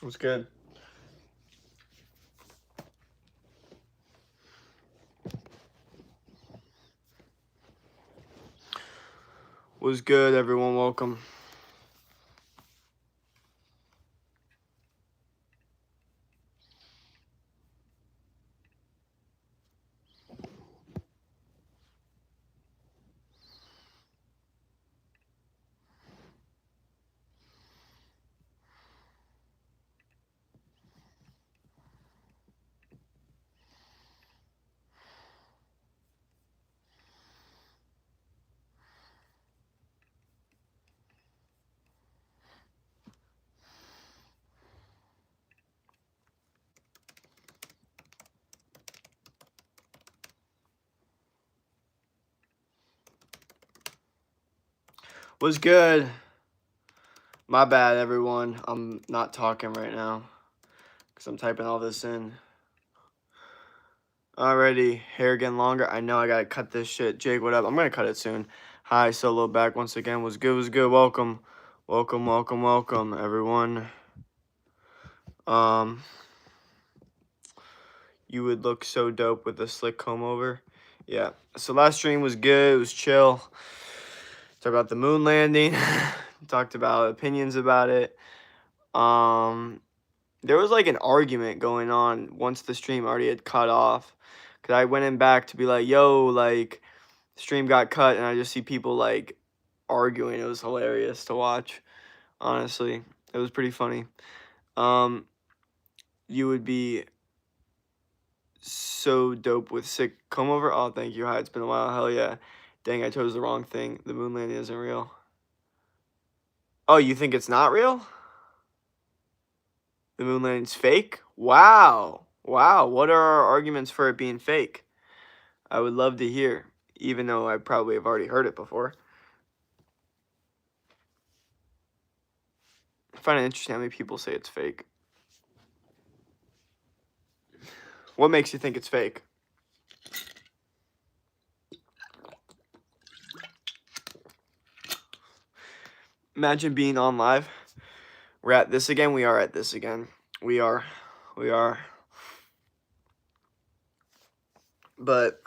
It was good. Was good, everyone. Welcome. Was good. My bad, everyone. I'm not talking right now because I'm typing all this in. Alrighty, hair getting longer. I know I gotta cut this shit. Jake, what up? I'm gonna cut it soon. Hi, Solo back once again. Was good, was good. Welcome. Welcome, welcome, welcome, everyone. You would look so dope with a slick comb over. Yeah. So last stream was good. It was chill. Talked about the moon landing. Talked about opinions about it. There was like an argument going on once the stream already had cut off. Cause I went in back to be like, yo, like, stream got cut, and I just see people like arguing. It was hilarious to watch. Honestly, it was pretty funny. You would be so dope with sick comb over. Oh, thank you. Hi, it's been a while. Hell yeah. Dang, I chose the wrong thing. The moon landing isn't real. Oh, you think it's not real? The moon landing's fake? Wow. Wow. What are our arguments for it being fake? I would love to hear, even though I probably have already heard it before. I find it interesting how many people say it's fake. What makes you think it's fake? Imagine being on live. We're at this again. We are at this again. We are. But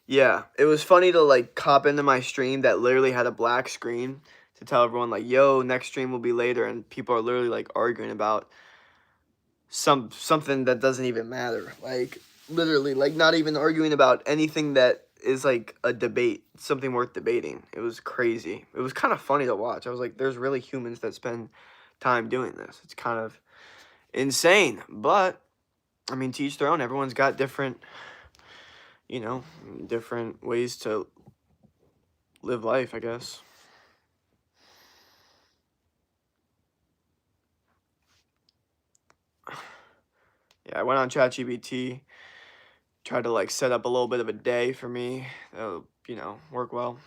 yeah, it was funny to like cop into my stream that literally had a black screen to tell everyone like, yo, next stream will be later, and people are literally like arguing about something that doesn't even matter. Like literally, like not even arguing about anything that is like a debate, something worth debating. It was crazy. It was kind of funny to watch. I was like, there's really humans that spend time doing this. It's kind of insane. But I mean, to each their own. Everyone's got different, you know, different ways to live life, I guess. Yeah, I went on ChatGPT, tried to like set up a little bit of a day for me. That'll, you know, work well.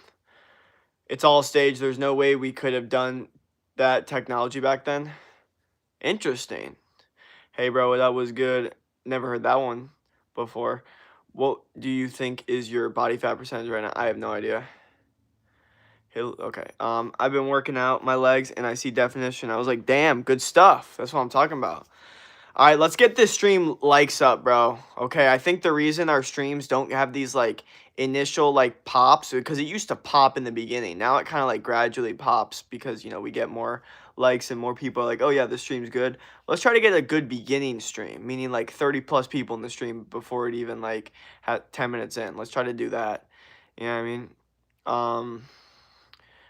It's all staged. There's no way we could have done that technology back then. Interesting. Hey, bro, that was good. Never heard that one before. What do you think is your body fat percentage right now? I have no idea. Okay. I've been working out my legs and I see definition. I was like, damn, good stuff. That's what I'm talking about. All right, let's get this stream likes up, bro. Okay, I think the reason our streams don't have these like initial like pops because it used to pop in the beginning. Now it kind of like gradually pops because you know we get more likes and more people are like, oh yeah, the stream's good. Let's try to get a good beginning stream, meaning like 30 plus people in the stream before it even like had 10 minutes in. Let's try to do that. You know what I mean? Um.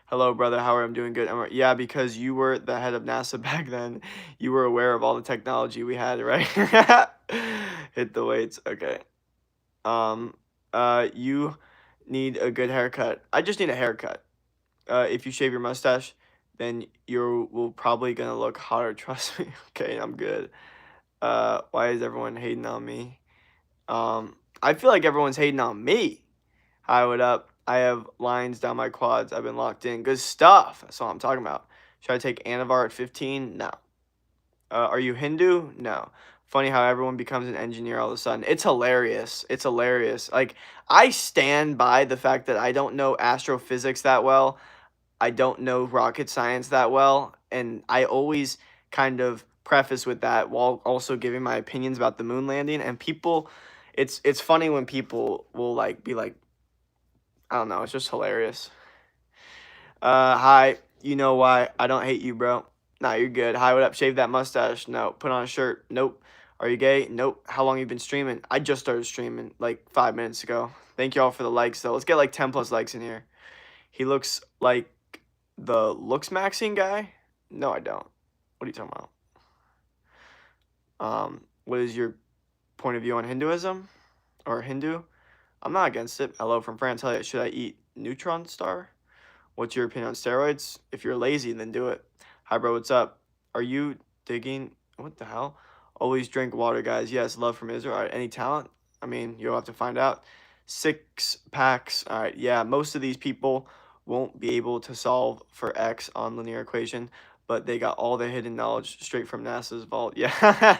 Hello, brother. How are you? I'm doing good. Yeah, because you were the head of NASA back then. You were aware of all the technology we had, right? Hit the weights. Okay. Um. You need a good haircut. I just need a haircut. If you shave your mustache, then you will probably gonna look hotter. Trust me. Okay, I'm good. Why is everyone hating on me? I feel like everyone's hating on me. Hi, what up? I have lines down my quads. I've been locked in. Good stuff. That's all I'm talking about. Should I take Anavar at 15? No. Are you Hindu? No. Funny how everyone becomes an engineer all of a sudden. It's hilarious. It's hilarious. Like, I stand by the fact that I don't know astrophysics that well. I don't know rocket science that well. And I always kind of preface with that while also giving my opinions about the moon landing. And people, it's funny when people will like be like, I don't know, it's just hilarious. Hi, you know why I don't hate you, bro? Nah, you're good. Hi, what up? Shave that mustache? No. Put on a shirt? Nope. Are you gay? Nope. How long you been streaming? I just started streaming like 5 minutes ago. Thank you all for the likes though. Let's get like 10 plus likes in here. He looks like the looks maxing guy. No, I don't. What are you talking about? What is your point of view on Hinduism or Hindu? I'm not against it. Hello from France. Hell yeah. Should I eat Neutron Star? What's your opinion on steroids? If you're lazy, then do it. Hi, bro. What's up? Are you digging? What the hell? Always drink water, guys. Yes, love from Israel. All right, any talent? I mean, you'll have to find out. 6 packs. All right, yeah. Most of these people won't be able to solve for X on linear equation, but they got all the hidden knowledge straight from NASA's vault. Yeah.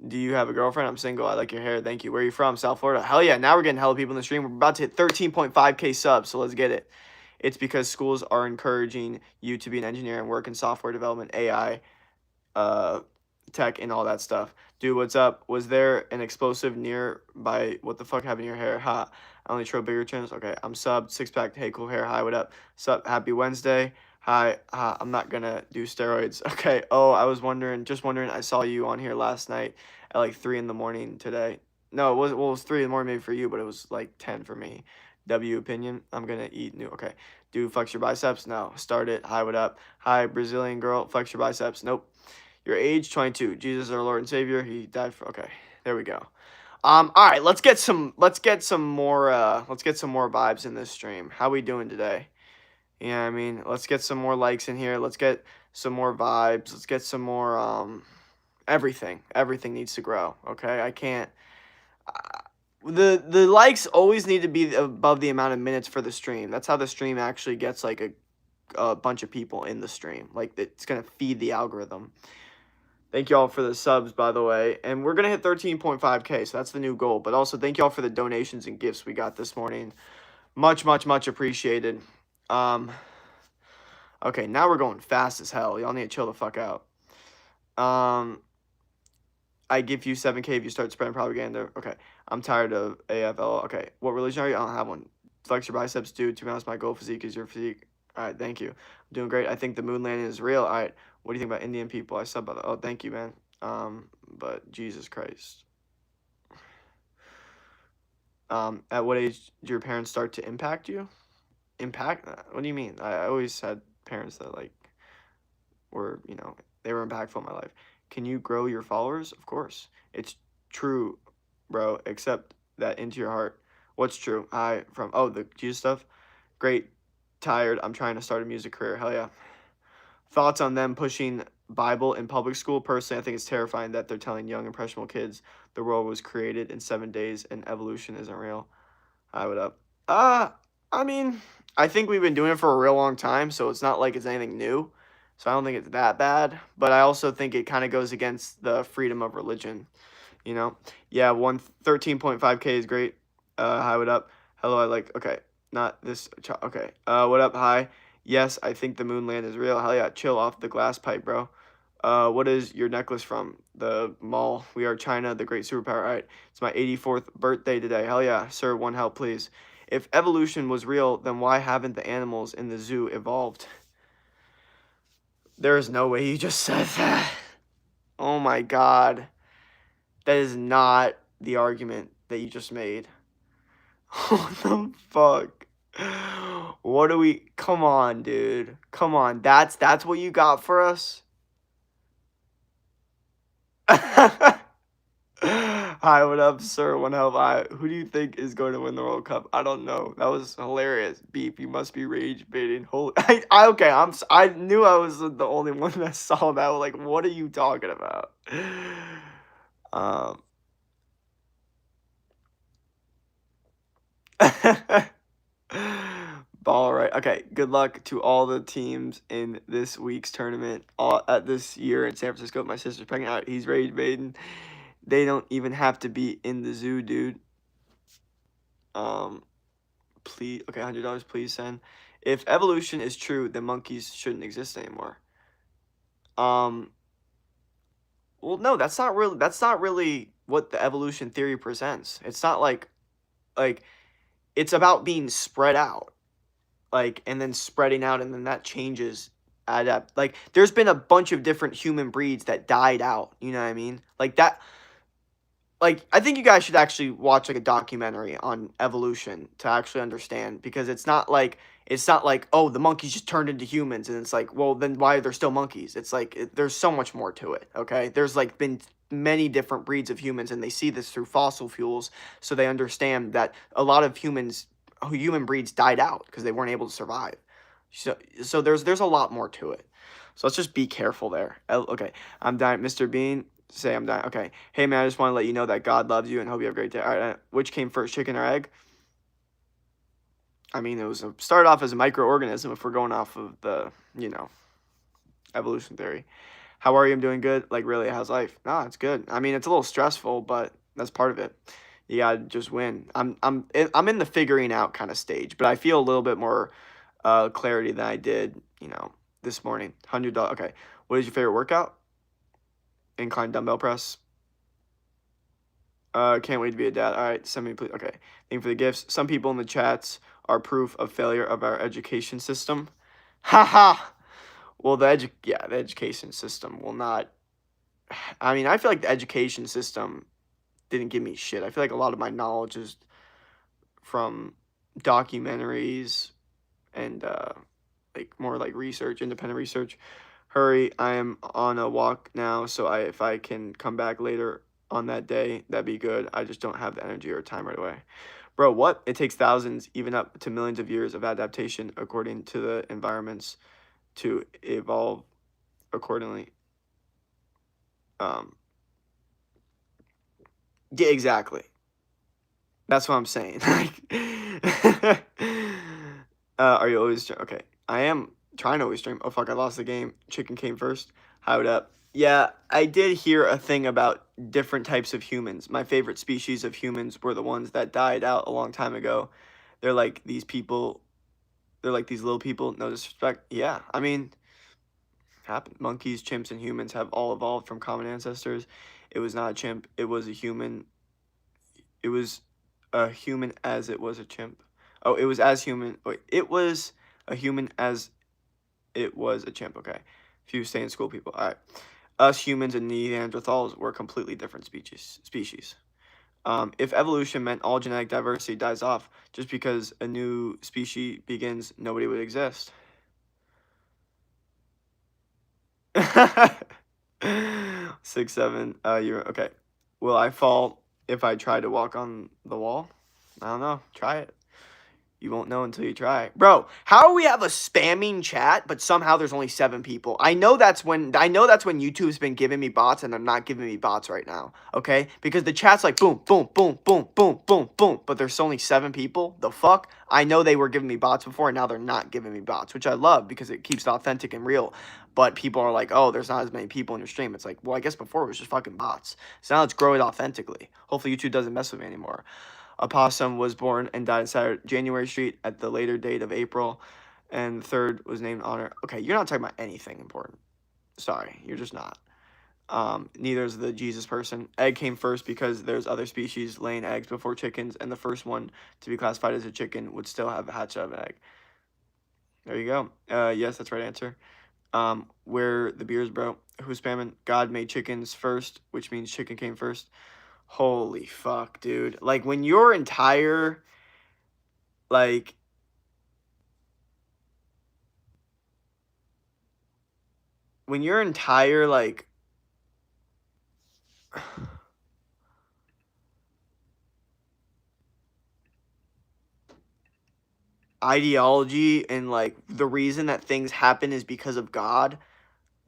Do you have a girlfriend? I'm single. I like your hair. Thank you. Where are you from? South Florida. Hell yeah. Now we're getting hella people in the stream. We're about to hit 13.5K subs, so let's get it. It's because schools are encouraging you to be an engineer and work in software development, AI, tech, and all that stuff. Dude, what's up? Was there an explosive nearby? What the fuck happened to your hair? Ha. I only throw bigger trims. Okay, I'm subbed. 6-pack. Hey, cool hair. Hi, what up? Sup? Happy Wednesday. Hi. I'm not gonna do steroids. Okay. Oh, I was wondering. Just wondering. I saw you on here last night at like 3 in the morning today. No, it was 3 in the morning maybe for you, but it was like 10 for me. W opinion. I'm gonna eat new. Okay. Dude, flex your biceps? No. Start it. Hi, what up? Hi, Brazilian girl. Flex your biceps? Nope. Your age? 22. Jesus, our Lord and Savior. He died for. Okay. There we go. All right. Let's get some more vibes in this stream. How we doing today? Yeah, I mean, let's get some more likes in here. Let's get some more vibes. Let's get some more everything. Everything needs to grow. Okay. I can't. The likes always need to be above the amount of minutes for the stream. That's how the stream actually gets like a bunch of people in the stream. Like it's gonna feed the algorithm. Thank you all for the subs, by the way. And we're gonna hit 13.5K, so that's the new goal. But also thank you all for the donations and gifts we got this morning. Much, much, much appreciated. Okay, now we're going fast as hell. Y'all need to chill the fuck out. I give you 7K if you start spreading propaganda. Okay. I'm tired of AFL. Okay. What religion are you? I don't have one. Flex your biceps, dude. To be honest, my goal physique is your physique. All right. Thank you. I'm doing great. I think the moon landing is real. All right. What do you think about Indian people? I sub by the. Oh, thank you, man. But Jesus Christ. At what age do your parents start to impact you? Impact? What do you mean? I always had parents that like were, they were impactful in my life. Can you grow your followers? Of course. It's true, bro. Accept that into your heart. What's true? The Jesus stuff. Great. Tired. I'm trying to start a music career. Hell yeah. Thoughts on them pushing Bible in public school? Personally, I think it's terrifying that they're telling young, impressionable kids the world was created in 7 days and evolution isn't real. Hi, what up? I mean, I think we've been doing it for a real long time, so it's not like it's anything new. So I don't think it's that bad. But I also think it kind of goes against the freedom of religion, you know? Yeah, 13.5K is great. Hi, what up? Hello, okay, not this, okay. What up, hi? Yes, I think the moon land is real. Hell yeah, chill off the glass pipe, bro. What is your necklace from? The mall. We are China, the great superpower. All right, it's my 84th birthday today. Hell yeah, sir, one help, please. If evolution was real, then why haven't the animals in the zoo evolved? There is no way you just said that. Oh my god. That is not the argument that you just made. What the fuck? What do we... Come on, dude. Come on. That's what you got for us? Hi, what up, sir? One help. Who do you think is going to win the World Cup? I don't know. That was hilarious. Beep, you must be rage baiting. Holy, okay. I knew I was the only one that saw that. Like, what are you talking about? Ball right. Okay. Good luck to all the teams in this week's tournament. At this year in San Francisco. My sister's pregnant. All right, he's rage baiting. They don't even have to be in the zoo, dude. Please, okay, $100, please send. If evolution is true, then monkeys shouldn't exist anymore. Well, no, that's not really what the evolution theory presents. It's not like it's about being spread out, like, and then spreading out, and then that changes adapt. Like, there's been a bunch of different human breeds that died out. You know what I mean? Like that. Like, I think you guys should actually watch like a documentary on evolution to actually understand, because it's not like, oh, the monkeys just turned into humans, and it's like, well, then why are there still monkeys? It's like there's so much more to it. Okay, there's like been many different breeds of humans, and they see this through fossil fuels, so they understand that a lot of human breeds died out because they weren't able to survive. So there's a lot more to it. So let's just be careful there. Okay, I'm dying, Mr. Bean. Say I'm dying. Okay. Hey man, I just want to let you know that God loves you and hope you have a great day. All right. Which came first, chicken or egg? I mean, started off as a microorganism if we're going off of the, evolution theory. How are you? I'm doing good. Like, really, how's life? Nah, it's good. I mean, it's a little stressful, but that's part of it. You gotta just win. I'm in the figuring out kind of stage, but I feel a little bit more clarity than I did, this morning. $100. Okay. What is your favorite workout? Incline dumbbell press. Can't wait to be a dad. All right, send me please. Okay, thank you for the gifts. Some people in the chats are proof of failure of our education system. Haha. Well, the education system will not. I mean, I feel like the education system didn't give me shit. I feel like a lot of my knowledge is from documentaries and like more like research, independent research. Hurry, I am on a walk now, so if I can come back later on that day, that'd be good. I just don't have the energy or time right away. Bro, what? It takes thousands, even up to millions of years of adaptation according to the environments to evolve accordingly. Um, yeah, exactly. That's what I'm saying. Are you always okay? I am trying to always stream. Oh fuck, I lost the game. Chicken came first. How it up? Yeah, I did hear a thing about different types of humans. My favorite species of humans were the ones that died out a long time ago. They're like these people. They're like these little people. No disrespect. Yeah, I mean, happen. Monkeys, chimps, and humans have all evolved from common ancestors. It was not a chimp. It was a human. It was a human as it was a chimp. Oh, it was as human. Wait, it was a human as it was a chimp. Okay. If you stay in school, people. All right. Us humans and Neanderthals were completely different species. If evolution meant all genetic diversity dies off just because a new species begins, nobody would exist. 6'7". You're okay. Will I fall if I try to walk on the wall? I don't know. Try it. You won't know until you try. Bro, how do we have a spamming chat, but somehow there's only 7 people? I know that's when YouTube's been giving me bots, and they're not giving me bots right now. Okay? Because the chat's like boom, boom, boom, boom, boom, boom, boom, but there's only 7 people. The fuck? I know they were giving me bots before, and now they're not giving me bots, which I love because it keeps it authentic and real. But people are like, oh, there's not as many people in your stream. It's like, well, I guess before it was just fucking bots. So now let's grow it authentically. Hopefully YouTube doesn't mess with me anymore. A possum was born and died inside January Street at the later date of April, and the third was named in honor. Okay, you're not talking about anything important. Sorry, you're just not. Neither is the Jesus person. Egg came first because there's other species laying eggs before chickens, and the first one to be classified as a chicken would still have a hatch out of an egg. There you go. Yes, that's the right answer. Where the beers, bro? Who's spamming? God made chickens first, which means chicken came first. Holy fuck, dude. Like, when your entire, like, like, ideology and, like, the reason that things happen is because of God,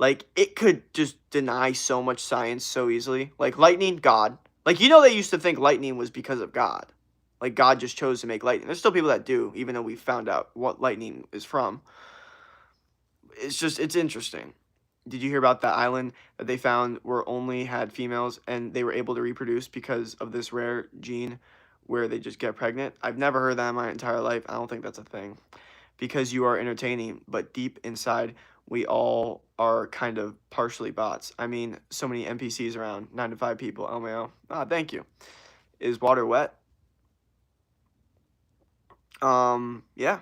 like, it could just deny so much science so easily. Like, lightning, God. Like, they used to think lightning was because of God. Like, God just chose to make lightning. There's still people that do, even though we found out what lightning is from. It's interesting. Did you hear about that island that they found where only had females and they were able to reproduce because of this rare gene where they just get pregnant? I've never heard that in my entire life. I don't think that's a thing. Because you are entertaining, but deep inside, we all are kind of partially bots. I mean, so many NPCs around, 9 to 5 people, LMAO. Ah, thank you. Is water wet? Yeah,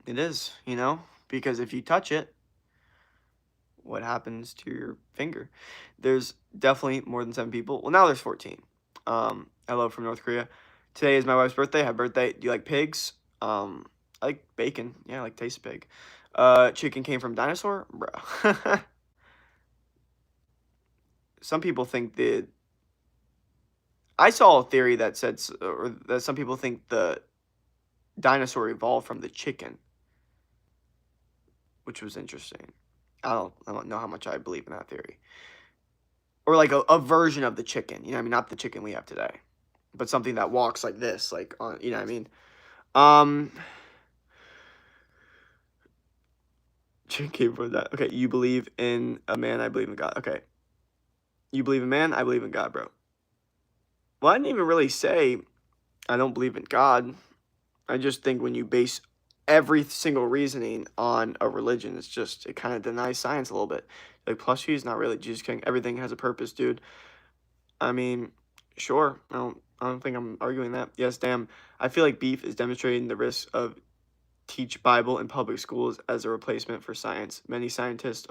it is, you know, because if you touch it, what happens to your finger? There's definitely more than 7 people. Well, now there's 14. Hello from North Korea. Today is my wife's birthday. Happy birthday. Do you like pigs? I like bacon. Yeah, I like taste of pig. Chicken came from dinosaur? Bro. Some people think that I saw a theory that said or that some people think the dinosaur evolved from the chicken, which was interesting. I don't know how much I believe in that theory. Or like a version of the chicken, you know what I mean? Not the chicken we have today, but something that walks like this, like on, you know what I mean? Um, chicken came from that. Okay, you believe in a man, I believe in God. Okay, you believe in man, I believe in God, bro. Well, I didn't even really say I don't believe in God. I just think when you base every single reasoning on a religion, it's just, it kind of denies science a little bit. Like, plushie is not really Jesus King. Everything has a purpose, dude. I mean, sure. I don't think I'm arguing that. Yes, damn. I feel like beef is demonstrating the risks of teach Bible in public schools as a replacement for science. Many scientists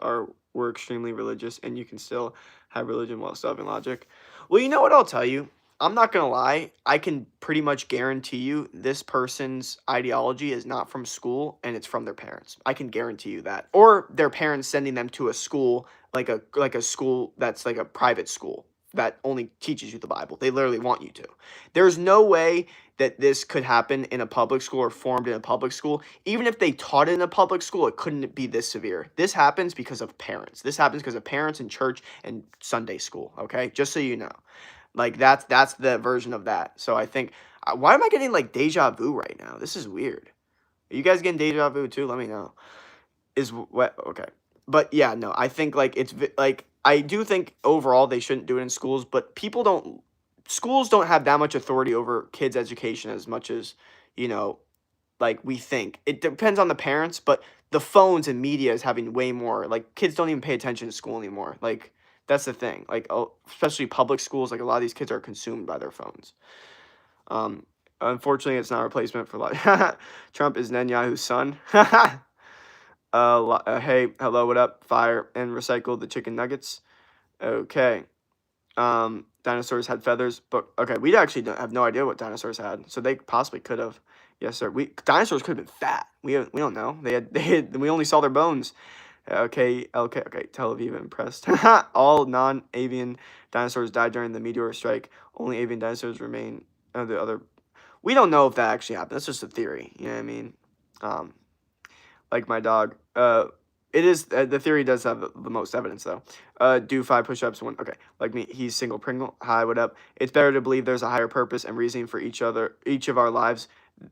were extremely religious, and you can still have religion while still having logic. Well, you know what I'll tell you? I'm not gonna lie. I can pretty much guarantee you this person's ideology is not from school, and it's from their parents. I can guarantee you that, or their parents sending them to a school like a school that's like a private school that only teaches you the Bible. They literally want you to. There's no way that this could happen in a public school or formed in a public school. Even if they taught it in a public school, it couldn't be this severe. This happens because of parents. This happens because of parents and church and Sunday school, okay? Just so you know. Like, that's the version of that. So I think, why am I getting, like, deja vu right now? This is weird. Are you guys getting deja vu, too? Let me know. Is what, okay. But, yeah, no, I think, like, like, I do think overall they shouldn't do it in schools, but schools don't have that much authority over kids' education as much as, you know, like we think. It depends on the parents, but the phones and media is having way more. Like, kids don't even pay attention to school anymore. Like, that's the thing. Like, especially public schools, like a lot of these kids are consumed by their phones. Unfortunately, it's not a replacement for life. Trump is Netanyahu's son. Hey, hello, what up? Fire and recycle the chicken nuggets. Okay. Dinosaurs had feathers, but okay, we actually don't have no idea what dinosaurs had, so they possibly could have. Yes, sir. Dinosaurs could have been fat. We don't know. We only saw their bones. Okay, okay. Tel Aviv impressed. All non-avian dinosaurs died during the meteor strike. Only avian dinosaurs remain. The other, we don't know if that actually happened. That's just a theory. You know what I mean? Um, like my dog. It is the theory does have the most evidence though. Do 5 push-ups. One. Okay, like me. He's single Pringle. Hi, what up? It's better to believe there's a higher purpose and reasoning for each of our lives,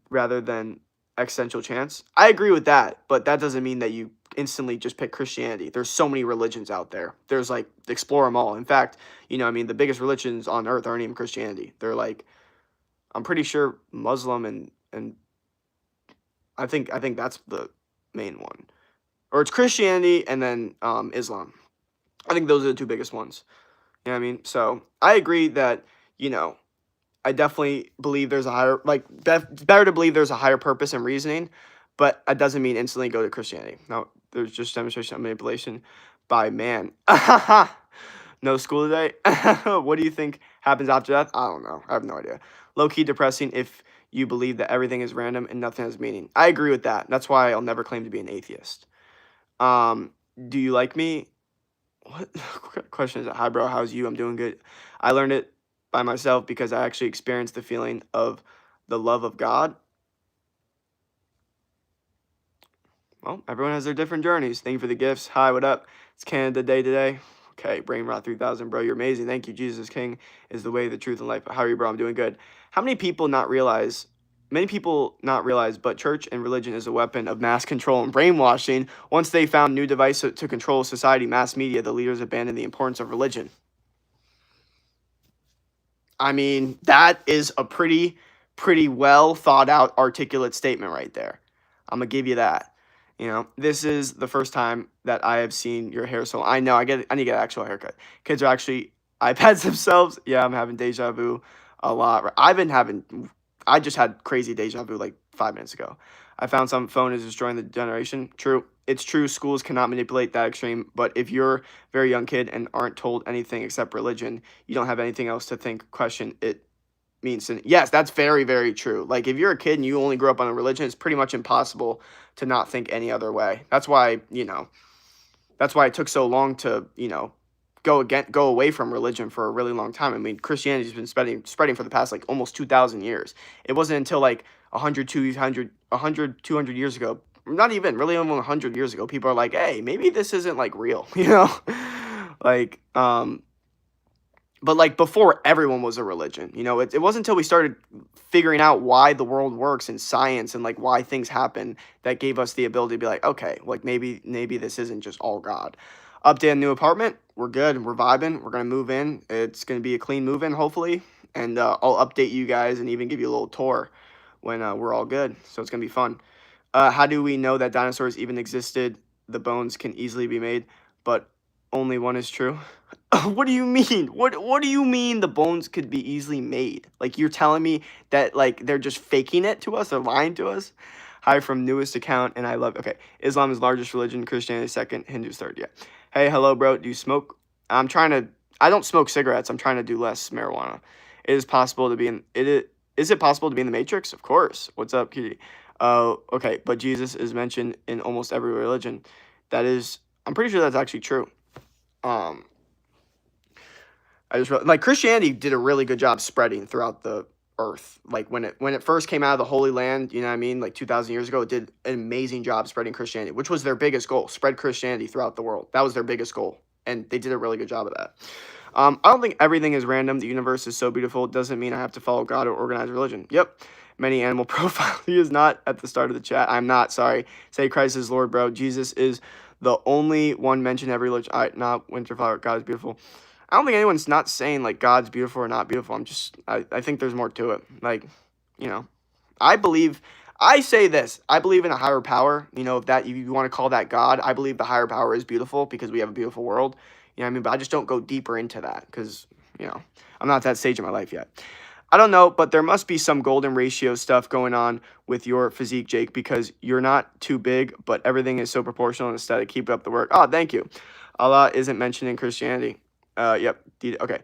rather than existential chance. I agree with that, but that doesn't mean that you instantly just pick Christianity. There's so many religions out there. There's like, explore them all. In fact, you know, I mean, the biggest religions on earth aren't even Christianity. They're like, I'm pretty sure Muslim and I think that's the main one. Or it's Christianity and then Islam. I think those are the 2 biggest ones. You know what I mean? So I agree that, you know, I definitely believe there's a higher, like, better to believe there's a higher purpose and reasoning, but that doesn't mean instantly go to Christianity. No, there's just demonstration of manipulation by man. No school today? What do you think happens after death? I don't know. I have no idea. Low-key depressing if you believe that everything is random and nothing has meaning. I agree with that. That's why I'll never claim to be an atheist. Do you like me? What question is it? Hi, bro. How's you? I'm doing good. I learned it by myself because I actually experienced the feeling of the love of God. Well, everyone has their different journeys. Thank you for the gifts. Hi, what up? It's Canada Day today. Okay, Brain Rot 3000, bro. You're amazing. Thank you. Jesus King is the way, the truth, and life. How are you, bro? I'm doing good. How many people not realize? Many people not realize, but church and religion is a weapon of mass control and brainwashing. Once they found new device to control society, mass media, the leaders abandoned the importance of religion. I mean, that is a pretty well thought out, articulate statement right there. I'm gonna give you that. You know, this is the first time that I have seen your hair, so I know I need to get an actual haircut. Kids are actually iPads themselves. Yeah, I'm having deja vu a lot. I just had crazy deja vu like 5 minutes ago. I found some phone is destroying the generation. True. It's true. Schools cannot manipulate that extreme, but if you're a very young kid and aren't told anything except religion, you don't have anything else to think, question it means sin. Yes, that's very, very true. Like if you're a kid and you only grew up on a religion, it's pretty much impossible to not think any other way. That's why, that's why it took so long to, go away from religion for a really long time. I mean, Christianity's been spreading for the past like almost 2,000 years. It wasn't until like 100, 200, 100, 200 years ago, not even really over 100 years ago, people are like, hey, maybe this isn't like real, like, but like before everyone was a religion, it wasn't until we started figuring out why the world works in science and like why things happen that gave us the ability to be like, okay, like maybe this isn't just all God. Update a new apartment. We're good. We're vibing. We're gonna move in. It's gonna be a clean move in, hopefully, and I'll update you guys and even give you a little tour when we're all good. So it's gonna be fun. How do we know that dinosaurs even existed? The bones can easily be made, but only one is true. What do you mean? What do you mean the bones could be easily made? Like you're telling me that like they're just faking it to us? They're lying to us? Hi from newest account, and I love. Okay, Islam is largest religion, Christianity second, Hindu's third. Yeah. Hey, hello, bro. Do you smoke? I'm trying to. I don't smoke cigarettes. I'm trying to do less marijuana. It is possible to be in. Is it possible to be in the Matrix? Of course. What's up, Kitty? Okay, but Jesus is mentioned in almost every religion. That is. I'm pretty sure that's actually true. I just like Christianity did a really good job spreading throughout the earth. Like when it first came out of the Holy Land, you know what I mean? Like 2,000 years ago, it did an amazing job spreading Christianity, which was their biggest goal, spread Christianity throughout the world. That was their biggest goal, and they did a really good job of that. I don't think everything is random. The universe is so beautiful. It doesn't mean I have to follow God or organize religion. Yep. Many animal profile. He is not at the start of the chat. I'm not, sorry. Say Christ is Lord, bro. Jesus is the only one mentioned every religion. All right, not Winterflower. God is beautiful. I don't think anyone's not saying like God's beautiful or not beautiful. I think there's more to it. Like, I say this. I believe in a higher power. If you want to call that God, I believe the higher power is beautiful because we have a beautiful world. You know what I mean? But I just don't go deeper into that because, I'm not at that stage in my life yet. I don't know, but there must be some golden ratio stuff going on with your physique, Jake, because you're not too big, but everything is so proportional and aesthetic. Keep up the work. Oh, thank you. Allah isn't mentioned in Christianity. Yep. Okay.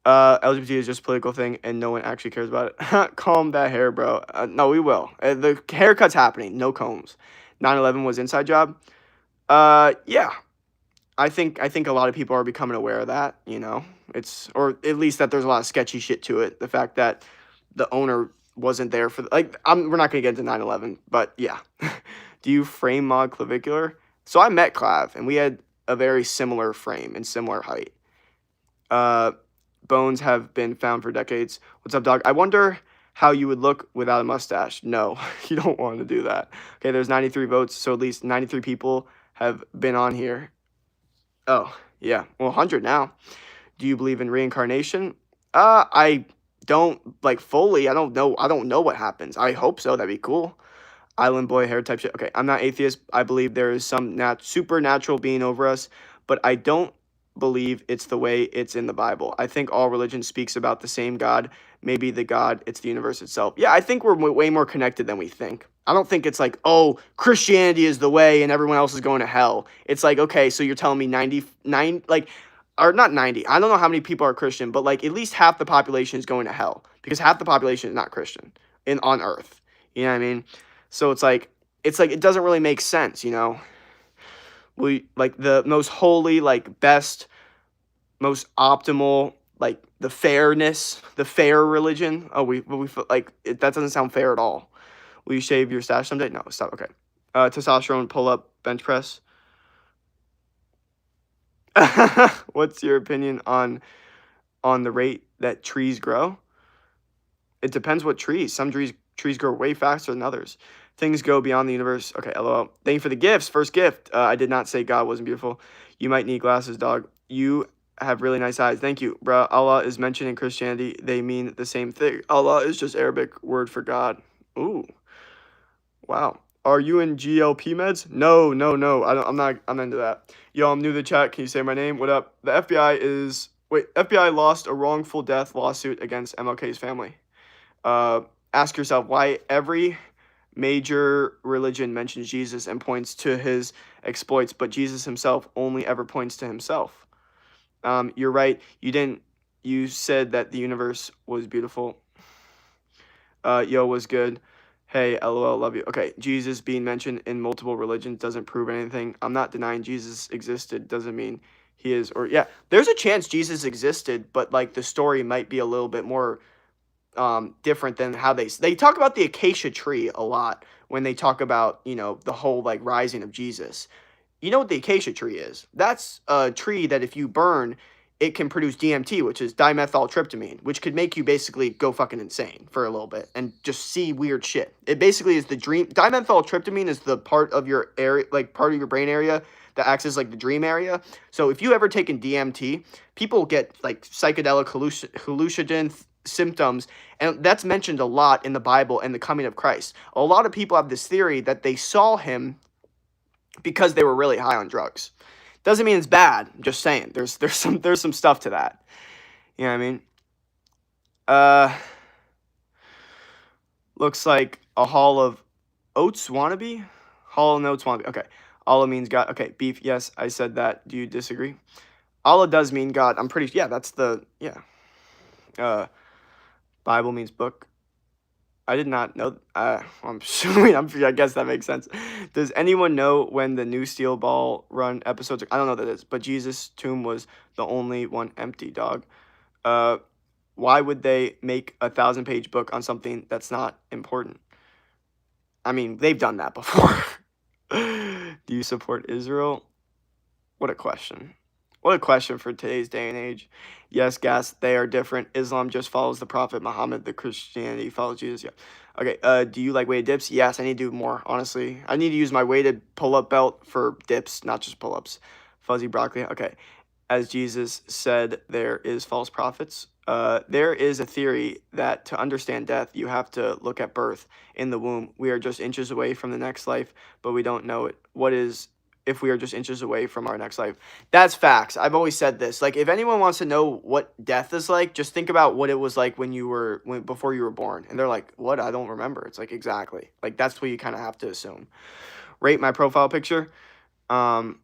LGBT is just a political thing, and no one actually cares about it. Comb that hair, bro. No, we will. The haircut's happening. No combs. 9/11 was inside job. Yeah. I think a lot of people are becoming aware of that. Or at least that there's a lot of sketchy shit to it. The fact that the owner wasn't there for we're not gonna get into 9/11, but yeah. Do you frame mod clavicular? So I met Clav, and we had a very similar frame and similar height. Bones have been found for decades. What's up, dog? I wonder how you would look without a mustache. No, you don't want to do that. Okay, there's 93 votes, so at least 93 people have been on here. Oh, yeah. Well, 100 now. Do you believe in reincarnation? I don't fully. I don't know what happens. I hope so. That'd be cool. Island boy hair type shit. Okay, I'm not atheist. I believe there is some supernatural being over us, but I don't believe it's the way it's in the Bible. I think all religion speaks about the same God. Maybe the God, it's the universe itself. Yeah, I think we're way more connected than we think. I don't think it's like, oh, Christianity is the way and everyone else is going to hell. It's like, okay, so you're telling me 99, or not 90. I don't know how many people are Christian, but like at least half the population is going to hell because half the population is not Christian on earth. You know what I mean? So it's like it doesn't really make sense, We the most holy, best, most optimal, the fairness, the fair religion. Oh, we that doesn't sound fair at all. Will you shave your stash someday? No, stop. Okay. Testosterone, pull up, bench press. What's your opinion on the rate that trees grow? It depends what trees. Some trees grow way faster than others. Things go beyond the universe. Okay, LOL. Thank you for the gifts. First gift. I did not say God wasn't beautiful. You might need glasses, dog. You have really nice eyes. Thank you, bro. Allah is mentioned in Christianity. They mean the same thing. Allah is just Arabic word for God. Ooh. Wow. Are you in GLP meds? No, no, no. I'm into that. Yo, I'm new to the chat. Can you say my name? What up? The FBI lost a wrongful death lawsuit against MLK's family. Ask yourself why every major religion mentions Jesus and points to his exploits, but Jesus himself only ever points to himself. You're right. You said that the universe was beautiful. Yo, was good. Hey, LOL, love you. Okay, Jesus being mentioned in multiple religions doesn't prove anything. I'm not denying Jesus existed. Doesn't mean he is, or yeah, there's a chance Jesus existed, but like the story might be a little bit more different than how they talk about the acacia tree a lot when they talk about, you know, the whole like rising of Jesus. You know what the acacia tree is? That's a tree that if you burn, it can produce DMT, which is dimethyltryptamine, which could make you basically go fucking insane for a little bit and just see weird shit. It basically is the dream. Dimethyltryptamine is the part of your area, like part of your brain area that acts as like the dream area. So if you ever taken DMT, people get like psychedelic hallucinogen symptoms, and that's mentioned a lot in the Bible and the coming of Christ. A lot of people have this theory that they saw him because they were really high on drugs. Doesn't mean it's bad. I'm just saying. There's some stuff to that. You know what I mean? Looks like a Hall of Oats wannabe? Hall of Notes wannabe. Okay. Allah means God. Okay, beef. Yes, I said that. Do you disagree? Allah does mean God. I'm pretty. Yeah, that's the. Yeah. Bible means book. I did not know. I'm assuming. I guess that makes sense. Does anyone know when the new Steel Ball Run episodes? I don't know what that is, but Jesus' tomb was the only one empty. Dog. Why would they make a 1,000-page book on something that's not important? I mean, they've done that before. Do you support Israel? What a question. What a question for today's day and age. Yes, Gas, they are different. Islam just follows the Prophet Muhammad. The Christianity follows Jesus. Yeah. Okay, do you like weighted dips? Yes, I need to do more, honestly. I need to use my weighted pull-up belt for dips, not just pull-ups. Fuzzy broccoli. Okay. As Jesus said, there is false prophets. There is a theory that to understand death, you have to look at birth in the womb. We are just inches away from the next life, but we don't know it. What is if we are just inches away from our next life? That's facts. I've always said this. Like, if anyone wants to know what death is like, just think about what it was like before you were born. And they're like, what? I don't remember. It's like, exactly. Like, that's what you kind of have to assume. Rate my profile picture. All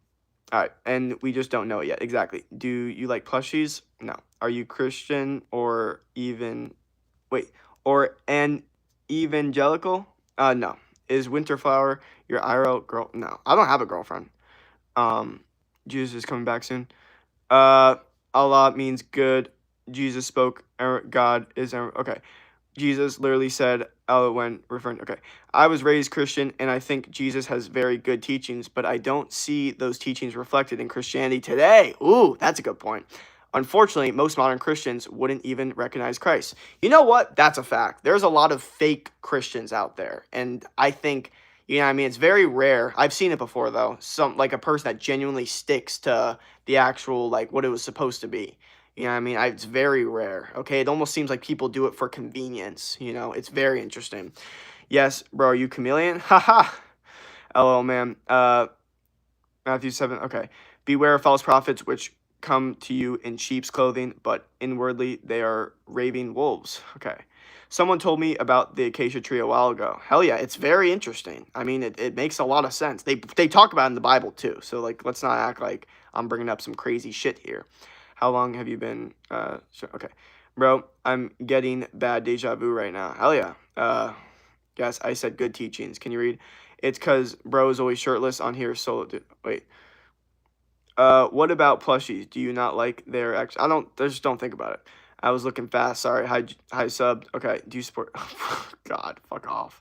right, and we just don't know it yet. Exactly. Do you like plushies? No. Are you Christian or an evangelical? No. Is Winterflower your IRL girl? No. I don't have a girlfriend. Jesus is coming back soon. Allah means good. Jesus spoke. God is okay. Jesus literally said, when referring, okay, I was raised Christian, and I think Jesus has very good teachings, but I don't see those teachings reflected in Christianity today. Ooh, that's a good point. Unfortunately, most modern Christians wouldn't even recognize Christ. You know what? That's a fact. There's a lot of fake Christians out there, and I think, you know what I mean? It's very rare. I've seen it before, though. Like a person that genuinely sticks to the actual, like, what it was supposed to be. You know what I mean? It's very rare, okay? It almost seems like people do it for convenience, you know? It's very interesting. Yes, bro, are you chameleon? Haha. LOL, man. Matthew 7, okay. Beware of false prophets which come to you in sheep's clothing, but inwardly they are raving wolves. Okay. Someone told me about the acacia tree a while ago. Hell yeah, it's very interesting. I mean, it makes a lot of sense. They talk about it in the Bible, too. So, like, let's not act like I'm bringing up some crazy shit here. How long have you been, okay. Bro, I'm getting bad deja vu right now. Hell yeah. Guess I said good teachings. Can you read? It's because bro is always shirtless on here, so, wait. What about plushies? Do you not like their I just don't think about it. I was looking fast, sorry. Hi sub. Okay, do you support, God, fuck off.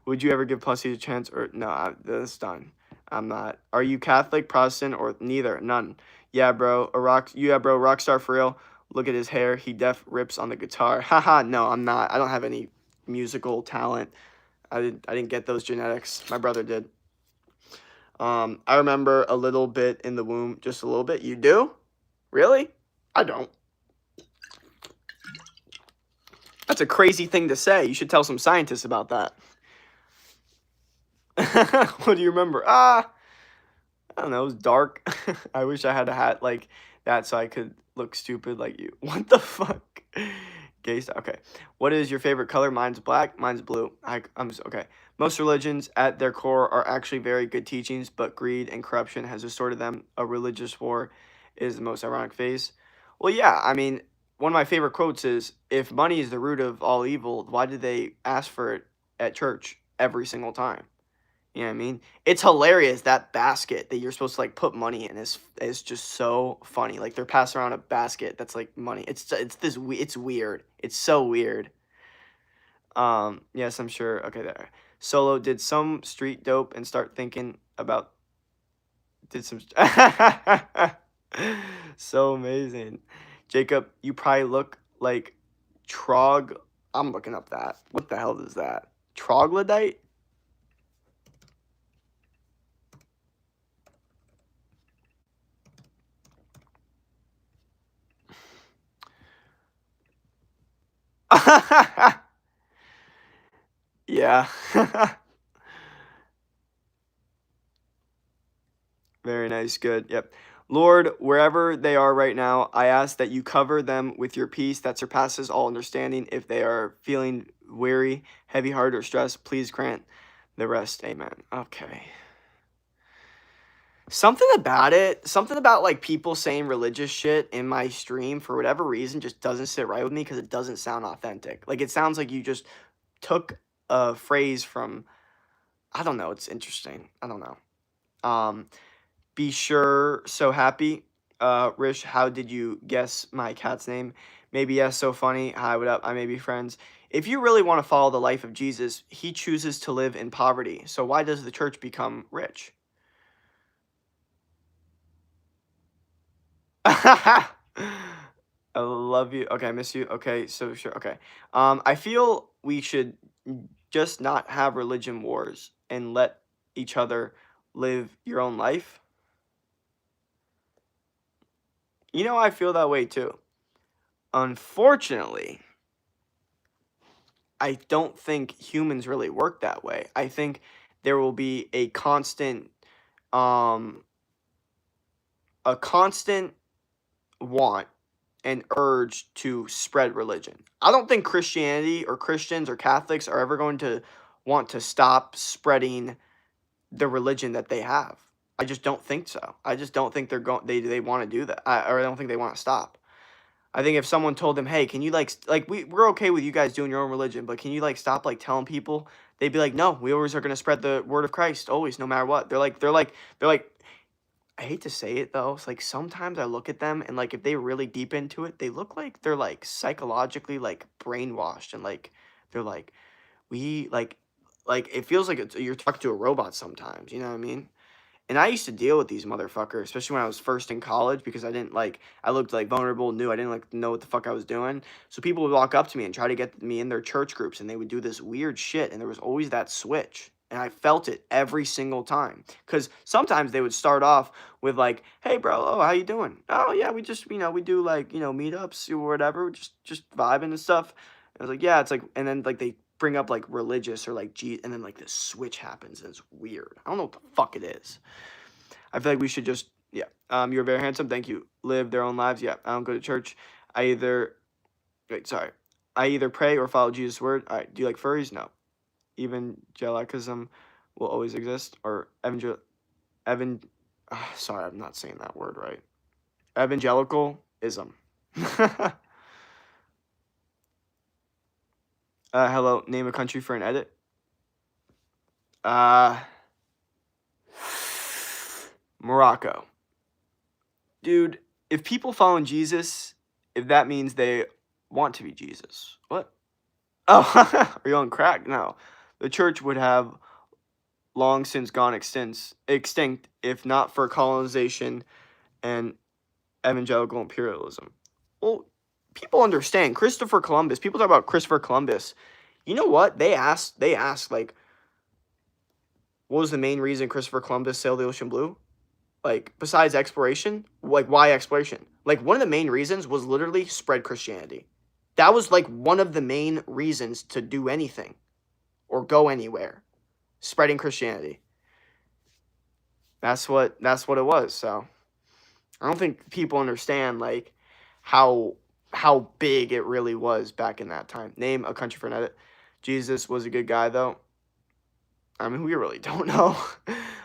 Would you ever give plushies a chance, or, no, that's done. I'm not. Are you Catholic, Protestant, or neither? None. Yeah, bro. Rockstar for real. Look at his hair. He def rips on the guitar. Haha, no, I'm not. I don't have any musical talent. I didn't get those genetics. My brother did. I remember a little bit in the womb, just a little bit. You do? Really? I don't. That's a crazy thing to say. You should tell some scientists about that. What do you remember? I don't know. It was dark. I wish I had a hat like that so I could look stupid like you. What the fuck? Gay stuff. Okay. What is your favorite color? Mine's black. Mine's blue. Okay. Most religions at their core are actually very good teachings, but greed and corruption has distorted them. A religious war is the most ironic phase. Well, yeah. I mean, one of my favorite quotes is, "If money is the root of all evil, why did they ask for it at church every single time?" You know what I mean? It's hilarious, that basket that you're supposed to like put money in is just so funny. Like they're passing around a basket that's like money. It's weird. It's so weird. Yes, I'm sure. Okay, there. Solo did some street dope and start thinking about did some so amazing. Jacob, you probably look like trog. I'm looking up that. What the hell is that? Troglodyte? Yeah. Very nice. Good. Yep. Lord, wherever they are right now, I ask that you cover them with your peace that surpasses all understanding. If they are feeling weary, heavy hearted, or stressed, please grant the rest. Amen. Okay. Something about like people saying religious shit in my stream for whatever reason just doesn't sit right with me because it doesn't sound authentic. Like it sounds like you just took a phrase from, I don't know. It's interesting. I don't know. Be sure, so happy. Rish, how did you guess my cat's name? Maybe yes, so funny. Hi, what up? I may be friends. If you really want to follow the life of Jesus, he chooses to live in poverty. So why does the church become rich? I love you. Okay, I miss you. Okay, so sure. Okay. I feel we should just not have religion wars and let each other live your own life. You know, I feel that way too. Unfortunately, I don't think humans really work that way. I think there will be um, a constant want and urge to spread religion. I don't think Christianity or Christians or Catholics are ever going to want to stop spreading the religion that they have. I just don't think so. I just don't think they want to do that. Or I don't think they want to stop. I think if someone told them, "Hey, can you we're okay with you guys doing your own religion, but can you like stop like telling people?" They'd be like, "No, we always are going to spread the word of Christ always, no matter what." They're like I hate to say it though. It's like sometimes I look at them and like if they really deep into it, they look like they're like psychologically like brainwashed and like they're like we like it feels like you're talking to a robot sometimes, you know what I mean? And I used to deal with these motherfuckers, especially when I was first in college, because I looked like vulnerable, new, I didn't like know what the fuck I was doing. So people would walk up to me and try to get me in their church groups, and they would do this weird shit, and there was always that switch. And I felt it every single time. Because sometimes they would start off with like, "Hey bro, oh, how you doing? Oh yeah, we just, we do like, meetups or whatever, just vibing and stuff." And I was like, "Yeah," it's like, and then like they bring up like religious or like and then like this switch happens and it's weird. I don't know what the fuck it is. I feel like we should just, yeah. You're very handsome. Thank you. Live their own lives. Yeah. I don't go to church. I either wait, sorry. I either pray or follow Jesus' word. All right. Do you like furries? No. Evangelicism will always exist, or evan. Sorry, I'm not saying that word right. Evangelicalism. Hello. Name a country for an edit. Morocco. Dude, if people follow Jesus, if that means they want to be Jesus. What? Oh, are you on crack? No. The church would have long since gone extinct if not for colonization and evangelical imperialism. Well, people understand. Christopher Columbus, people talk about Christopher Columbus. You know what? They asked like, what was the main reason Christopher Columbus sailed the ocean blue? Like, besides exploration, like, why exploration? Like, one of the main reasons was literally spread Christianity. That was, like, one of the main reasons to do anything or go anywhere. spreading Christianity. That's what it was. So I don't think people understand like how big it really was back in that time. Name a country for an edit. Jesus was a good guy though. I mean, we really don't know.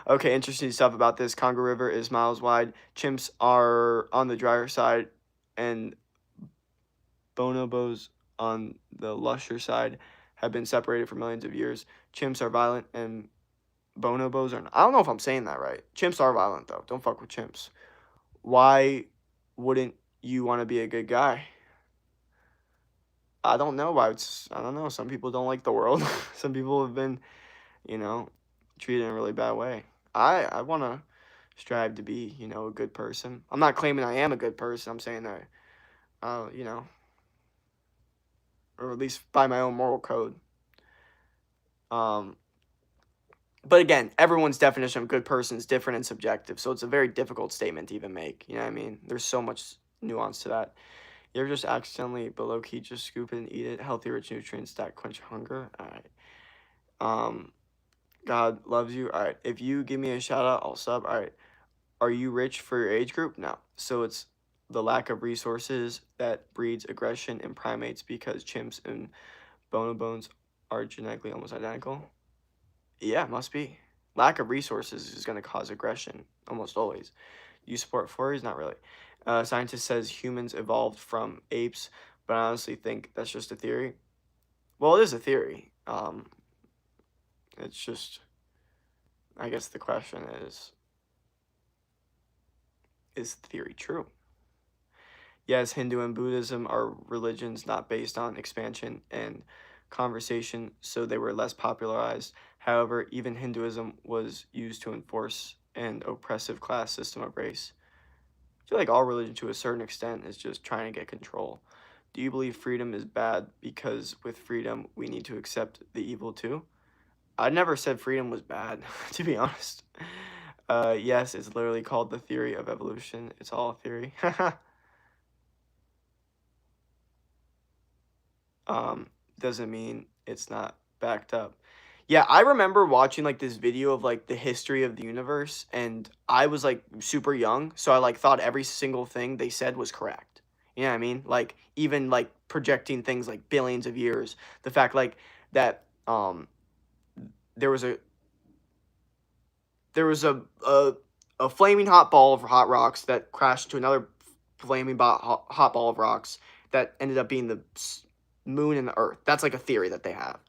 Okay, interesting stuff about this. Congo River is miles wide. Chimps are on the drier side, and bonobos on the lusher side have been separated for millions of years. Chimps are violent, and bonobos are not. I don't know if I'm saying that right. Chimps are violent, though. Don't fuck with chimps. Why wouldn't you want to be a good guy? I don't know why. I don't know. Some people don't like the world. Some people have been, you know, treated in a really bad way. I want to strive to be, a good person. I'm not claiming I am a good person. I'm saying that, you know, or at least by my own moral code. But again, everyone's definition of good person is different and subjective, so it's a very difficult statement to even make. You know what I mean? There's so much nuance to that. You ever just accidentally, but low key, just scoop it and eat it? Healthy, rich nutrients that quench hunger. All right. God loves you. All right. If you give me a shout out, I'll sub. All right. Are you rich for your age group? No. So it's the lack of resources that breeds aggression in primates because chimps and bonobos are genetically almost identical. Yeah, must be. Lack of resources is going to cause aggression almost always. You support furries? Not really. Scientist says humans evolved from apes, but I honestly think that's just a theory. Well, it is a theory. It's just, I guess the question is the theory true? Yes, Hindu and Buddhism are religions not based on expansion and conversation, so they were less popularized. However, even Hinduism was used to enforce an oppressive class system of race. I feel like all religion to a certain extent is just trying to get control. Do you believe freedom is bad because with freedom we need to accept the evil too? I never said freedom was bad, to be honest. Yes, it's literally called the theory of evolution. It's all a theory. Doesn't mean it's not backed up. Yeah, I remember watching like this video of like the history of the universe, and I was like super young, so I like thought every single thing they said was correct. You know what I mean? Like even like projecting things like billions of years. The fact like that there was a there was a flaming hot ball of hot rocks that crashed to another flaming hot ball of rocks that ended up being the moon and the earth. That's like a theory that they have.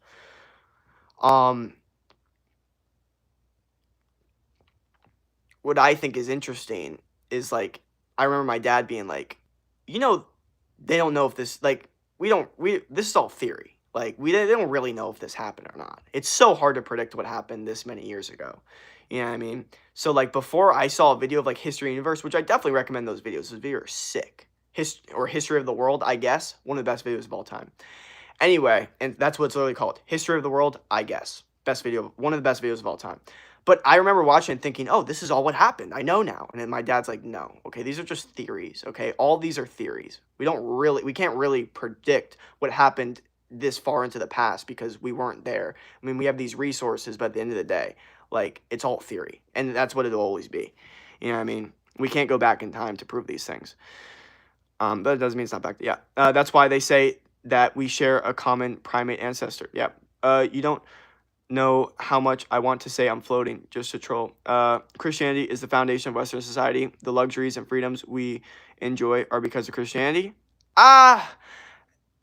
What I think is interesting is like I remember my dad being like, they don't know if this like we this is all theory. Like they don't really know if this happened or not. It's so hard to predict what happened this many years ago. You know what I mean? So like before I saw a video of like History Universe, which I definitely recommend those videos. Those videos are sick. History of the World, I guess. One of the best videos of all time. Anyway, and that's what it's literally called. History of the World, I guess. One of the best videos of all time. But I remember watching and thinking, oh, this is all what happened. I know now. And then my dad's like, no, okay, these are just theories, okay? All these are theories. We can't really predict what happened this far into the past because we weren't there. I mean, we have these resources, but at the end of the day, like, it's all theory. And that's what it'll always be. You know what I mean? We can't go back in time to prove these things. But it doesn't mean it's not back. Yeah. That's why they say that we share a common primate ancestor. Yeah. You don't know how much I want to say I'm floating, just to troll. Christianity is the foundation of Western society. The luxuries and freedoms we enjoy are because of Christianity. I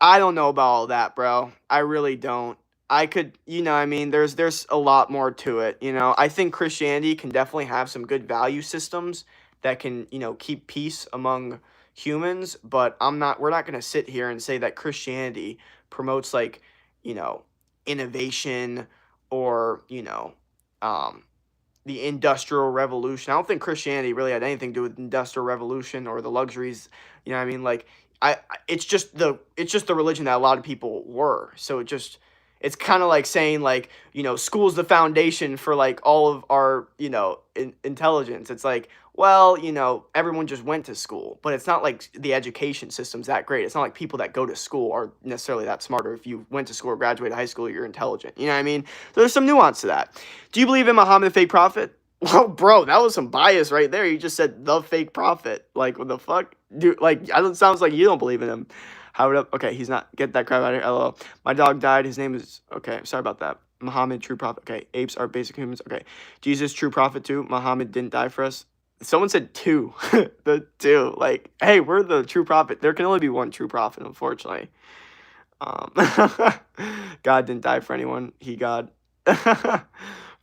don't know about all that, bro. I really don't. I could, I mean, there's a lot more to it, I think Christianity can definitely have some good value systems that can, keep peace among humans, but we're not going to sit here and say that Christianity promotes like, innovation or, the Industrial Revolution. I don't think Christianity really had anything to do with Industrial Revolution or the luxuries. You know what I mean? Like it's just the religion that a lot of people were. So It's kind of like saying like, you know, school's the foundation for like all of our, you know, intelligence. It's like, well, you know, everyone just went to school, but it's not like the education system's that great. It's not like people that go to school are necessarily that smarter. If you went to school or graduated high school, you're intelligent. You know what I mean? There's some nuance to that. Do you believe in Muhammad the fake prophet? Well, bro, that was some bias right there. You just said the fake prophet. Like, what the fuck? Dude, like, it sounds like you don't believe in him. How it up? Okay, he's not. Get that crap out of here. LOL. My dog died. His name is. Okay, sorry about that. Muhammad, true prophet. Okay, apes are basic humans. Okay, Jesus, true prophet too. Muhammad didn't die for us. Someone said two. The two. Like, hey, we're the true prophet. There can only be one true prophet, unfortunately. Um, God didn't die for anyone. He God.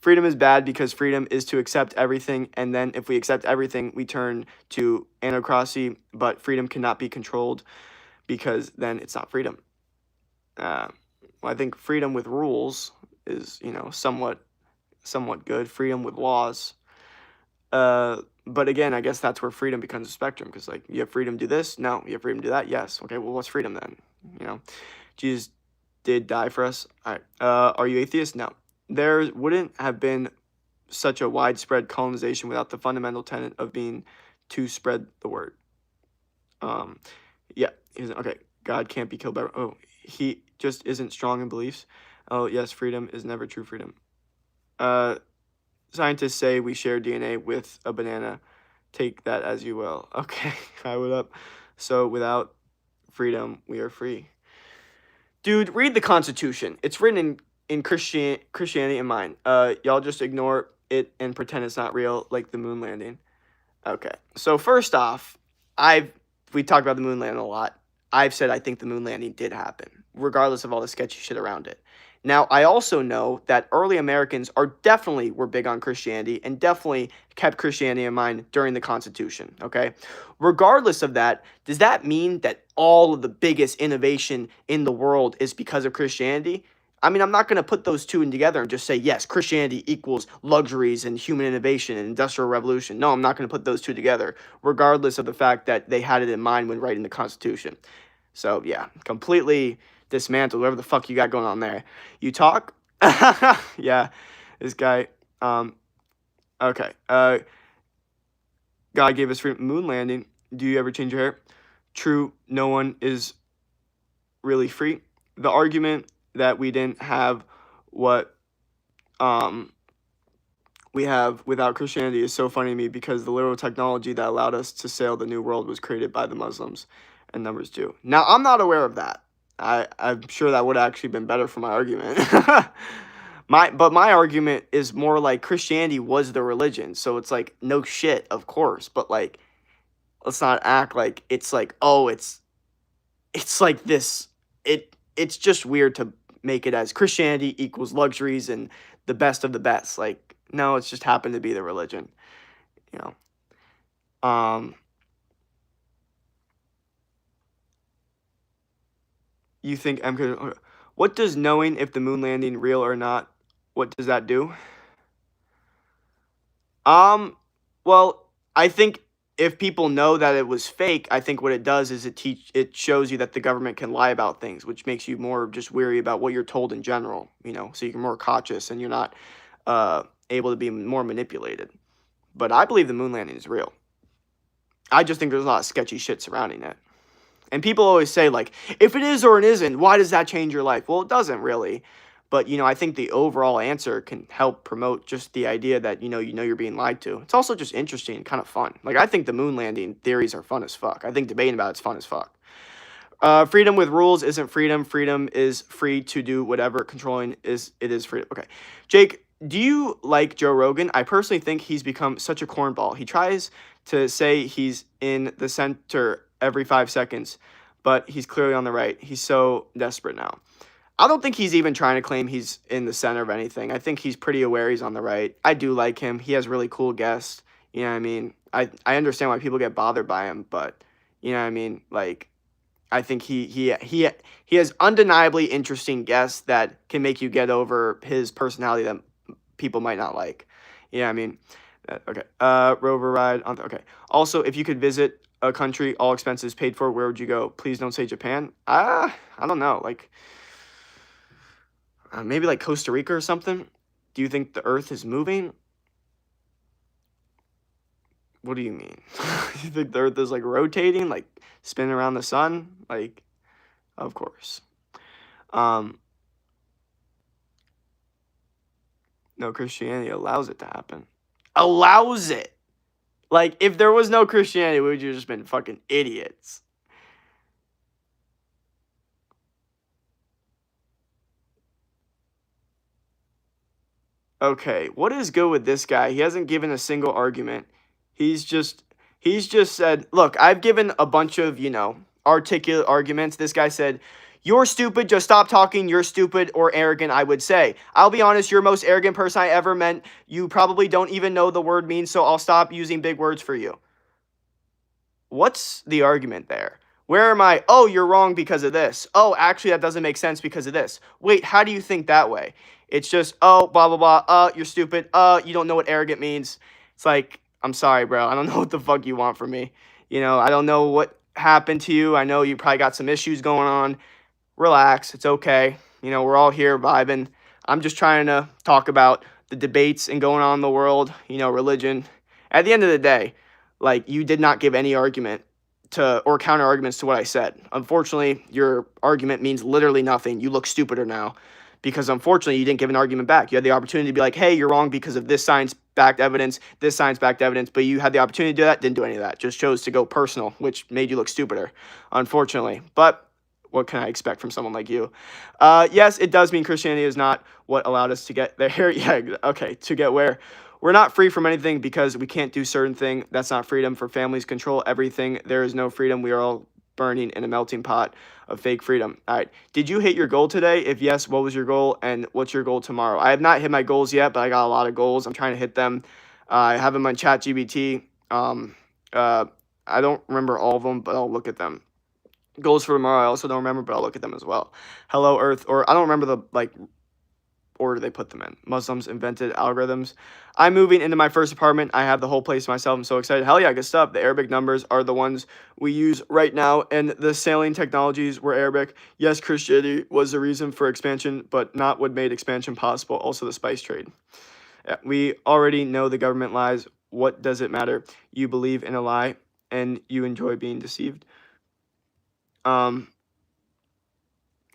Freedom is bad because freedom is to accept everything, and then if we accept everything, we turn to anocracy. But freedom cannot be controlled because then it's not freedom. Well, I think freedom with rules is, you know, somewhat good. Freedom with laws. But again, I guess that's where freedom becomes a spectrum because like you have freedom to do this, no, you have freedom to do that, yes. Okay, well, what's freedom then? You know, Jesus did die for us. All right. Are you atheist? No. There wouldn't have been such a widespread colonization without the fundamental tenet of being to spread the word. Yeah. Okay. God can't be killed by. Oh, he just isn't strong in beliefs. Oh, yes. Freedom is never true freedom. Scientists say we share DNA with a banana. Take that as you will. Okay. I would up. So without freedom, we are free. Dude, read the Constitution. It's written in Christianity and mine. Y'all just ignore it and pretend it's not real, like the moon landing. Okay. So first off, we talked about the moon landing a lot. I've said I think the moon landing did happen, regardless of all the sketchy shit around it. Now, I also know that early Americans were big on Christianity and definitely kept Christianity in mind during the Constitution, okay? Regardless of that, does that mean that all of the biggest innovation in the world is because of Christianity? I mean, I'm not going to put those two in together and just say, yes, Christianity equals luxuries and human innovation and industrial revolution. No, I'm not going to put those two together, regardless of the fact that they had it in mind when writing the Constitution. So, yeah, completely dismantled whatever the fuck you got going on there. You talk? Yeah, this guy. Okay. God gave us free moon landing. Do you ever change your hair? True, no one is really free. The argument that we didn't have what we have without Christianity is so funny to me because the literal technology that allowed us to sail the new world was created by the Muslims and numbers 2. Now, I'm not aware of that. I'm sure that would have actually been better for my argument. But my argument is more like Christianity was the religion. So it's like, no shit, of course. But like, let's not act like it's like, oh, it's like this. It's just weird to make it as Christianity equals luxuries and the best of the best. Like, no, it's just happened to be the religion, you know. You think MK? What does knowing if the moon landing real or not? What does that do? Well, I think if people know that it was fake, I think what it does is it shows you that the government can lie about things, which makes you more just weary about what you're told in general, you know, so you're more cautious and you're not able to be more manipulated. But I believe the moon landing is real. I just think there's a lot of sketchy shit surrounding it. And people always say, like, if it is or it isn't, why does that change your life? Well, it doesn't really. But, you know, I think the overall answer can help promote just the idea that, you know you're being lied to. It's also just interesting and kind of fun. Like, I think the moon landing theories are fun as fuck. I think debating about it's fun as fuck. Freedom with rules isn't freedom. Freedom is free to do whatever. Controlling is freedom. Okay. Jake, do you like Joe Rogan? I personally think he's become such a cornball. He tries to say he's in the center every 5 seconds, but he's clearly on the right. He's so desperate now. I don't think he's even trying to claim he's in the center of anything. I think he's pretty aware he's on the right. I do like him. He has really cool guests. You know what I mean? I understand why people get bothered by him, but you know what I mean? Like, I think he has undeniably interesting guests that can make you get over his personality that people might not like. You know what I mean? Okay. Rover ride on. Okay. Also, if you could visit a country, all expenses paid for, where would you go? Please don't say Japan. I don't know. Like, Maybe like Costa Rica or something. Do you think the Earth is moving? What do you mean? You think the Earth is like rotating, like spinning around the sun? Like, of course. Um, no, Christianity allows it to happen. Allows it. Like, if there was no Christianity, we would have just been fucking idiots. Okay, what is good with this guy? He hasn't given a single argument. He's just said, "Look, I've given a bunch of, articulate arguments." This guy said, "You're stupid, just stop talking. You're stupid or arrogant," I would say. "I'll be honest, you're the most arrogant person I ever met. You probably don't even know the word means, so I'll stop using big words for you." What's the argument there? Where am I? Oh, you're wrong because of this. Oh, actually, that doesn't make sense because of this. Wait, how do you think that way? It's just, oh, blah, blah, blah. You're stupid. You don't know what arrogant means. It's like, I'm sorry, bro. I don't know what the fuck you want from me. I don't know what happened to you. I know you probably got some issues going on. Relax. It's okay. We're all here vibing. I'm just trying to talk about the debates and going on in the world, religion. At the end of the day, like, you did not give any argument to or counter arguments to what I said. Unfortunately, your argument means literally nothing. You look stupider now because unfortunately you didn't give an argument back. You had the opportunity to be like, hey, you're wrong because of this science-backed evidence, but you had the opportunity to do that, didn't do any of that. Just chose to go personal, which made you look stupider, unfortunately. But what can I expect from someone like you? Yes, it does mean Christianity is not what allowed us to get there. Yeah, okay, to get where? We're not free from anything because we can't do certain thing. That's not freedom. For families control everything. There is no freedom. We are all burning in a melting pot of fake freedom. All right. Did you hit your goal today? If yes, what was your goal and what's your goal tomorrow? I have not hit my goals yet, but I got a lot of goals. I'm trying to hit them. I have them on ChatGPT. I don't remember all of them, but I'll look at them. Goals for tomorrow, I also don't remember, but I'll look at them as well. Hello, Earth, or I don't remember the order they put them in. Muslims invented algorithms. I'm moving into my first apartment. I have the whole place to myself. I'm so excited. Hell yeah, good stuff. The Arabic numbers are the ones we use right now, and the sailing technologies were Arabic. Yes, Christianity was the reason for expansion, but not what made expansion possible. Also, the spice trade. Yeah, we already know the government lies. What does it matter? You believe in a lie, and you enjoy being deceived.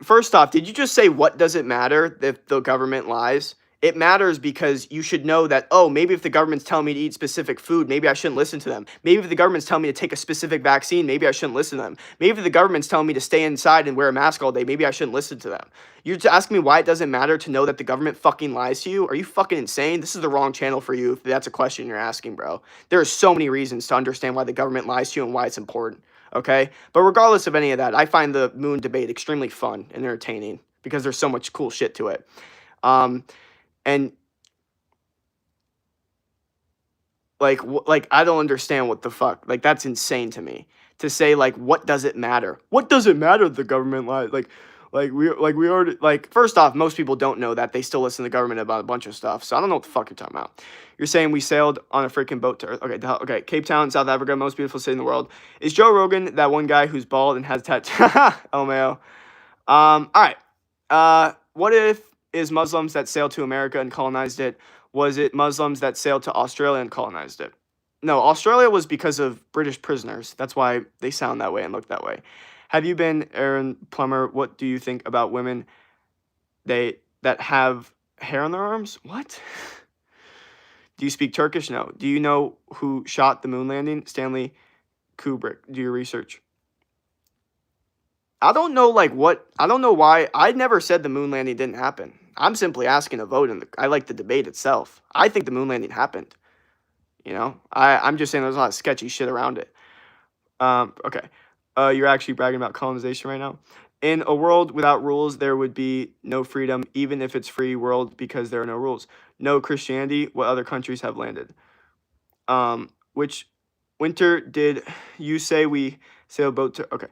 First off, did you just say what does it matter if the government lies? It matters because you should know that, oh, maybe if the government's telling me to eat specific food, maybe I shouldn't listen to them. Maybe if the government's telling me to take a specific vaccine, maybe I shouldn't listen to them. Maybe if the government's telling me to stay inside and wear a mask all day, maybe I shouldn't listen to them. You're asking me why it doesn't matter to know that the government fucking lies to you? Are you fucking insane? This is the wrong channel for you if that's a question you're asking, bro. There are so many reasons to understand why the government lies to you and why it's important. Okay? But regardless of any of that, I find the moon debate extremely fun and entertaining because there's so much cool shit to it. And like I don't understand what the fuck. Like, that's insane to me. To say, like, what does it matter? What does it matter if the government lies? We already, like, first off, most people don't know that. They still listen to the government about a bunch of stuff. So I don't know what the fuck you're talking about. You're saying we sailed on a freaking boat to Earth. Okay, Cape Town, South Africa, most beautiful city in the world. Is Joe Rogan that one guy who's bald and has tattoo? Oh, man. All right. What if is Muslims that sailed to America and colonized it? Was it Muslims that sailed to Australia and colonized it? No, Australia was because of British prisoners. That's why they sound that way and look that way. Have you been Aaron Plummer? What do you think about women that have hair on their arms? What? Do you speak Turkish? No. Do you know who shot the moon landing? Stanley Kubrick. Do your research. I don't know I don't know why. I never said the moon landing didn't happen. I'm simply asking a vote, and I like the debate itself. I think the moon landing happened. I'm just saying there's a lot of sketchy shit around it. Okay. You're actually bragging about colonization right now. In a world without rules, there would be no freedom, even if it's free world, because there are no rules. No Christianity. What other countries have landed? Which winter did you say we sailed boat to? Okay.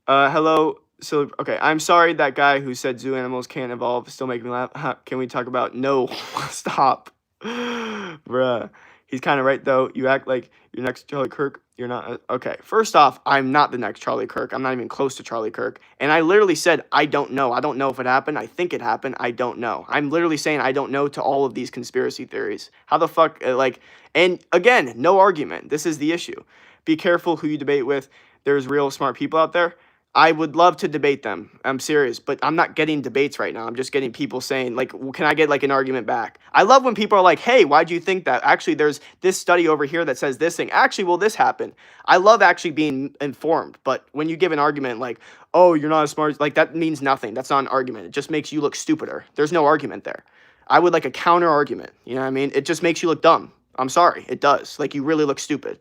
Hello. So, okay, I'm sorry that guy who said zoo animals can't evolve still making me laugh. Can we talk about no? Stop. Bruh. He's kind of right, though. You act like you're next Charlie Kirk. You're not. Okay, first off, I'm not the next Charlie Kirk. I'm not even close to Charlie Kirk. And I literally said, I don't know. I don't know if it happened. I think it happened. I don't know. I'm literally saying I don't know to all of these conspiracy theories. How the fuck, like, and again, no argument. This is the issue. Be careful who you debate with. There's real smart people out there. I would love to debate them. I'm serious, but I'm not getting debates right now. I'm just getting people saying, like, can I get like an argument back? I love when people are like, hey, why'd you think that? Actually, there's this study over here that says this thing. Actually, well, this happened. I love actually being informed, but when you give an argument like, oh, you're not as smart, like that means nothing. That's not an argument. It just makes you look stupider. There's no argument there. I would like a counter argument. You know what I mean? It just makes you look dumb. I'm sorry. It does. Like, you really look stupid.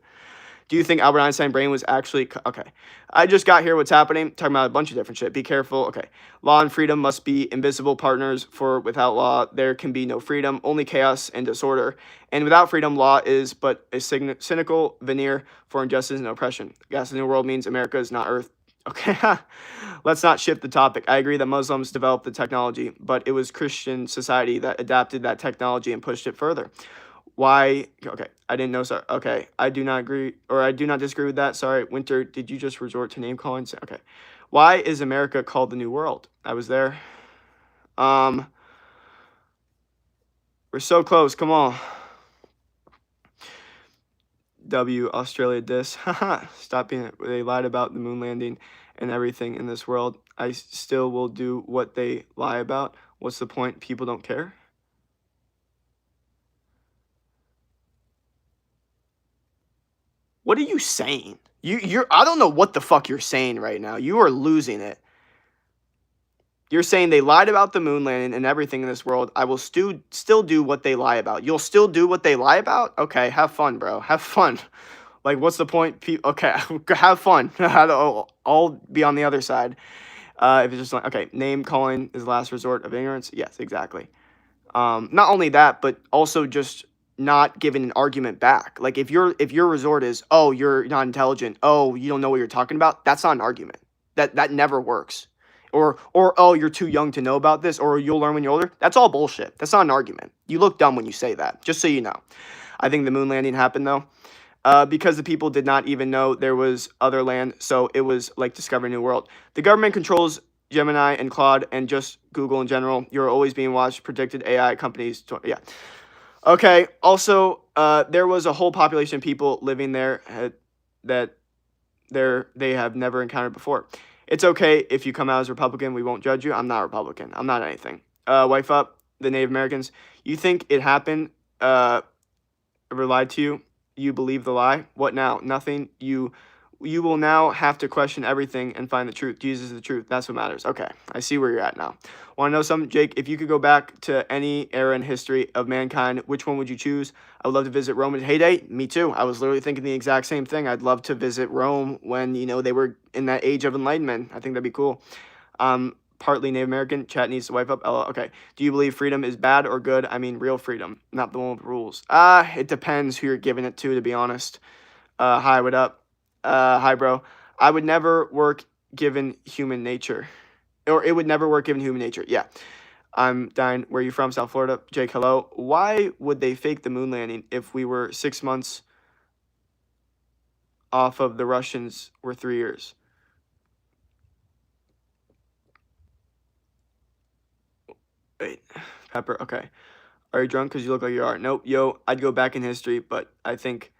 Do you think Albert Einstein's brain was actually... Okay. I just got here. What's happening? Talking about a bunch of different shit. Be careful. Okay. Law and freedom must be invisible partners, for without law, there can be no freedom, only chaos and disorder. And without freedom, law is but a cynical veneer for injustice and oppression. Gas in the world means America is not Earth. Okay. Let's not shift the topic. I agree that Muslims developed the technology, but it was Christian society that adapted that technology and pushed it further. Why? Okay, I didn't know. Sorry. Okay, I do not agree, or I do not disagree with that. Sorry, Winter. Did you just resort to name calling? Okay, why is America called the New World? I was there. We're so close. Come on. W Australia diss. Haha. Stop being. They lied about the moon landing and everything in this world. I still will do what they lie about. What's the point? People don't care. What are you saying? You're I don't know what the fuck you're saying right now. You are losing it. You're saying they lied about the moon landing and everything in this world. I will still do what they lie about. You'll still do what they lie about? Okay, have fun, bro. Have fun. Like, what's the point? Okay, have fun. I'll be on the other side. If it's just like, okay, name calling is the last resort of ignorance. Yes, exactly. Not only that, but also just not giving an argument back. Like, if your resort is, oh, you're not intelligent, oh, you don't know what you're talking about, that's not an argument. That never works. Or oh, you're too young to know about this, or you'll learn when you're older. That's all bullshit. That's not an argument. You look dumb when you say that, just so you know. I think the moon landing happened, though, because the people did not even know there was other land, so it was like discovering a new world. The government controls Gemini and Claude and just Google in general. You're always being watched. Predicted AI companies. Yeah. Okay. Also, there was a whole population of people living there that they have never encountered before. It's okay if you come out as Republican. We won't judge you. I'm not Republican. I'm not anything. Wife up the Native Americans. You think it happened? Ever lied to you? You believe the lie? What now? Nothing. You will now have to question everything and find the truth. Jesus is the truth. That's what matters. Okay, I see where you're at now. Want to know something, Jake? If you could go back to any era in history of mankind, which one would you choose? I would love to visit Rome in heyday. Me too. I was literally thinking the exact same thing. I'd love to visit Rome when, they were in that age of enlightenment. I think that'd be cool. Partly Native American. Chat needs to wipe up. Okay. Do you believe freedom is bad or good? I mean, real freedom, not the one with rules. It depends who you're giving it to be honest. Hi, what up? Hi, bro. I would never work given human nature. Or it would never work given human nature. Yeah. I'm dying. Where are you from? South Florida. Jake, hello. Why would they fake the moon landing if we were 6 months off of the Russians were 3 years? Wait. Pepper. Okay. Are you drunk because you look like you are? Nope. Yo, I'd go back in history, but I think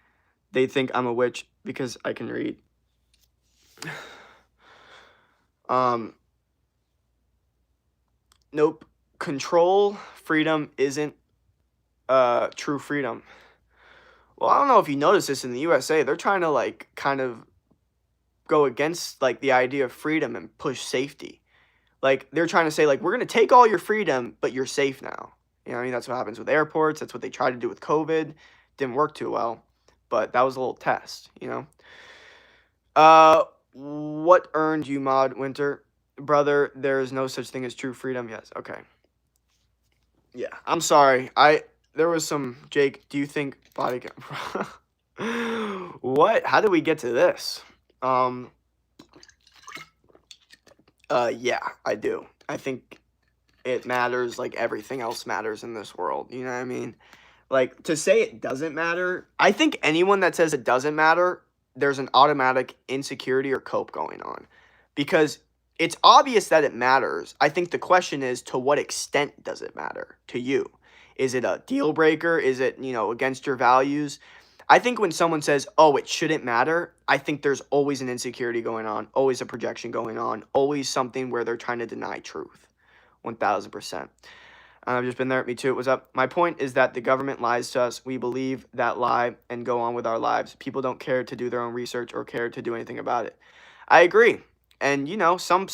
they think I'm a witch because I can read. Nope. Control freedom isn't true freedom. Well, I don't know if you notice this in the USA. They're trying to like kind of go against like the idea of freedom and push safety. Like they're trying to say like we're going to take all your freedom, but you're safe now. You know what I mean? That's what happens with airports. That's what they tried to do with COVID. Didn't work too well, but that was a little test, What earned you mod Winter? Brother, there is no such thing as true freedom. Yes. Okay. Yeah. I'm sorry. There was some Jake, do you think body What? How did we get to this? Yeah, I do. I think it matters like everything else matters in this world. You know what I mean? Like, to say it doesn't matter, I think anyone that says it doesn't matter, there's an automatic insecurity or cope going on. Because it's obvious that it matters. I think the question is, to what extent does it matter to you? Is it a deal breaker? Is it, against your values? I think when someone says, oh, it shouldn't matter, I think there's always an insecurity going on, always a projection going on, always something where they're trying to deny truth. 1000%. I've just been there. Me too. What's up? My point is that the government lies to us. We believe that lie and go on with our lives. People don't care to do their own research or care to do anything about it. I agree. And some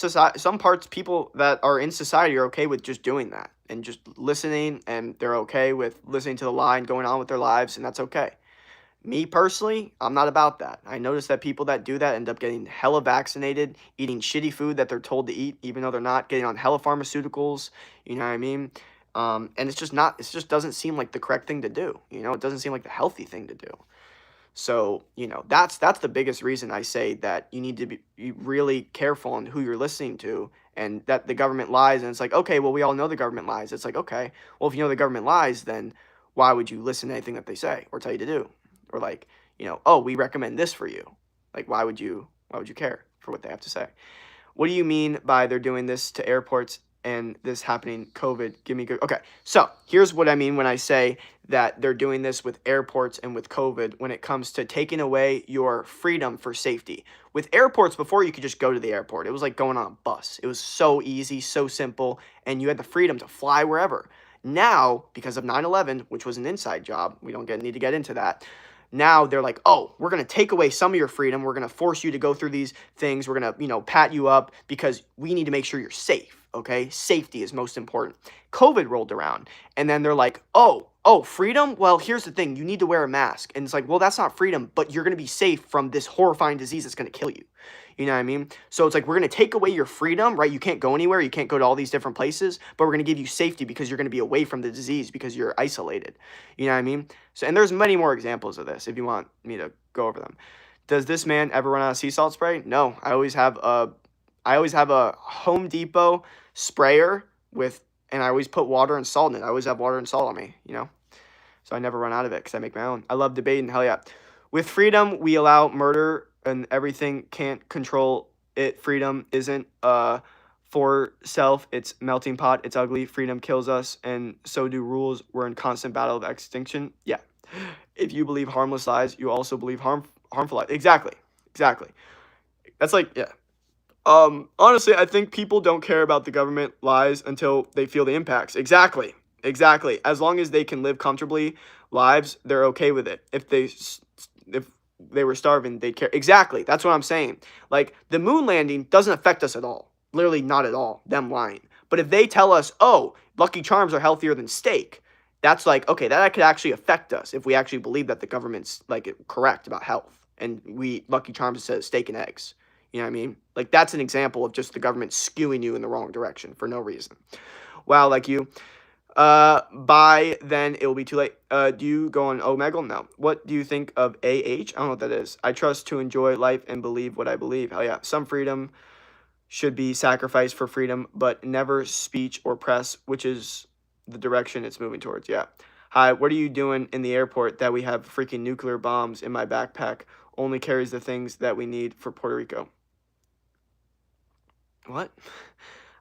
parts, people that are in society are okay with just doing that and just listening, and they're okay with listening to the lie and going on with their lives, and that's okay. Me personally, I'm not about that. I notice that people that do that end up getting hella vaccinated, eating shitty food that they're told to eat, even though they're not, getting on hella pharmaceuticals. You know what I mean? And it's just not. It just doesn't seem like the correct thing to do. It doesn't seem like the healthy thing to do. So that's the biggest reason I say that you need to be really careful on who you're listening to, and that the government lies. And it's like, okay, well, we all know the government lies. It's like, okay, well, if you know the government lies, then why would you listen to anything that they say or tell you to do? Or like, oh, we recommend this for you. Like, why would you care for what they have to say? What do you mean by they're doing this to airports and this happening? COVID, give me good. Okay, so here's what I mean when I say that they're doing this with airports and with COVID when it comes to taking away your freedom for safety. With airports, before you could just go to the airport. It was like going on a bus. It was so easy, so simple, and you had the freedom to fly wherever. Now, because of 9/11, which was an inside job, we don't need to get into that. Now they're like, oh, we're going to take away some of your freedom. We're going to force you to go through these things. We're going to, pat you up because we need to make sure you're safe, okay? Safety is most important. COVID rolled around, and then they're like, oh, freedom? Well, here's the thing. You need to wear a mask. And it's like, well, that's not freedom, but you're going to be safe from this horrifying disease that's going to kill you. You know what I mean? So it's like, we're going to take away your freedom, right? You can't go anywhere. You can't go to all these different places, but we're going to give you safety because you're going to be away from the disease because you're isolated. You know what I mean? So, and there's many more examples of this if you want me to go over them. Does this man ever run out of sea salt spray? No, I always have a Home Depot sprayer and I always put water and salt in it. I always have water and salt on me, so I never run out of it because I make my own. I love debating. Hell yeah. With freedom, we allow murder and everything can't control it. Freedom isn't for self. It's melting pot. It's ugly. Freedom kills us, and so do rules. We're in constant battle of extinction. Yeah. If you believe harmless lies, you also believe harmful lies. Exactly. That's like, yeah. Honestly, I think people don't care about the government lies until they feel the impacts. Exactly. As long as they can live comfortably lives, they're okay with it. If they were starving, they'd care. Exactly. That's what I'm saying. Like, the moon landing doesn't affect us at all. Literally not at all. Them lying. But if they tell us, oh, Lucky Charms are healthier than steak, that's like, okay, that could actually affect us if we actually believe that the government's like correct about health and Lucky Charms says steak and eggs. You know what I mean? Like, that's an example of just the government skewing you in the wrong direction for no reason. Wow, like you. By then it will be too late. Do you go on Omegle? No. What do you think of AH? I don't know what that is. I trust to enjoy life and believe what I believe. Hell yeah. Some freedom should be sacrificed for freedom, but never speech or press, which is the direction it's moving towards. Yeah. Hi, what are you doing in the airport that we have freaking nuclear bombs in my backpack? Only carries the things that we need for Puerto Rico. What?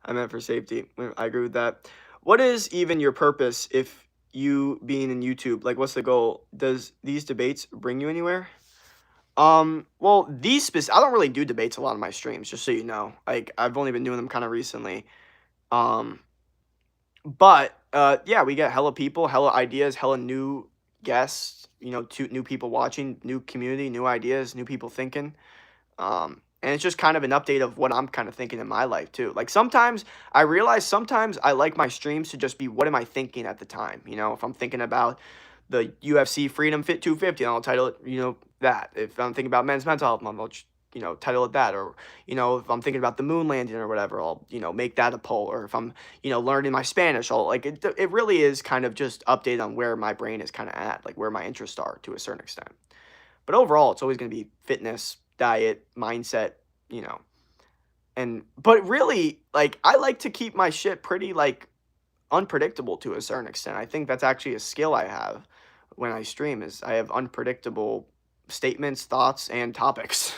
I meant for safety. I agree with that. What is even your purpose if you being in YouTube? Like, what's the goal? Does these debates bring you anywhere? Well, I don't really do debates a lot on my streams, just so you know. Like, I've only been doing them kind of recently. But yeah, we get hella people, hella ideas, hella new guests, new people watching, new community, new ideas, new people thinking. And it's just kind of an update of what I'm kind of thinking in my life too. Like, sometimes I realize I like my streams to just be, what am I thinking at the time? If I'm thinking about the UFC Freedom Fit 250, I'll title it, that. If I'm thinking about men's mental health month, I'll title it that. Or, if I'm thinking about the moon landing or whatever, I'll, make that a poll. Or if I'm, learning my Spanish, I'll like it really is kind of just update on where my brain is kind of at, like where my interests are to a certain extent. But overall, it's always going to be fitness, diet, mindset, but really, like, I like to keep my shit pretty, like, unpredictable to a certain extent. I think that's actually a skill I have. when I stream is I have unpredictable statements, thoughts, and topics.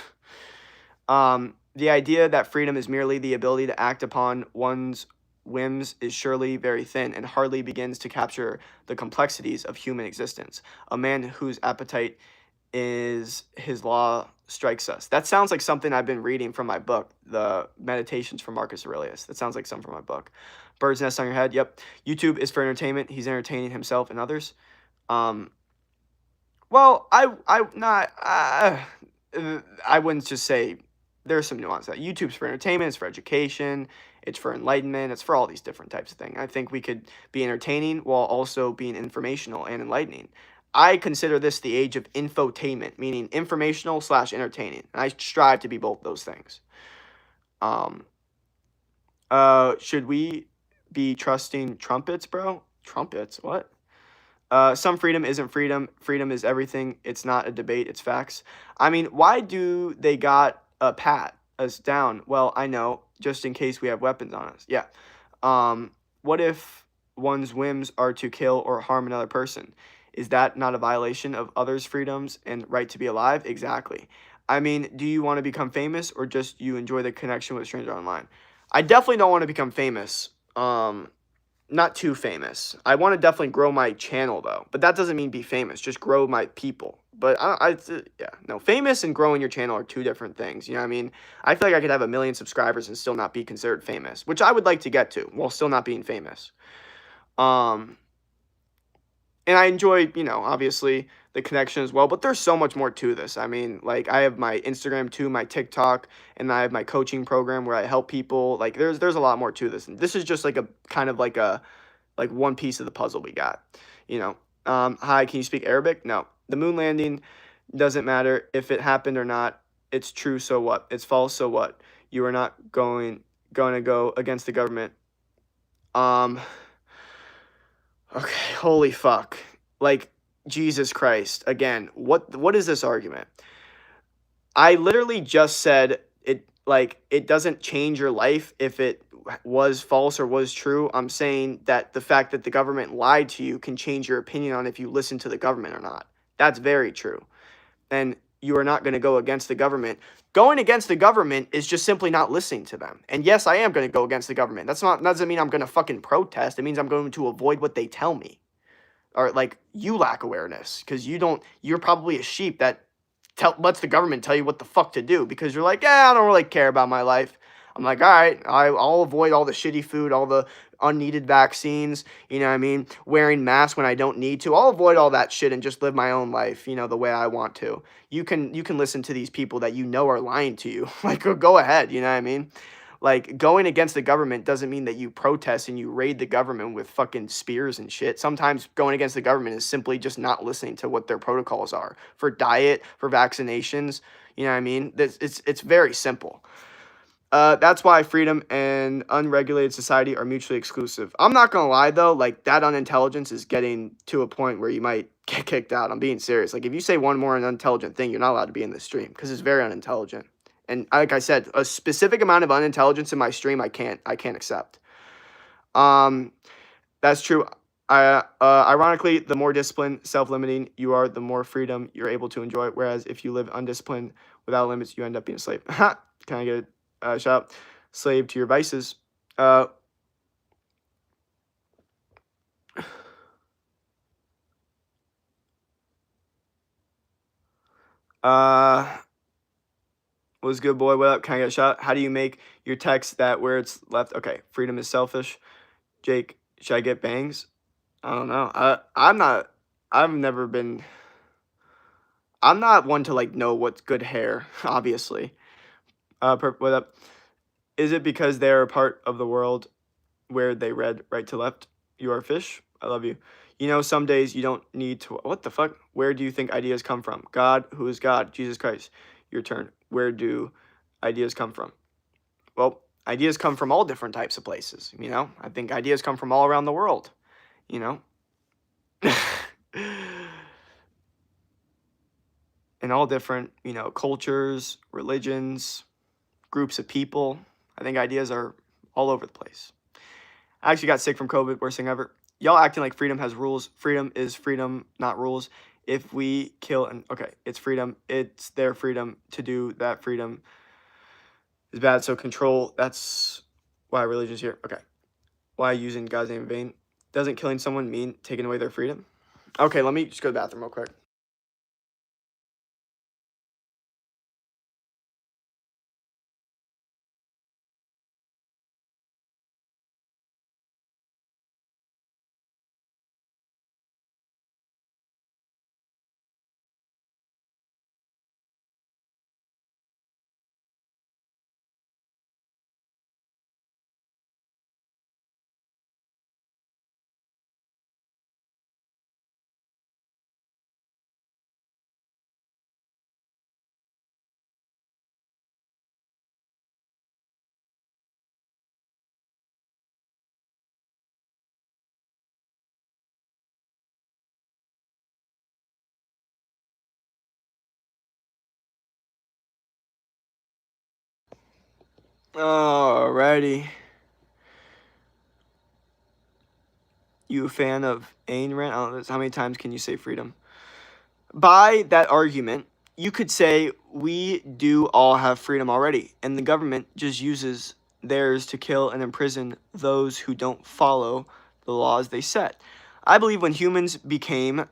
The idea that freedom is merely the ability to act upon one's whims is surely very thin and hardly begins to capture the complexities of human existence. A man whose appetite is his law strikes us. That sounds like something I've been reading from my book, The Meditations from Marcus Aurelius. That sounds like something from my book. Bird's nest on your head. Yep. YouTube is for entertainment. He's entertaining himself and others. Well, I wouldn't just say there's some nuance that YouTube's for entertainment, it's for education, it's for enlightenment, it's for all these different types of things. I think we could be entertaining while also being informational and enlightening. I consider this the age of infotainment, meaning informational / entertaining. And I strive to be both those things. Should we be trusting trumpets, bro? Trumpets? What? Some freedom isn't freedom. Freedom is everything. It's not a debate. It's facts. I mean, why do they got pat us down? Well, I know, just in case we have weapons on us. Yeah. What if one's whims are to kill or harm another person? Is that not a violation of others' freedoms and right to be alive? Exactly. I mean, do you want to become famous or just you enjoy the connection with a stranger online? I definitely don't want to become famous. Not too famous. I want to definitely grow my channel though, but that doesn't mean be famous. Just grow my people. But famous and growing your channel are two different things. You know what I mean? I feel like I could have 1 million subscribers and still not be considered famous, which I would like to get to while still not being famous. And I enjoy, obviously the connection as well, but there's so much more to this. I mean, like I have my Instagram too, my TikTok, and I have my coaching program where I help people. Like there's a lot more to this. And this is just like a kind of like one piece of the puzzle we got, Hi, can you speak Arabic? No. The moon landing doesn't matter if it happened or not. It's true, so what? It's false, so what? You are not going to go against the government. Okay, holy fuck. Like, Jesus Christ. Again, what is this argument? I literally just said it doesn't change your life if it was false or was true. I'm saying that the fact that the government lied to you can change your opinion on if you listen to the government or not. That's very true. And you are not going to go against the government. Going against the government is just simply not listening to them. And yes, I am going to go against the government. That doesn't mean I'm going to fucking protest. It means I'm going to avoid what they tell me. Or like you lack awareness because you're probably a sheep that lets the government tell you what the fuck to do because you're like, yeah, I don't really care about my life. I'm like, all right, I'll avoid all the shitty food, all the unneeded vaccines, you know what I mean? Wearing masks when I don't need to. I'll avoid all that shit and just live my own life, the way I want to. You can listen to these people that are lying to you. Like, go ahead, you know what I mean? Like, going against the government doesn't mean that you protest and you raid the government with fucking spears and shit. Sometimes going against the government is simply just not listening to what their protocols are for diet, for vaccinations. You know what I mean? It's very simple. That's why freedom and unregulated society are mutually exclusive. I'm not gonna lie though, like that unintelligence is getting to a point where you might get kicked out. I'm being serious. Like if you say one more unintelligent thing, you're not allowed to be in the stream because it's very unintelligent. And like I said, a specific amount of unintelligence in my stream, I can't accept. That's true. Ironically, the more disciplined, self-limiting you are, the more freedom you're able to enjoy. Whereas if you live undisciplined without limits, you end up being a slave. Can I get a shout out? Slave to your vices. What's good, boy? What up? Can I get a shout out? How do you make your text that where it's left? Okay, freedom is selfish. Jake, should I get bangs? I don't know. I'm not one to like know what's good hair, obviously. What up? Is it because they're a part of the world where they read right to left? You are a fish. I love you. Some days you don't need to. What the fuck? Where do you think ideas come from? God, who is God? Jesus Christ. Your turn. Where do ideas come from? Well, ideas come from all different types of places. I think ideas come from all around the world. In all different, cultures, religions, groups of people. I think ideas are all over the place. I actually got sick from COVID, worst thing ever. Y'all acting like freedom has rules. Freedom is freedom, not rules. If we kill and okay, it's freedom. It's their freedom to do that. Freedom is bad. So control. That's why religion's here. Okay. Why using God's name in vain? Doesn't killing someone mean taking away their freedom? Okay, let me just go to the bathroom real quick. Alrighty. You a fan of Ayn Rand? I don't know, how many times can you say freedom? By that argument, you could say we do all have freedom already, and the government just uses theirs to kill and imprison those who don't follow the laws they set. I believe when humans became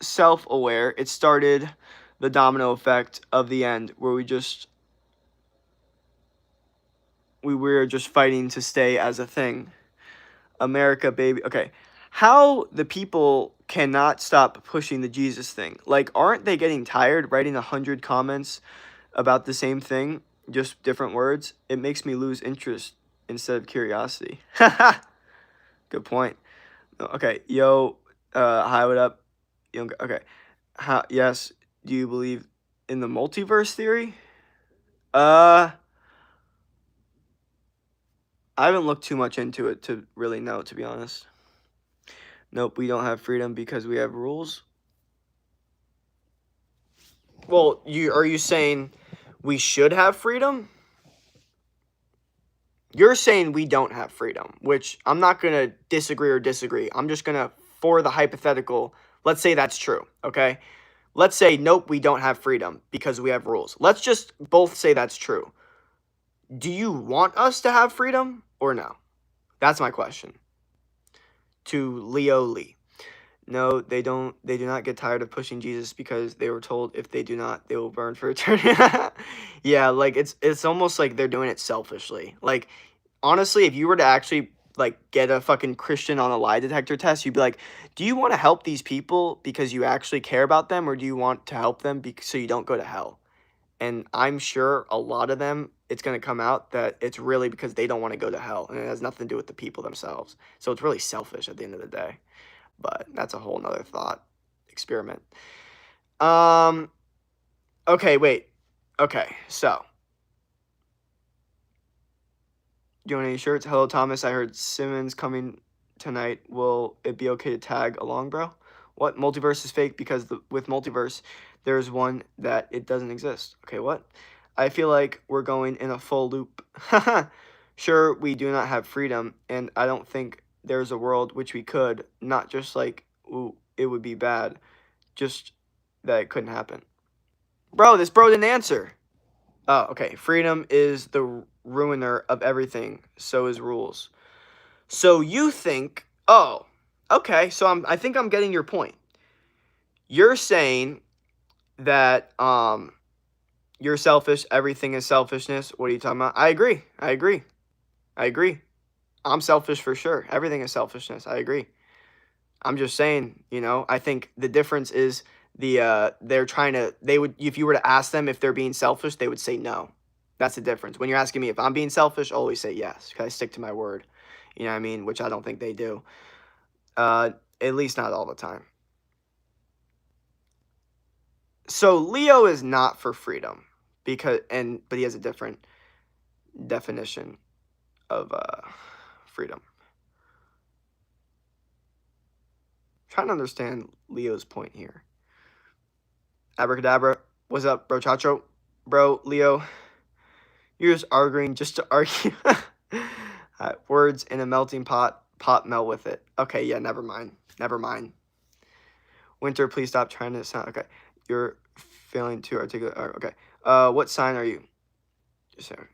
self-aware, it started the domino effect of the end, where we were just fighting to stay as a thing. America, baby. Okay. How the people cannot stop pushing the Jesus thing. Like, aren't they getting tired writing 100 comments about the same thing, just different words? It makes me lose interest instead of curiosity. Good point. Okay. Yo, hi, what up? Okay. Yes. Do you believe in the multiverse theory? I haven't looked too much into it to really know, to be honest. Nope, we don't have freedom because we have rules. Well, are you saying we should have freedom? You're saying we don't have freedom, which I'm not going to disagree. I'm just going to, for the hypothetical, let's say that's true, okay? Let's say, nope, we don't have freedom because we have rules. Let's just both say that's true. Do you want us to have freedom or no? That's my question. To Leo Lee. No, they don't. They do not get tired of pushing Jesus because they were told if they do not, they will burn for eternity. Yeah, like it's almost like they're doing it selfishly. Like honestly, if you were to actually like get a fucking Christian on a lie detector test, you'd be like, do you want to help these people because you actually care about them, or do you want to help them so you don't go to hell? And I'm sure a lot of them, it's going to come out that it's really because they don't want to go to hell, and it has nothing to do with the people themselves. So it's really selfish at the end of the day. But that's a whole nother thought experiment. Okay, wait. Okay, so. Do you want any shirts? Hello, Thomas. I heard Simmons coming tonight. Will it be okay to tag along, bro? What? Multiverse is fake because with multiverse, there's one that it doesn't exist. Okay, what? I feel like we're going in a full loop. Sure, we do not have freedom, and I don't think there's a world which we could, not just like, ooh, it would be bad, just that it couldn't happen. Bro, this bro didn't answer. Oh, okay. Freedom is the ruiner of everything. So is rules. So you think, oh, okay. So I think I'm getting your point. You're saying that you're selfish. Everything is selfishness. What are you talking about? I agree. I'm selfish for sure. Everything is selfishness. I agree. I'm just saying, I think the difference is they're trying to, if you were to ask them if they're being selfish, they would say no. That's the difference. When you're asking me if I'm being selfish, I always say yes, because I stick to my word. You know what I mean? Which I don't think they do. At least not all the time. So Leo is not for freedom but he has a different definition of freedom. Trying to understand Leo's point here. Abracadabra, what's up, bro? Chacho, bro, Leo. You're just arguing just to argue. Words in a melting pot. Pop melt with it. Okay, yeah, never mind. Never mind. Winter, please stop trying to sound. Okay, you're failing too articulate. Okay. What sign are you? Just saying.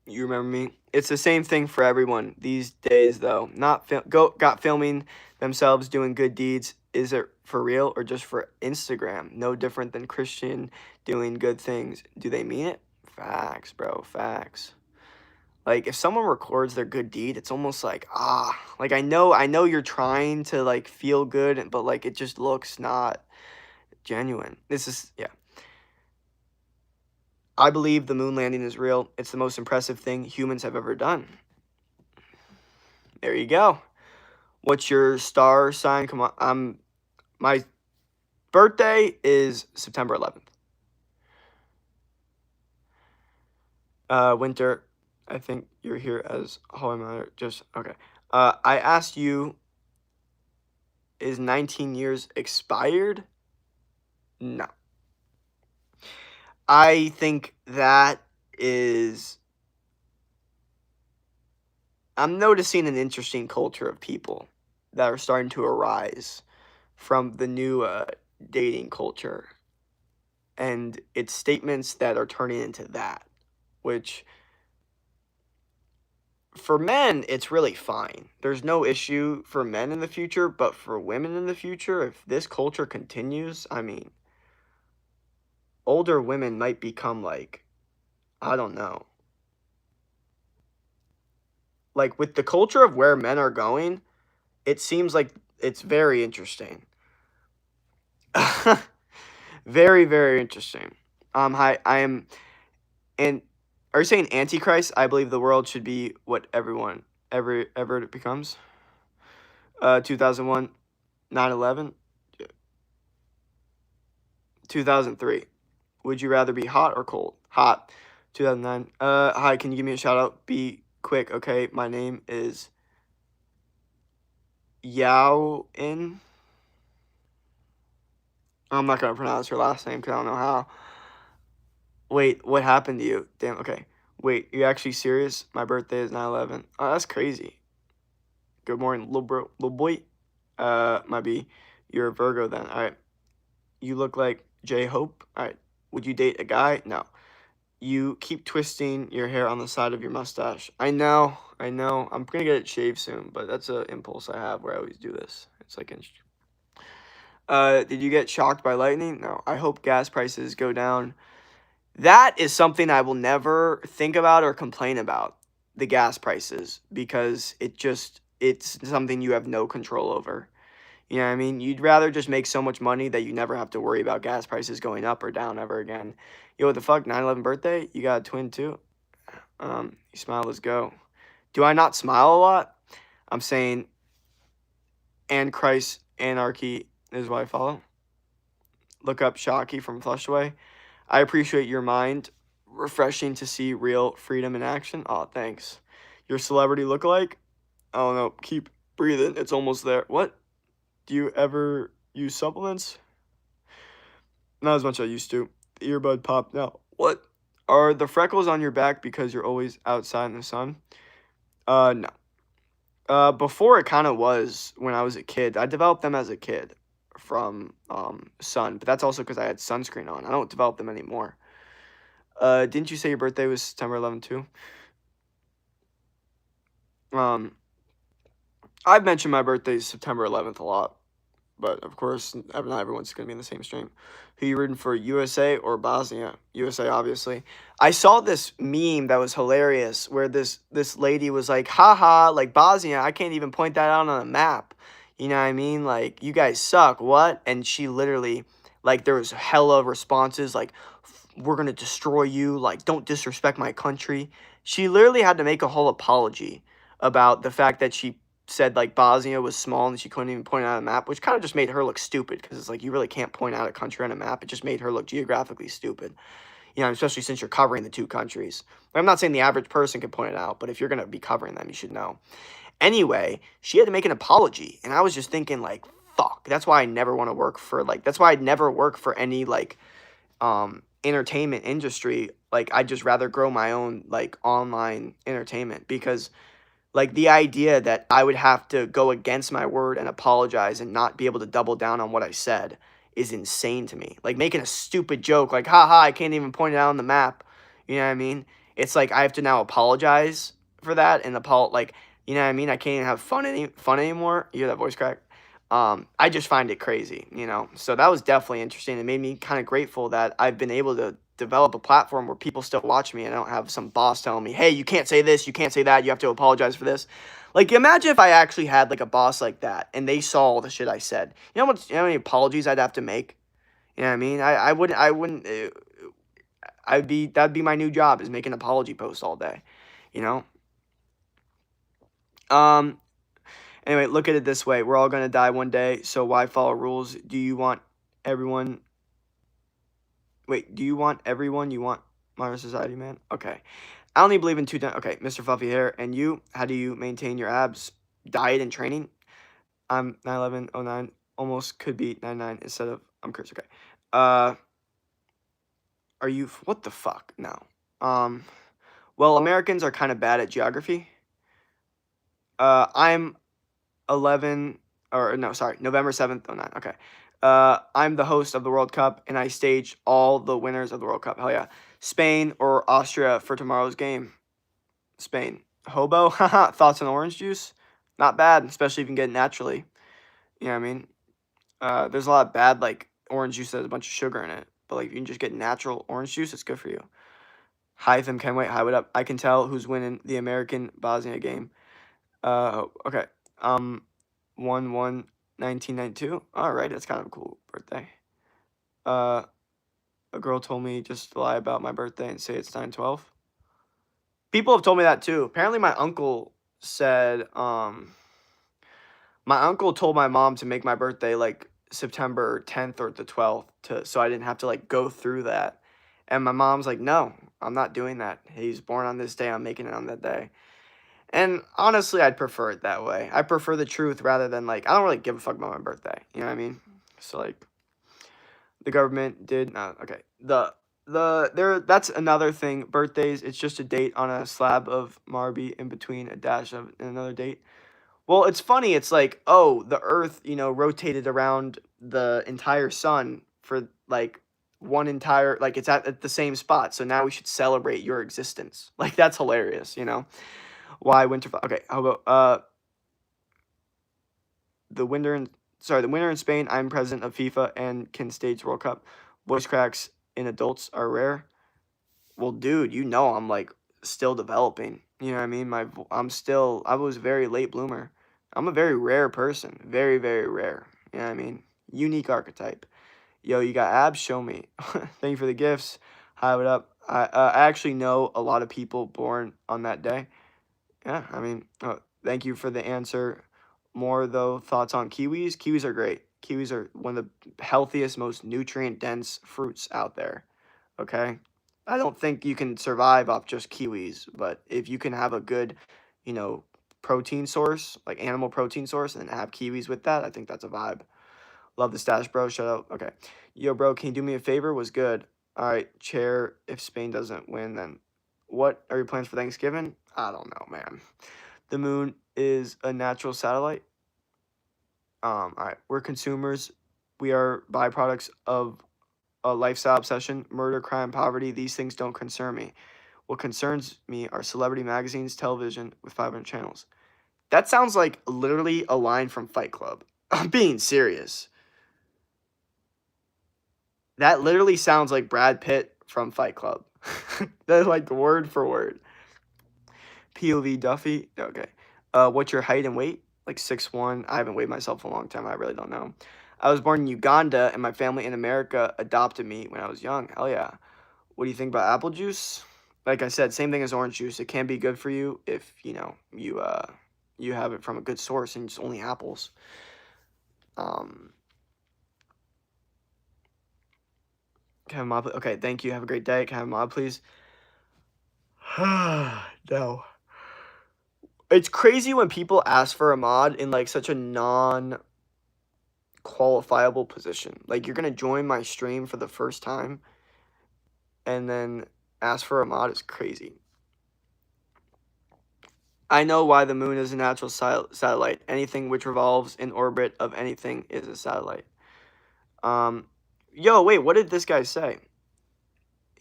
You remember me? It's the same thing for everyone these days, though. Not got filming themselves doing good deeds. Is it for real or just for Instagram? No different than Christian doing good things. Do they mean it? Facts, bro. Facts. Like if someone records their good deed, it's almost like like I know you're trying to like feel good, but like it just looks not genuine. This is yeah. I believe the moon landing is real. It's the most impressive thing humans have ever done. There you go. What's your star sign? Come on. My birthday is September 11th. Winter, I think you're here as How I Matter. Just okay. I asked you, is 19 years expired? No. I think that is. I'm noticing an interesting culture of people that are starting to arise from the new dating culture. And it's statements that are turning into that, which for men, it's really fine. There's no issue for men in the future, but for women in the future, if this culture continues, I mean, older women might become like, I don't know. Like with the culture of where men are going, it seems like it's very interesting. Very, very interesting. Hi, I am, and are you saying Antichrist? I believe the world should be what everyone ever it becomes. 2001, 9/11, 2003. Would you rather be hot or cold? Hot. 2009. Hi, can you give me a shout out? Be quick, okay? My name is Yao In. I'm not gonna pronounce her last name because I don't know how. Wait, what happened to you? Damn, okay. Wait, you actually serious? My birthday is 9/11. Oh, that's crazy. Good morning, little bro, little boy. Might be you're a Virgo then. All right. You look like J Hope. All right. Would you date a guy? No. You keep twisting your hair on the side of your mustache. I know. I'm gonna get it shaved soon, but that's an impulse I have where I always do this. It's like, did you get shocked by lightning? No. I hope gas prices go down. That is something I will never think about or complain about, the gas prices, because it's something you have no control over. You know what I mean? You'd rather just make so much money that you never have to worry about gas prices going up or down ever again. Yo, what the fuck? 9/11 birthday? You got a twin too? You smile, let's go. Do I not smile a lot? I'm saying, and Christ, anarchy is what I follow. Look up Shocky from Flushaway. I appreciate your mind. Refreshing to see real freedom in action. Oh, thanks. Your celebrity lookalike? Oh no, keep breathing. It's almost there. What? Do you ever use supplements? Not as much as I used to. The earbud popped now. What? Are the freckles on your back because you're always outside in the sun? No. Before it kind of was when I was a kid. I developed them as a kid from sun, but that's also because I had sunscreen on. I don't develop them anymore. Didn't you say your birthday was September 11th too? I've mentioned my birthday is September 11th a lot, but of course, not everyone's going to be in the same stream. Who you rooting for, USA or Bosnia? USA, obviously. I saw this meme that was hilarious where this lady was like, haha, like Bosnia, I can't even point that out on a map. You know what I mean? Like, you guys suck, what? And she literally, like, there was hella responses, like, we're going to destroy you, like, don't disrespect my country. She literally had to make a whole apology about the fact that she said like Bosnia was small and she couldn't even point out a map, which kind of just made her look stupid because it's like you really can't point out a country on a map. It just made her look geographically stupid, you know, especially since you're covering the two countries. I'm not saying the average person can point it out, but if you're going to be covering them, you should know. Anyway, she had to make an apology, and I was just thinking like, fuck, that's why I never want to work for like, that's why I'd never work for any like entertainment industry, like I'd just rather grow my own like online entertainment, because like the idea that I would have to go against my word and apologize and not be able to double down on what I said is insane to me. Like making a stupid joke, like, haha, I can't even point it out on the map. You know what I mean? It's like I have to now apologize for that and like, you know what I mean? I can't even have fun anymore. You hear that voice crack? I just find it crazy, you know? So that was definitely interesting. It made me kind of grateful that I've been able to develop a platform where people still watch me and I don't have some boss telling me, hey, you can't say this, you can't say that, you have to apologize for this. Like, imagine if I actually had like a boss like that and they saw all the shit I said. You know how many apologies I'd have to make? You know what I mean? I wouldn't, that'd be my new job, is making apology posts all day, you know? Um, Anyway, look at it this way. We're all going to die one day, so why follow rules? Do you want everyone... Wait, do you want everyone? You want modern society, man? Okay. I only believe in two... Okay, Mr. Fluffy Hair. And you? How do you maintain your abs? Diet and training? I'm 9'11", almost could be 99 instead of... I'm Chris, okay. Are you... What the fuck? No. Well, Americans are kind of bad at geography. I'm 11, or no, sorry, November 7th, 09. Okay. I'm the host of the World Cup, and I staged all the winners of the World Cup. Hell yeah. Spain or Austria for tomorrow's game? Spain. Hobo? Haha. Thoughts on orange juice? Not bad, especially if you can get it naturally. You know what I mean? There's a lot of bad, like, orange juice that has a bunch of sugar in it. But, like, if you can just get natural orange juice, it's good for you. Hi, Them Kenway. Hi, what up? I can tell who's winning the American-Bosnia game. Okay. 1/1/1992. All right, that's kind of a cool birthday. A girl told me just to lie about my birthday and say it's 9/12. People have told me that too. Apparently, my uncle said, my uncle told my mom to make my birthday like September 10th or the 12th, so I didn't have to like go through that. And my mom's like, no, I'm not doing that. He's born on this day. I'm making it on that day. And honestly, I'd prefer it that way. I prefer the truth rather than like, I don't really give a fuck about my birthday. You know what I mean? So like, the government did no, okay. That's another thing. Birthdays, it's just a date on a slab of Marby in between a dash of another date. Well, it's funny. It's like, oh, the Earth, rotated around the entire sun for like one entire, like it's at the same spot. So now we should celebrate your existence. Like that's hilarious, you know? Why winter? Okay, how about the winter in Spain. I'm president of FIFA and can stage World Cup. Voice cracks in adults are rare. Well, dude, I'm like still developing. You know what I mean? I was a very late bloomer. I'm a very rare person. Very, very rare. You know what I mean? Unique archetype. Yo, you got abs? Show me. Thank you for the gifts. Hi, what up? I actually know a lot of people born on that day. Yeah, I mean, thank you for the answer. More, though, thoughts on kiwis? Kiwis are great. Kiwis are one of the healthiest, most nutrient-dense fruits out there, okay? I don't think you can survive off just kiwis, but if you can have a good, protein source, like animal protein source, and have kiwis with that, I think that's a vibe. Love the stash, bro. Shout out. Okay. Yo, bro, can you do me a favor? Was good. All right, chair. If Spain doesn't win, then what are your plans for Thanksgiving? I don't know, man. The moon is a natural satellite. All right, we're consumers. We are byproducts of a lifestyle obsession, murder, crime, poverty. These things don't concern me. What concerns me are celebrity magazines, television with 500 channels. That sounds like literally a line from Fight Club. I'm being serious. That literally sounds like Brad Pitt from Fight Club. They're like word for word. POV Duffy. Okay. What's your height and weight? Like 6'1". I haven't weighed myself in a long time. I really don't know. I was born in Uganda, and my family in America adopted me when I was young. Hell yeah. What do you think about apple juice? Like I said, same thing as orange juice. It can be good for you if, you have it from a good source and it's only apples. Can I have a mod, please? Okay, thank you. Have a great day. Can I have a mod, please? No. It's crazy when people ask for a mod in like such a non-qualifiable position. Like you're gonna join my stream for the first time and then ask for a mod is crazy. I know why the moon is a natural satellite. Anything which revolves in orbit of anything is a satellite. Yo, wait, what did this guy say?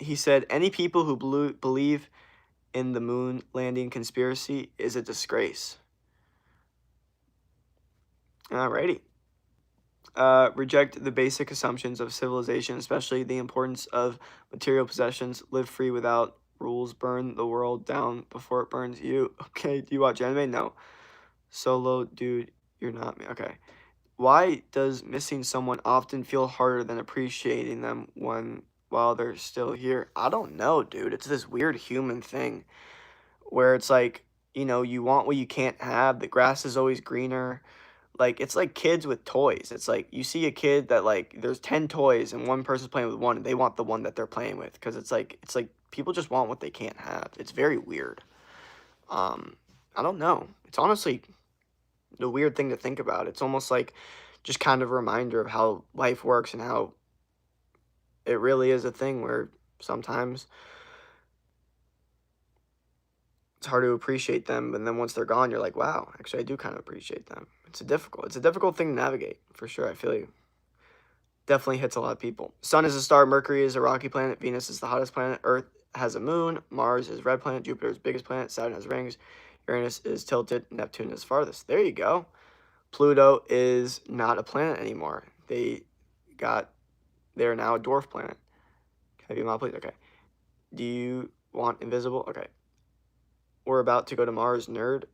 He said, any people who believe in the moon landing conspiracy is a disgrace. Alrighty. Reject the basic assumptions of civilization, especially the importance of material possessions. Live free without rules. Burn the world down before it burns you. Okay, do you watch anime? No. Solo, dude, you're not me. Okay. Why does missing someone often feel harder than appreciating them while they're still here? I don't know, dude. It's this weird human thing where it's like, you want what you can't have. The grass is always greener. Like, it's like kids with toys. It's like you see a kid that, like, there's 10 toys and one person's playing with one and they want the one that they're playing with, because it's like people just want what they can't have. It's very weird. I don't know. It's honestly the weird thing to think about. It's almost like just kind of a reminder of how life works and how it really is a thing where sometimes it's hard to appreciate them, and then once they're gone, you're like, wow, actually, I do kind of appreciate them. It's a difficult thing to navigate, for sure. I feel you. Definitely hits a lot of people. Sun is a star, Mercury is a rocky planet, Venus is the hottest planet, Earth has a moon, Mars is a red planet, Jupiter is the biggest planet, Saturn has rings, Uranus is tilted, Neptune is farthest. There you go. Pluto is not a planet anymore. They're now a dwarf planet. Can I be mod, please? Okay. Do you want invisible? Okay. We're about to go to Mars, nerd.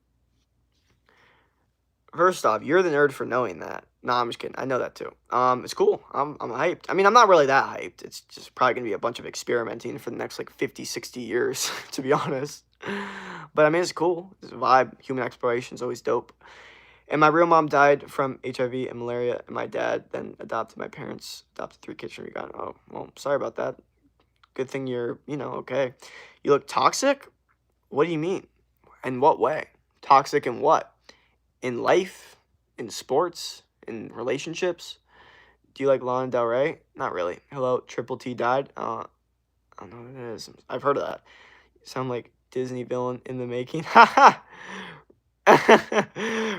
First off, you're the nerd for knowing that. Nah, I'm just kidding. I know that too. It's cool. I'm hyped. I mean, I'm not really that hyped. It's just probably going to be a bunch of experimenting for the next, like, 50, 60 years, to be honest. But, I mean, it's cool. It's a vibe. Human exploration is always dope. And my real mom died from HIV and malaria, and my dad then adopted my parents, adopted 3 kids from Uganda. Oh, well, sorry about that. Good thing you're, okay. You look toxic? What do you mean? In what way? Toxic in what? In life? In sports? In relationships? Do you like Lana Del Rey? Not really. Hello, Triple T died? I don't know what it is. I've heard of that. You sound like Disney villain in the making. Haha!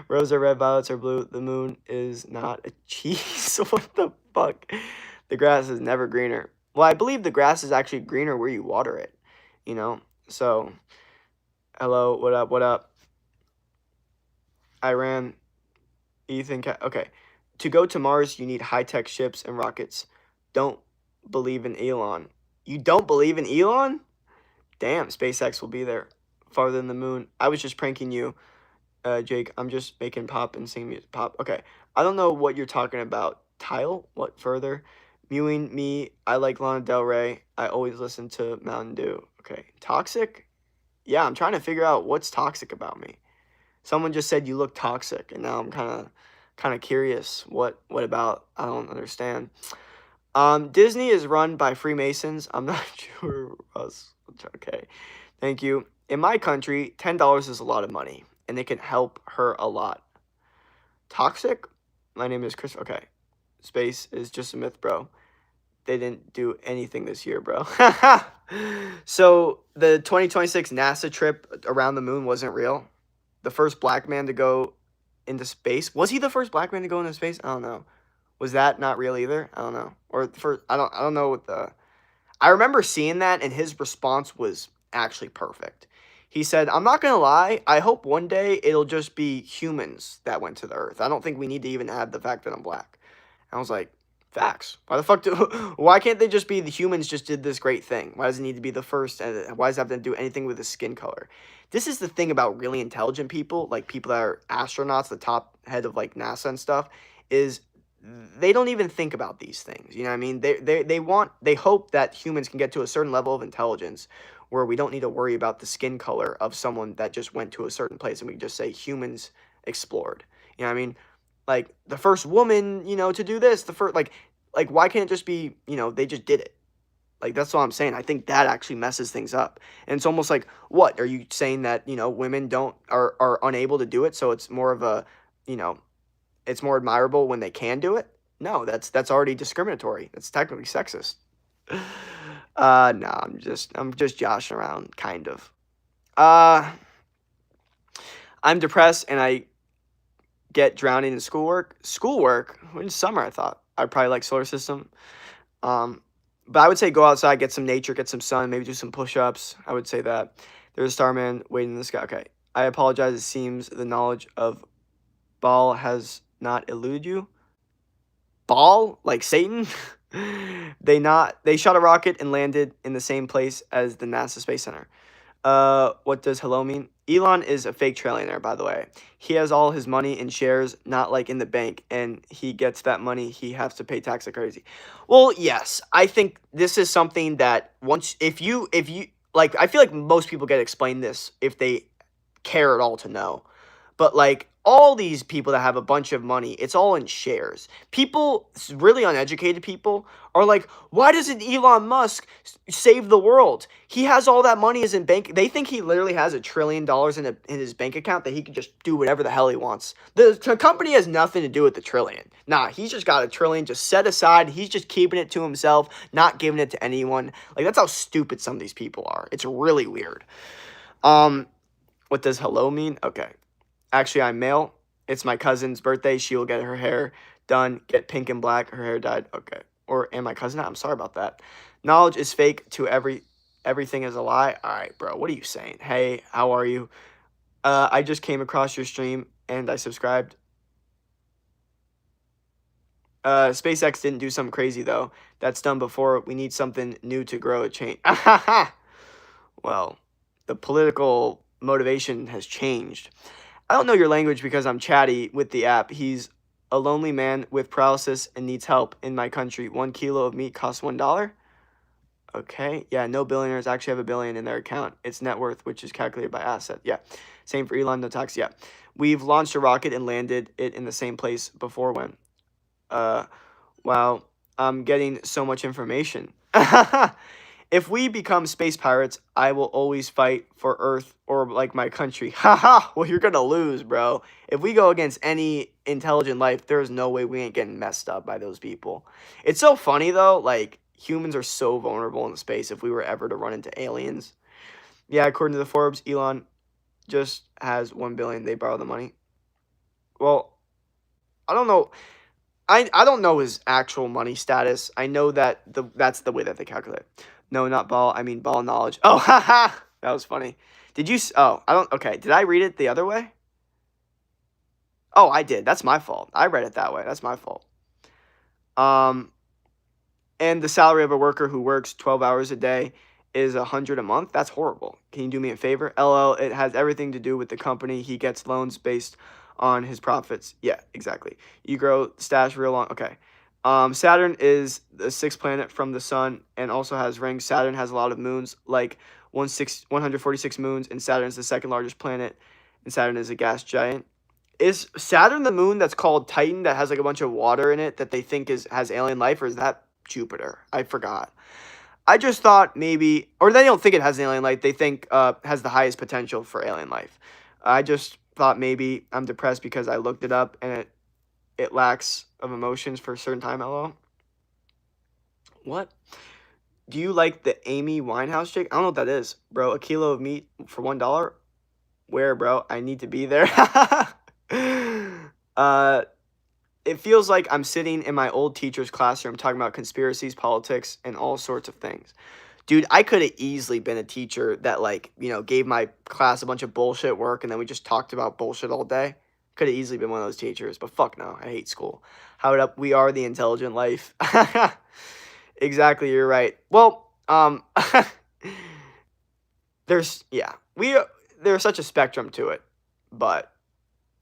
Rose are red, violets are blue. The moon is not a cheese. What the fuck? The grass is never greener. Well, I believe the grass is actually greener where you water it, So, hello, what up, what up? Iran, Ethan, okay. To go to Mars, you need high-tech ships and rockets. Don't believe in Elon. You don't believe in Elon? Damn, SpaceX will be there farther than the moon. I was just pranking you, Jake. I'm just making pop and singing music. Pop. Okay. I don't know what you're talking about. Tile? What further? Mewing me. I like Lana Del Rey. I always listen to Mountain Dew. Okay. Toxic? Yeah, I'm trying to figure out what's toxic about me. Someone just said you look toxic, and now I'm kind of curious. What about? I don't understand. Disney is run by Freemasons. I'm not sure, Russ. Okay. Thank you. In my country, $10 is a lot of money, and it can help her a lot. Toxic? My name is Chris. Okay. Space is just a myth, bro. They didn't do anything this year, bro. So the 2026 NASA trip around the moon wasn't real. The first black man to go into space. Was he the first black man to go into space? I don't know. Was that not real either? I don't know. Or first, I don't know what the. I remember seeing that, and his response was actually perfect. He said, "I'm not gonna lie. I hope one day it'll just be humans that went to the Earth. I don't think we need to even add the fact that I'm black." And I was like, facts. Why the fuck why can't they just be the humans just did this great thing? Why does it need to be the first? And why does it have to do anything with the skin color? This is the thing about really intelligent people, like people that are astronauts, the top head of like NASA and stuff, is they don't even think about these things. You know what I mean? They hope that humans can get to a certain level of intelligence where we don't need to worry about the skin color of someone that just went to a certain place, and we can just say humans explored. You know what I mean? Like the first woman, to do this, the first like why can't it just be, they just did it? Like that's what I'm saying. I think that actually messes things up. And it's almost like, what are you saying that, women are unable to do it, so it's more of a, it's more admirable when they can do it? No, that's already discriminatory. That's technically sexist. No, I'm just joshing around, kind of. Uh, I'm depressed and I get drowning in schoolwork. Schoolwork? In summer, I thought. I'd probably like solar system. Um, but I would say go outside, get some nature, get some sun, maybe do some push-ups. I would say that. There's a starman waiting in the sky. Okay. I apologize. It seems the knowledge of Baal has not eluded you. Baal? Like Satan? They shot a rocket and landed in the same place as the NASA Space Center. What does hello mean? Elon is a fake trillionaire, by the way. He has all his money in shares, not like in the bank, and he gets that money, he has to pay tax like crazy. Well, yes, I think this is something that once, if you, like, I feel like most people get explained this if they care at all to know. But like all these people that have a bunch of money, it's all in shares. People, really uneducated people, are like, why doesn't Elon Musk save the world? He has all that money is in bank. They think he literally has $1 trillion in his bank account that he can just do whatever the hell he wants. The company has nothing to do with the trillion. Nah, he's just got $1 trillion just set aside. He's just keeping it to himself, not giving it to anyone. Like that's how stupid some of these people are. It's really weird. What does hello mean? Okay. Actually, I'm male. It's my cousin's birthday. She will get her hair done, get pink and black. Her hair dyed. Okay. Or am my cousin? I'm sorry about that. Knowledge is fake to everything is a lie. All right, bro. What are you saying? Hey, how are you? I just came across your stream and I subscribed. SpaceX didn't do something crazy though. That's done before. We need something new to grow a chain. Well, the political motivation has changed. I don't know your language because I'm chatty with the app. He's a lonely man with paralysis and needs help in my country. 1 kilo of meat costs $1. Okay. Yeah, no billionaires actually have $1 billion in their account. It's net worth, which is calculated by asset. Yeah. Same for Elon, no tax. Yeah. We've launched a rocket and landed it in the same place before when. Uh, wow. I'm getting so much information. If we become space pirates, I will always fight for Earth or like my country. Haha, well, you're gonna lose, bro. If we go against any intelligent life, there's no way we ain't getting messed up by those people. It's so funny though, like humans are so vulnerable in space if we were ever to run into aliens. Yeah, according to the Forbes, Elon just has 1 billion. They borrow the money. Well, I don't know. I don't know his actual money status. I know that that's the way that they calculate. No, not ball. I mean ball knowledge. Oh, haha. That was funny. Did you? Oh, I don't. Okay. Did I read it the other way? Oh, I did. That's my fault. I read it that way. That's my fault. Um, and the salary of a worker who works 12 hours a day is 100 a month. That's horrible. Can you do me a favor? LL, it has everything to do with the company. He gets loans based on his profits. Yeah, exactly. You grow stash real long. Okay. Saturn is the sixth planet from the sun and also has rings. Saturn has a lot of moons, like 146 moons, and Saturn is the second largest planet, and Saturn is a gas giant. Is Saturn the moon that's called Titan that has like a bunch of water in it that they think has alien life, or is that Jupiter? I forgot. I just thought maybe, or they don't think it has an alien life. They think has the highest potential for alien life. I just thought maybe I'm depressed because I looked it up and it lacks of emotions for a certain time. Hello. What? Do you like the Amy Winehouse chick? I don't know what that is, bro. A kilo of meat for $1. Where, bro? I need to be there. uh, it feels like I'm sitting in my old teacher's classroom talking about conspiracies, politics, and all sorts of things. Dude, I could have easily been a teacher that, like, gave my class a bunch of bullshit work and then we just talked about bullshit all day. Could have easily been one of those teachers, but fuck no. I hate school. How it up? We are the intelligent life. Exactly, you're right. Well, there's such a spectrum to it, but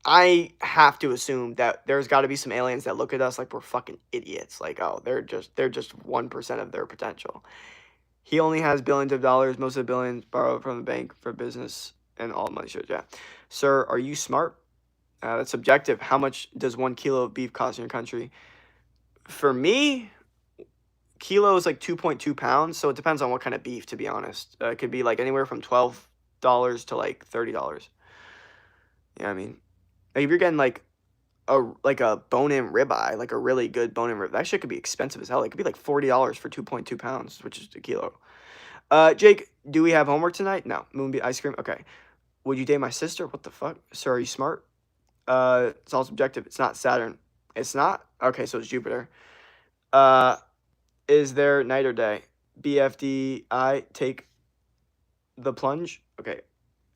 I have to assume that there's got to be some aliens that look at us like we're fucking idiots. Like, oh, they're just 1% of their potential. He only has billions of dollars. Most of the billions borrowed from the bank for business and all money shows. Yeah, sir, are you smart? That's subjective. How much does 1 kilo of beef cost in your country? For me, kilo is like 2.2 pounds, so it depends on what kind of beef. To be honest, it could be like anywhere from $12 to like $30. Yeah, I mean, if you're getting like a bone-in ribeye, like a really good bone-in rib. That shit could be expensive as hell. It could be like $40 for 2.2 pounds, which is a kilo. Jake, do we have homework tonight? No. Moonbeam ice cream? Okay. Would you date my sister? What the fuck? Sir, are you smart? It's all subjective. It's not Saturn. It's not? Okay, so it's Jupiter. Is there night or day? BFDI, take the plunge. Okay.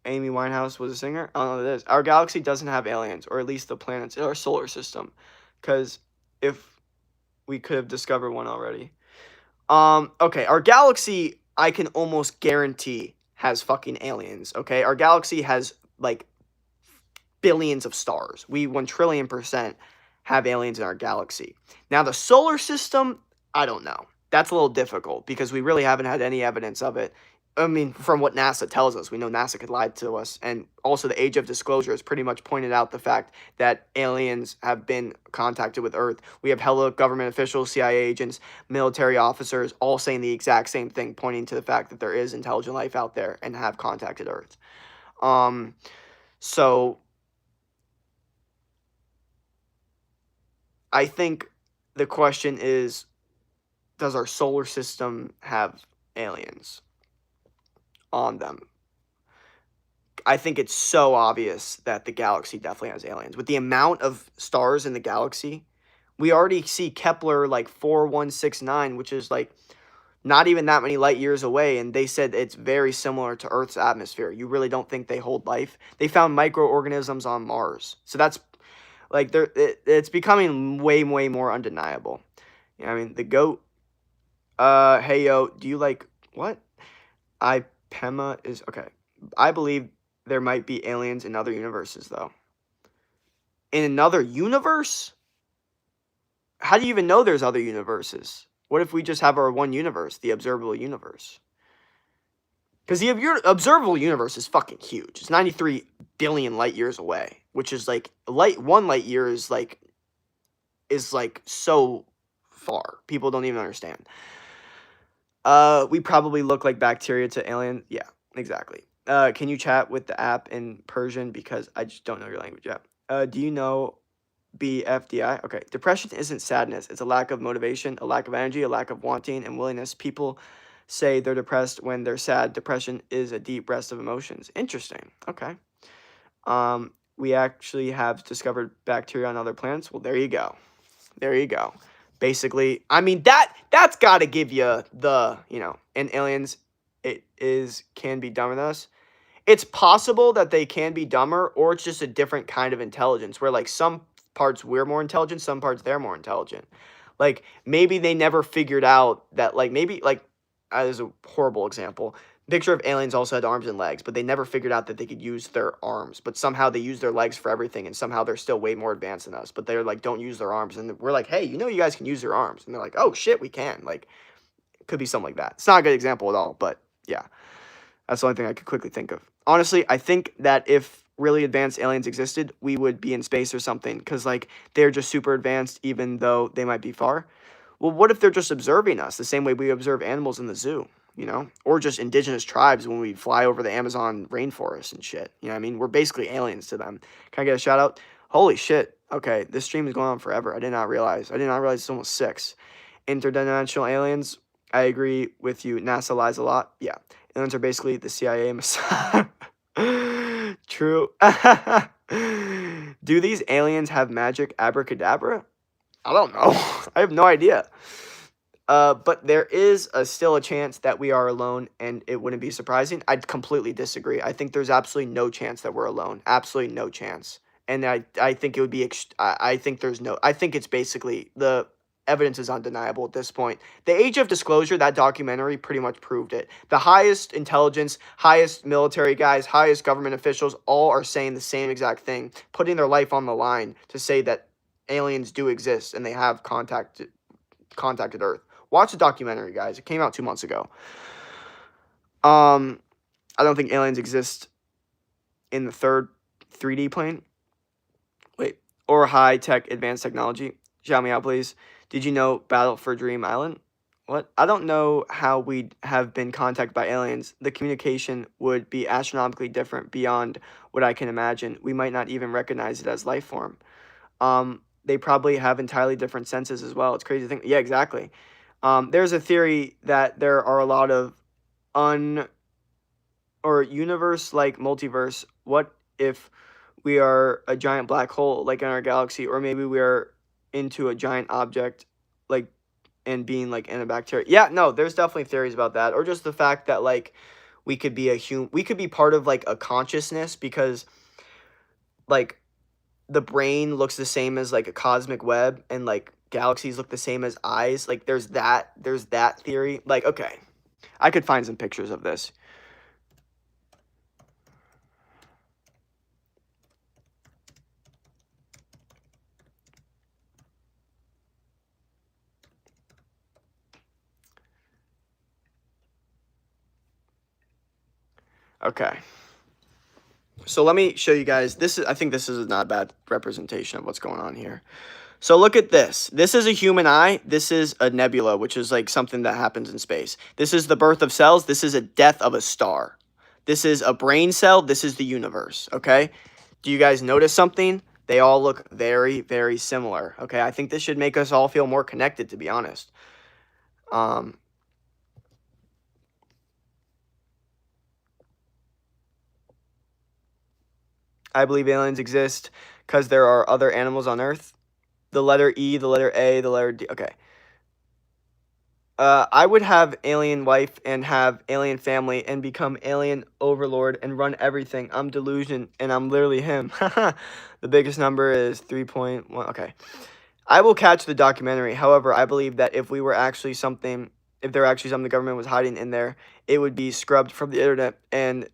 Amy Winehouse was a singer. I don't know what it is. Our galaxy doesn't have aliens, or at least the planets in our solar system. Because if we could have discovered one already. Okay, our galaxy, I can almost guarantee, has fucking aliens, okay? Our galaxy has, like, billions of stars. We 1,000,000,000% have aliens in our galaxy. Now, the solar system, I don't know. That's a little difficult because we really haven't had any evidence of it. I mean, from what NASA tells us, we know NASA could lie to us. And also the age of disclosure has pretty much pointed out the fact that aliens have been contacted with Earth. We have hella government officials, CIA agents, military officers, all saying the exact same thing, pointing to the fact that there is intelligent life out there and have contacted Earth. So I think the question is, does our solar system have aliens on them? I think it's so obvious that the galaxy definitely has aliens. With the amount of stars in the galaxy, we already see Kepler like 4169, which is like not even that many light years away, and they said it's very similar to Earth's atmosphere. You really don't think they hold life? They found microorganisms on Mars. So that's like it's becoming way more undeniable. You know what I mean? The goat. Hey yo, do you like what? Pema is okay. I believe there might be aliens in other universes, though. In another universe? How do you even know there's other universes? What if we just have our one universe, the observable universe? Because the observable universe is fucking huge. It's 93 billion light years away, which is like one light year is like so far. People don't even understand. We probably look like bacteria to alien. Yeah, exactly. Can you chat with the app in Persian because I just don't know your language yet. Do you know BFDI? Okay. Depression isn't sadness. It's a lack of motivation, a lack of energy, a lack of wanting and willingness. People say they're depressed when they're sad. Depression is a deep rest of emotions. Interesting. Okay. We actually have discovered bacteria on other planets. Well, there you go. There you go. Basically, I mean, that's got to give you the, and aliens, can be dumber than us. It's possible that they can be dumber, or it's just a different kind of intelligence, where, like, some parts we're more intelligent, some parts they're more intelligent. Like, maybe they never figured out that, like, maybe, like, as a horrible example, picture of aliens also had arms and legs, but they never figured out that they could use their arms, but somehow they use their legs for everything, and somehow they're still way more advanced than us, but they're like, don't use their arms, and we're like, hey, you guys can use your arms, and they're like, oh shit, we can. Like, it could be something like that. It's not a good example at all, but yeah, that's the only thing I could quickly think of. Honestly, I think that if really advanced aliens existed, we would be in space or something, because, like, they're just super advanced even though they might be far. Well, what if they're just observing us the same way we observe animals in the zoo? Or just indigenous tribes when we fly over the Amazon rainforest and shit. You know what I mean? We're basically aliens to them. Can I get a shout out? Holy shit. Okay, this stream is going on forever. I did not realize it's almost 6. Interdimensional aliens. I agree with you. NASA lies a lot. Yeah. Aliens are basically the CIA messiah. True. Do these aliens have magic abracadabra? I don't know. I have no idea. But there is still a chance that we are alone, and it wouldn't be surprising. I'd completely disagree. I think there's absolutely no chance that we're alone. Absolutely no chance. And I think it would be, I think it's basically, the evidence is undeniable at this point. The Age of Disclosure, that documentary pretty much proved it. The highest intelligence, highest military guys, highest government officials, all are saying the same exact thing, putting their life on the line to say that aliens do exist and they have contacted Earth. Watch the documentary, guys. It came out 2 months ago. I don't think aliens exist in the third 3D plane. Wait. Or high-tech advanced technology. Shout me out, please. Did you know Battle for Dream Island? What? I don't know how we'd have been contacted by aliens. The communication would be astronomically different beyond what I can imagine. We might not even recognize it as life form. they probably have entirely different senses as well. It's crazy to think. Yeah, exactly. There's a theory that there are a lot of or universe like multiverse. What if we are a giant black hole like in our galaxy, or maybe we are into a giant object like and being like in a bacteria? Yeah, no, there's definitely theories about that, or just the fact that like we could be we could be part of like a consciousness, because like the brain looks the same as like a cosmic web, and like galaxies look the same as eyes. Like there's that theory. Like, okay, I could find some pictures of this. Okay. So let me show you guys. I think this is not a bad representation of what's going on here. So look at this. This is a human eye. This is a nebula, which is like something that happens in space. This is the birth of cells. This is a death of a star. This is a brain cell. This is the universe, okay? Do you guys notice something? They all look very, very similar, okay? I think this should make us all feel more connected, to be honest. I believe aliens exist because there are other animals on Earth. The letter E, the letter A, the letter D. Okay. I would have alien wife and have alien family and become alien overlord and run everything. I'm delusion and I'm literally him. The biggest number is 3.1. Okay. I will catch the documentary. However, I believe that if there were actually something the government was hiding in there, it would be scrubbed from the internet and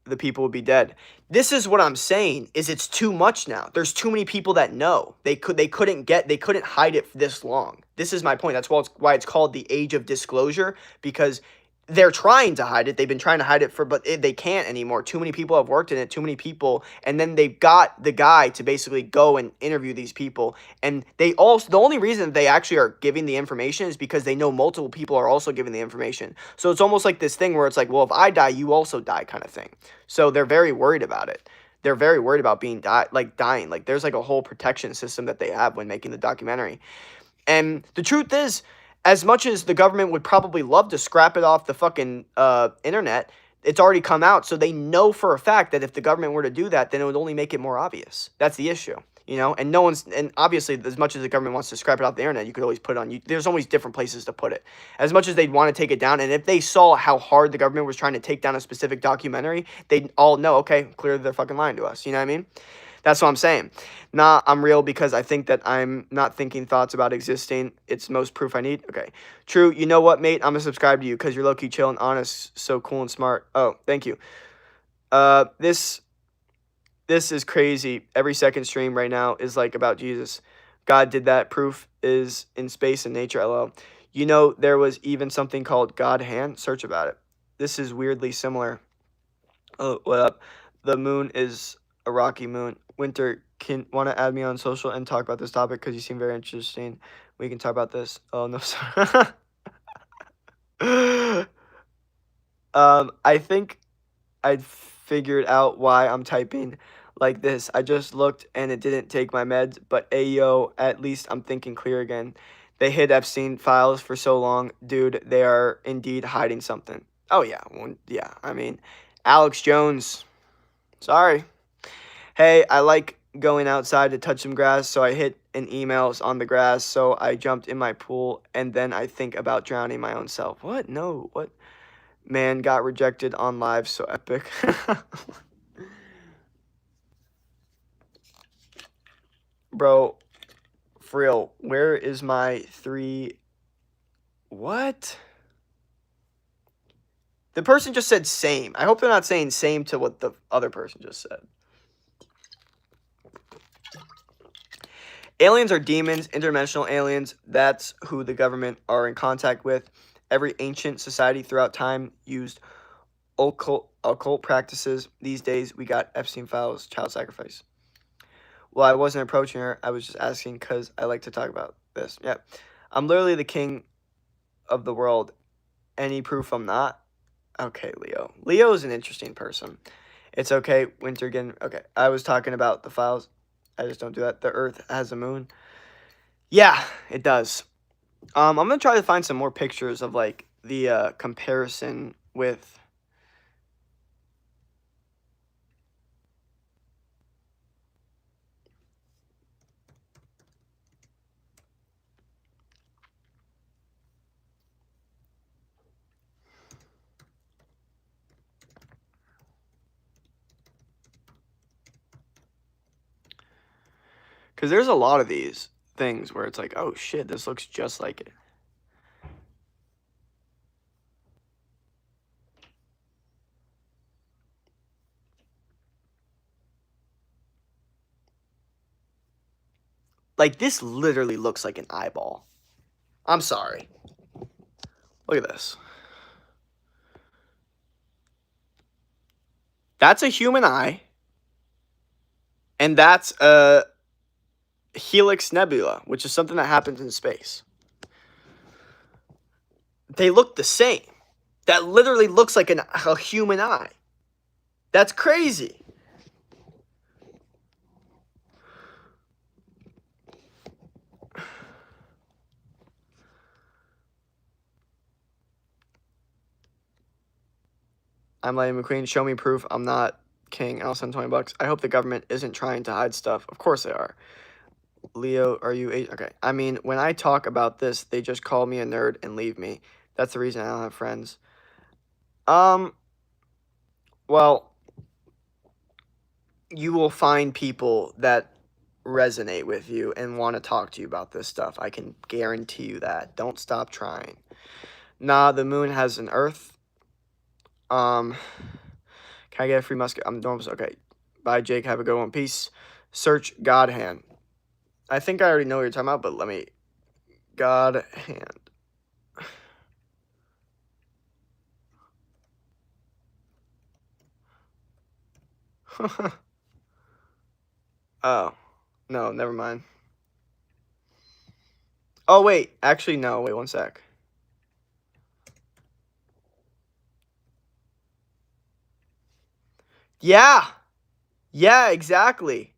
the people would be dead. This is what I'm saying, is it's too much now. There's too many people that know. They couldn't hide it this long. This is my point. That's why it's called the age of disclosure, because they're trying to hide it. They've been trying to hide it but they can't anymore. Too many people have worked in it, too many people, and then they've got the guy to basically go and interview these people. And the only reason they actually are giving the information is because they know multiple people are also giving the information. So it's almost like this thing where it's like, well, if I die, you also die kind of thing. So they're very worried about it. They're very worried about dying. Like there's like a whole protection system that they have when making the documentary. And the truth is, as much as the government would probably love to scrap it off the fucking internet, it's already come out. So they know for a fact that if the government were to do that, then it would only make it more obvious. That's the issue, you know? And obviously, as much as the government wants to scrap it off the internet, you could always put it on. There's always different places to put it. As much as they'd want to take it down, and if they saw how hard the government was trying to take down a specific documentary, they'd all know, okay, clearly they're fucking lying to us. You know what I mean? That's what I'm saying. Nah, I'm real because I think that I'm not thinking thoughts about existing. It's most proof I need. Okay. True. You know what, mate? I'm going to subscribe to you because you're low-key chill and honest, so cool and smart. Oh, thank you. This is crazy. Every second stream right now is like about Jesus. God did that. Proof is in space and nature. LL. You know, there was even something called God hand. Search about it. This is weirdly similar. Oh, what up? The moon is a rocky moon. Winter, want to add me on social and talk about this topic because you seem very interesting. We can talk about this. Oh, no, sorry. I think I'd figured out why I'm typing like this. I just looked and it didn't take my meds, but ayo, at least I'm thinking clear again. They hid Epstein files for so long. Dude, they are indeed hiding something. Oh, yeah. Well, yeah, I mean, Alex Jones. Sorry. Hey, I like going outside to touch some grass, so I hit an emails on the grass, so I jumped in my pool, and then I think about drowning my own self. What? No, what? Man, got rejected on live, so epic. Bro, for real, where is my 3... What? The person just said same. I hope they're not saying same to what the other person just said. Aliens are demons, interdimensional aliens. That's who the government are in contact with. Every ancient society throughout time used occult practices. These days, we got Epstein files, child sacrifice. Well, I wasn't approaching her. I was just asking because I like to talk about this. Yep. I'm literally the king of the world. Any proof I'm not? Okay, Leo. Leo is an interesting person. It's okay, Winter again. Okay, I was talking about the files. I just don't do that. The Earth has a moon. Yeah, it does. I'm gonna try to find some more pictures of like the comparison with. Because there's a lot of these things where it's like, oh shit, this looks just like it. Like, this literally looks like an eyeball. I'm sorry. Look at this. That's a human eye. And that's a Helix Nebula, which is something that happens in space. They look the same. That literally looks like a human eye. That's crazy. I'm Lightning McQueen. Show me proof I'm not king. I'll send $20. I hope the government isn't trying to hide stuff. Of course they are. Leo, are you okay? I mean, when I talk about this, they just call me a nerd and leave me. That's the reason I don't have friends. Well, you will find people that resonate with you and want to talk to you about this stuff. I can guarantee you that. Don't stop trying. Nah, the moon has an Earth. Can I get a free musket? I'm normal. Okay. Bye, Jake. Have a good one. Peace. Search God Hand. I think I already know what you're talking about, but let me. God Hand. Oh. No, never mind. Oh, wait. Actually, no. Wait one sec. Yeah. Yeah, exactly.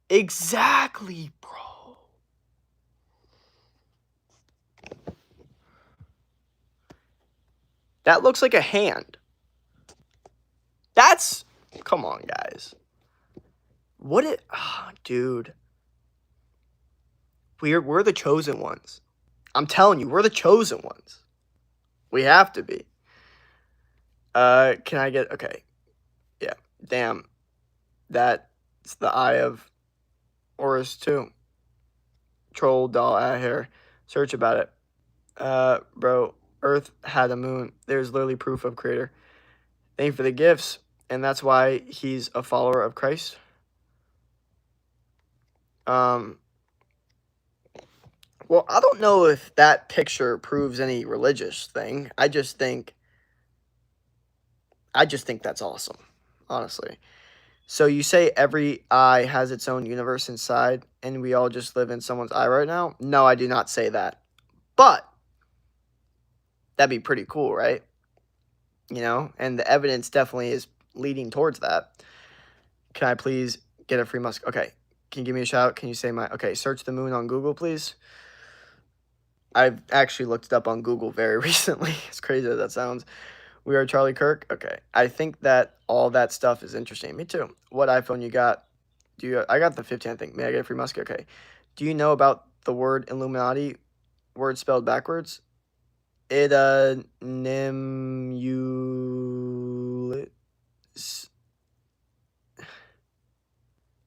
Exactly, bro. That looks like a hand. That's... Come on, guys. What it... Oh, dude. We're the chosen ones. I'm telling you, we're the chosen ones. We have to be. Can I get... Okay. Yeah. Damn. That's the eye of Horus too. Troll doll out here. Search about it. Bro, Earth had a moon. There's literally proof of creator. Thank you for the gifts. And that's why he's a follower of Christ. Well, I don't know if that picture proves any religious thing. I just think that's awesome, honestly. So you say every eye has its own universe inside, and we all just live in someone's eye right now? No, I do not say that. But that'd be pretty cool, right? You know, and the evidence definitely is leading towards that. Can I please get a free musk? Okay. Can you give me a shout? Can you say my... Okay, search the moon on Google, please. I've actually looked it up on Google very recently. As crazy as that sounds. We are Charlie Kirk. Okay. I think that all that stuff is interesting. Me too. What iPhone you got? I got the 15, I think. May I get a free musket? Okay. Do you know about the word Illuminati? Word spelled backwards? It,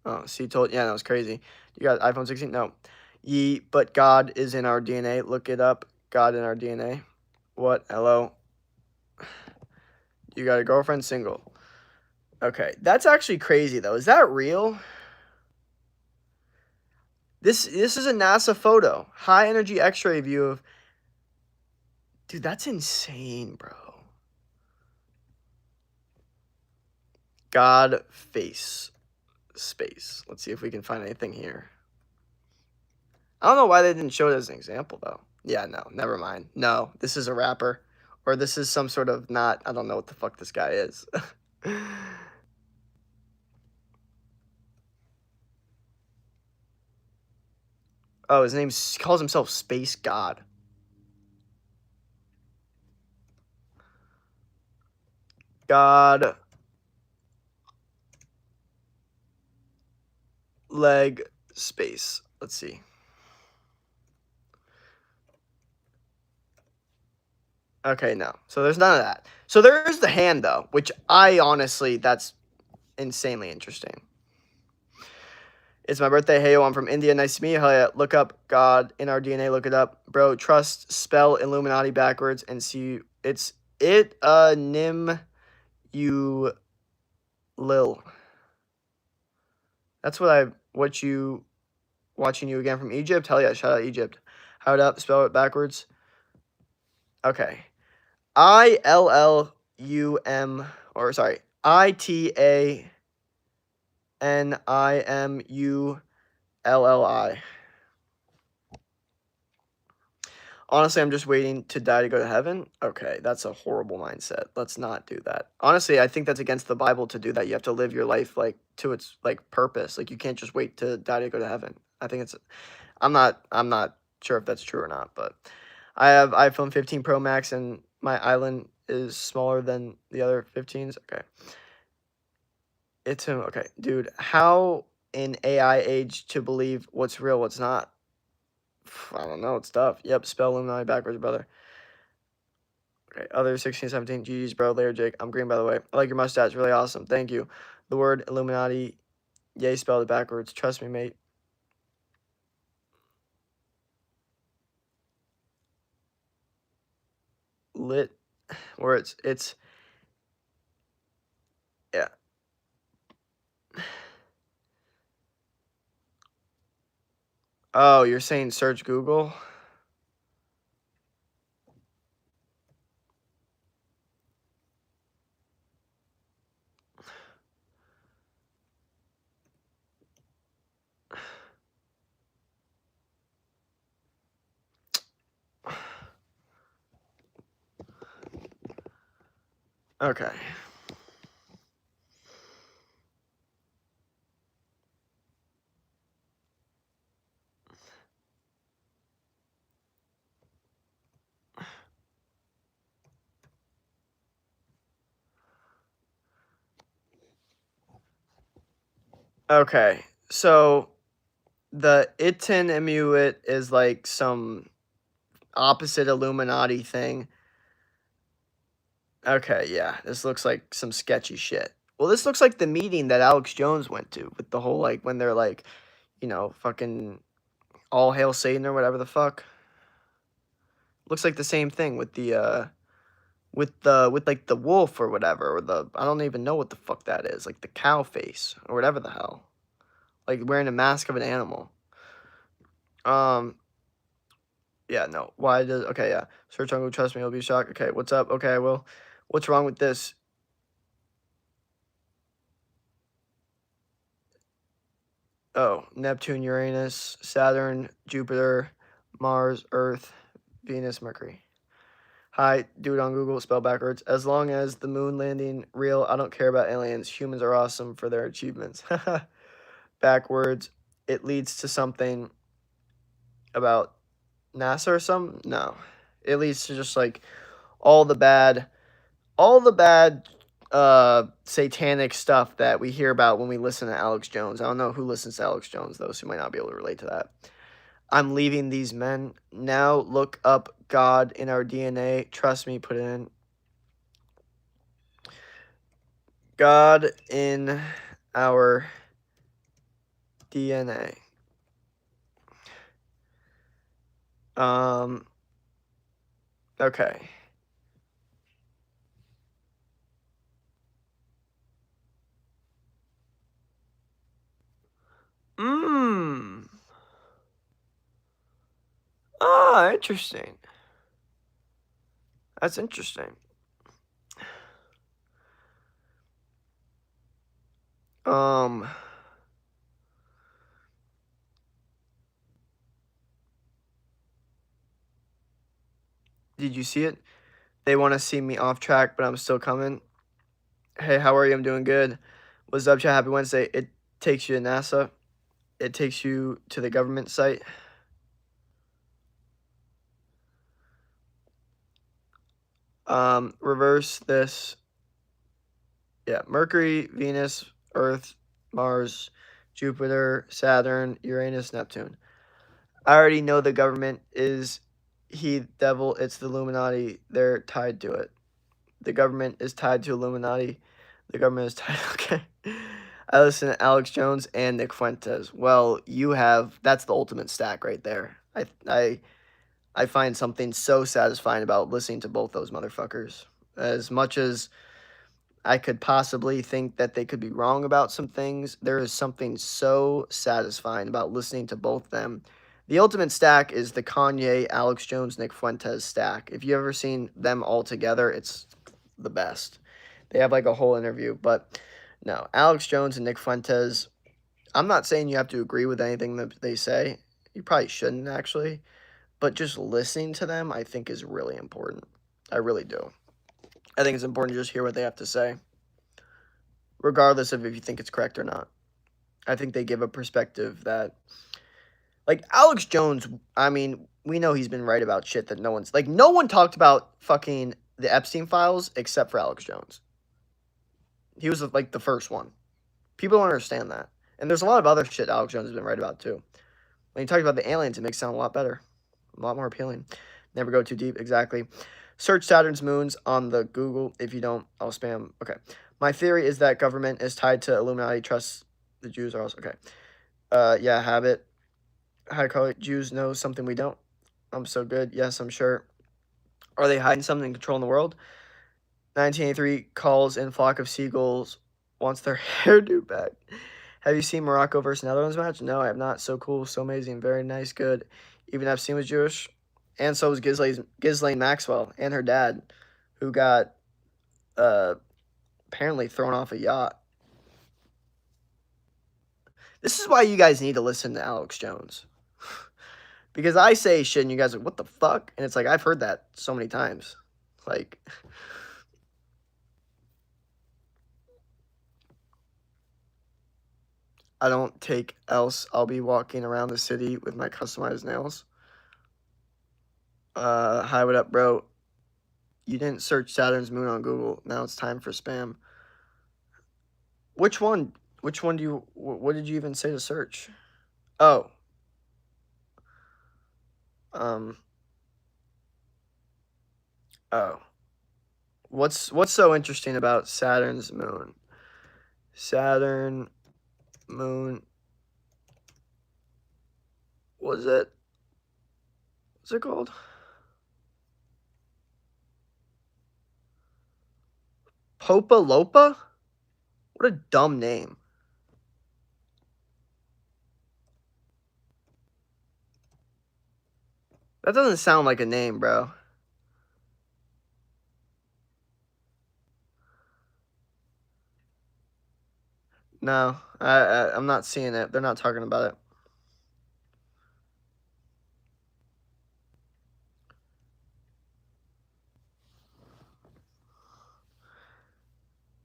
Oh, see, yeah, that was crazy. You got iPhone 16? No. But God is in our DNA. Look it up. God in our DNA. What? Hello? You got a girlfriend? Single. Okay. That's actually crazy, though. Is that real? This is a NASA photo. High energy X-ray view of... Dude, that's insane, bro. God face space. Let's see if we can find anything here. I don't know why they didn't show it as an example, though. Yeah, no, never mind. No, this is a rapper. Or this is some sort of not... I don't know what the fuck this guy is. Oh, his name calls himself Space God. God leg space. Let's see. Okay, no. So there's none of that. So there is the hand though, which I honestly that's insanely interesting. It's my birthday. Hey, yo, I'm from India. Nice to meet you. Hell yeah. Look up God in our DNA. Look it up. Bro, trust, spell Illuminati backwards and see. It's it, Nim, you, Lil. That's what you, watching you again from Egypt. Hell yeah. Shout out Egypt. How it up. Spell it backwards. Okay. ILLUM, or sorry, ITANIMULLI. Honestly, I'm just waiting to die to go to heaven. Okay, that's a horrible mindset. Let's not do that. Honestly, I think that's against the Bible to do that. You have to live your life like to its like purpose. Like you can't just wait to die to go to heaven. I think it's I'm not sure if that's true or not, but I have iPhone 15 Pro Max and my island is smaller than the other 15s. Okay. It's him. Okay, dude, how in AI age to believe what's real, what's not? I don't know. It's tough. Yep, spell Illuminati backwards, brother. Okay, other 16, 17. GG's, bro. Later, Jake. I'm green, by the way. I like your mustache. Really awesome. Thank you. The word Illuminati, yay, spelled it backwards. Trust me, mate. Lit, where it's, yeah. Oh, you're saying search Google? Okay. Okay. So the Itin Inuit is like some opposite Illuminati thing. Okay, yeah. This looks like some sketchy shit. Well, this looks like the meeting that Alex Jones went to with the whole like when they're like, fucking all hail Satan or whatever the fuck. Looks like the same thing with the with like the wolf or whatever, or the I don't even know what the fuck that is, like the cow face or whatever the hell. Like wearing a mask of an animal. Um yeah, no. Why does okay, yeah. Search on Google, trust me, you'll be shocked. Okay, what's up? Okay, I will. What's wrong with this? Oh, Neptune, Uranus, Saturn, Jupiter, Mars, Earth, Venus, Mercury. Hi, do it on Google, spell backwards. As long as the moon landing real, I don't care about aliens. Humans are awesome for their achievements. Backwards, it leads to something about NASA or something? No. It leads to just like all the bad all the bad satanic stuff that we hear about when we listen to Alex Jones. I don't know who listens to Alex Jones though, so you might not be able to relate to that. I'm leaving these men. Now look up God in our DNA. Trust me, put it in. God in our DNA. Okay. Mmm. Ah, interesting. That's interesting. Um, did you see it? They want to see me off track, but I'm still coming. Hey, how are you? I'm doing good. What's up, chat? Happy Wednesday. It takes you to NASA. It takes you to the government site. Reverse this. Yeah, Mercury, Venus, Earth, Mars, Jupiter, Saturn, Uranus, Neptune. I already know the government is he devil. It's the Illuminati. They're tied to it. The government is tied to Illuminati. The government is tied. Okay. I listen to Alex Jones and Nick Fuentes. Well, you have that's the ultimate stack right there. I find something so satisfying about listening to both those motherfuckers. As much as I could possibly think that they could be wrong about some things, there is something so satisfying about listening to both them. The ultimate stack is the Kanye, Alex Jones, Nick Fuentes stack. If you've ever seen them all together, it's the best. They have like a whole interview, but no, Alex Jones and Nick Fuentes, I'm not saying you have to agree with anything that they say. You probably shouldn't actually, but just listening to them, I think is really important. I really do. I think it's important to just hear what they have to say, regardless of if you think it's correct or not. I think they give a perspective that, like Alex Jones, I mean, we know he's been right about shit that no one talked about fucking the Epstein files except for Alex Jones. He was like the first one. People don't understand that. And there's a lot of other shit Alex Jones has been right about too. When he talks about the aliens, it makes it sound a lot better, a lot more appealing. Never go too deep, exactly. Search Saturn's moons on the Google. If you don't, I'll spam. Okay. My theory is that government is tied to Illuminati. Trust the Jews are also okay. Yeah, habit. How to call it? Jews know something we don't. I'm so good. Yes, I'm sure. Are they hiding something controlling the world? 1983 calls in flock of seagulls wants their hairdo back. Have you seen Morocco versus Netherlands match? No, I have not. So cool, so amazing, very nice, good. Even Epstein was Jewish, and so was Ghislaine Maxwell and her dad, who got apparently thrown off a yacht. This is why you guys need to listen to Alex Jones. Because I say shit and you guys are like, what the fuck? And it's like, I've heard that so many times. Like, I don't take else. I'll be walking around the city with my customized nails. Hi, what up, bro? You didn't search Saturn's moon on Google. Now it's time for spam. Which one? Which one do you... What did you even say to search? Oh. Oh. What's so interesting about Saturn's moon? Saturn moon. What's it called? Popa Lopa? What a dumb name. That doesn't sound like a name, bro. No, I'm not seeing it. They're not talking about it.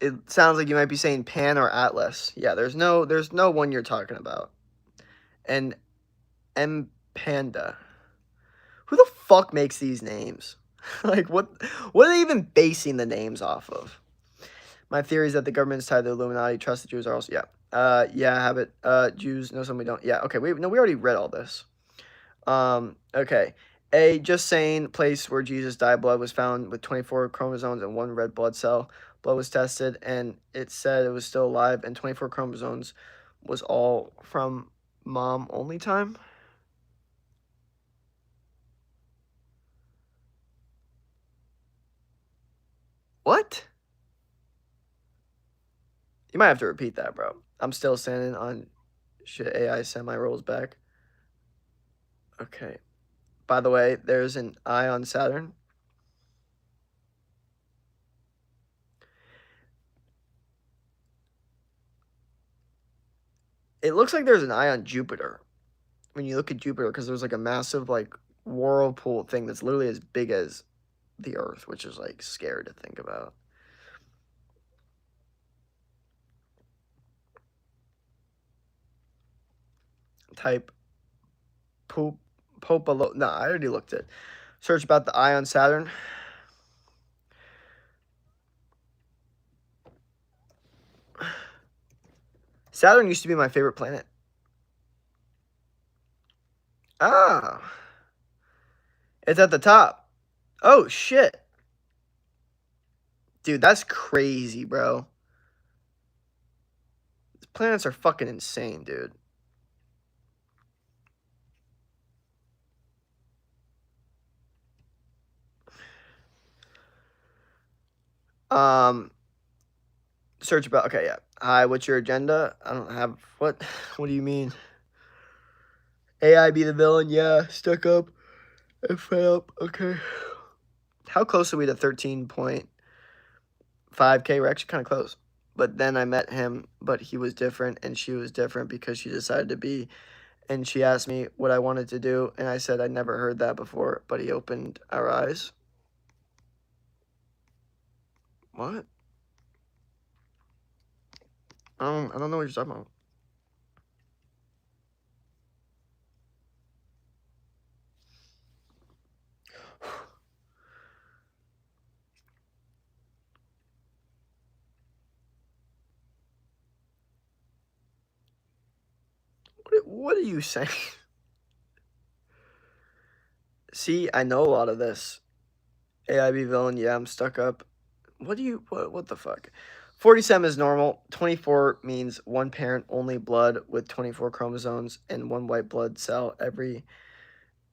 It sounds like you might be saying Pan or Atlas. Yeah, there's no one you're talking about. And M Panda. Who the fuck makes these names? Like what are they even basing the names off of? My theory is that the government is tied to the Illuminati. Trust the Jews are also yeah, I have it. Jews know some we don't. Yeah, okay. We already read all this. Okay. A just saying place where Jesus died blood was found with 24 chromosomes and one red blood cell. Blood was tested and it said it was still alive and 24 chromosomes was all from mom only time. What? You might have to repeat that, bro. I'm still standing on shit AI semi rolls back. Okay. By the way, there's an eye on Saturn. It looks like there's an eye on Jupiter. When you look at Jupiter, because there's like a massive like whirlpool thing that's literally as big as the Earth, which is like scary to think about. Type Popolo. No, I already looked at. Search about the eye on Saturn. Saturn used to be my favorite planet. Ah. It's at the top. Oh, shit. Dude, that's crazy, bro. These planets are fucking insane, dude. Search about, okay, yeah. Hi, what's your agenda? I don't have, what? What do you mean? AI be the villain? Yeah, stuck up and fed up. Okay. How close are we to 13.5K? We're actually kind of close. But then I met him, but he was different and she was different because she decided to be. And she asked me what I wanted to do, and I said I'd never heard that before, but he opened our eyes. What? I don't know what you're talking about. What are you saying? See, I know a lot of this. AIB villain, yeah, I'm stuck up. What the fuck? 47 is normal. 24 means one parent, only blood with 24 chromosomes and one white blood cell every,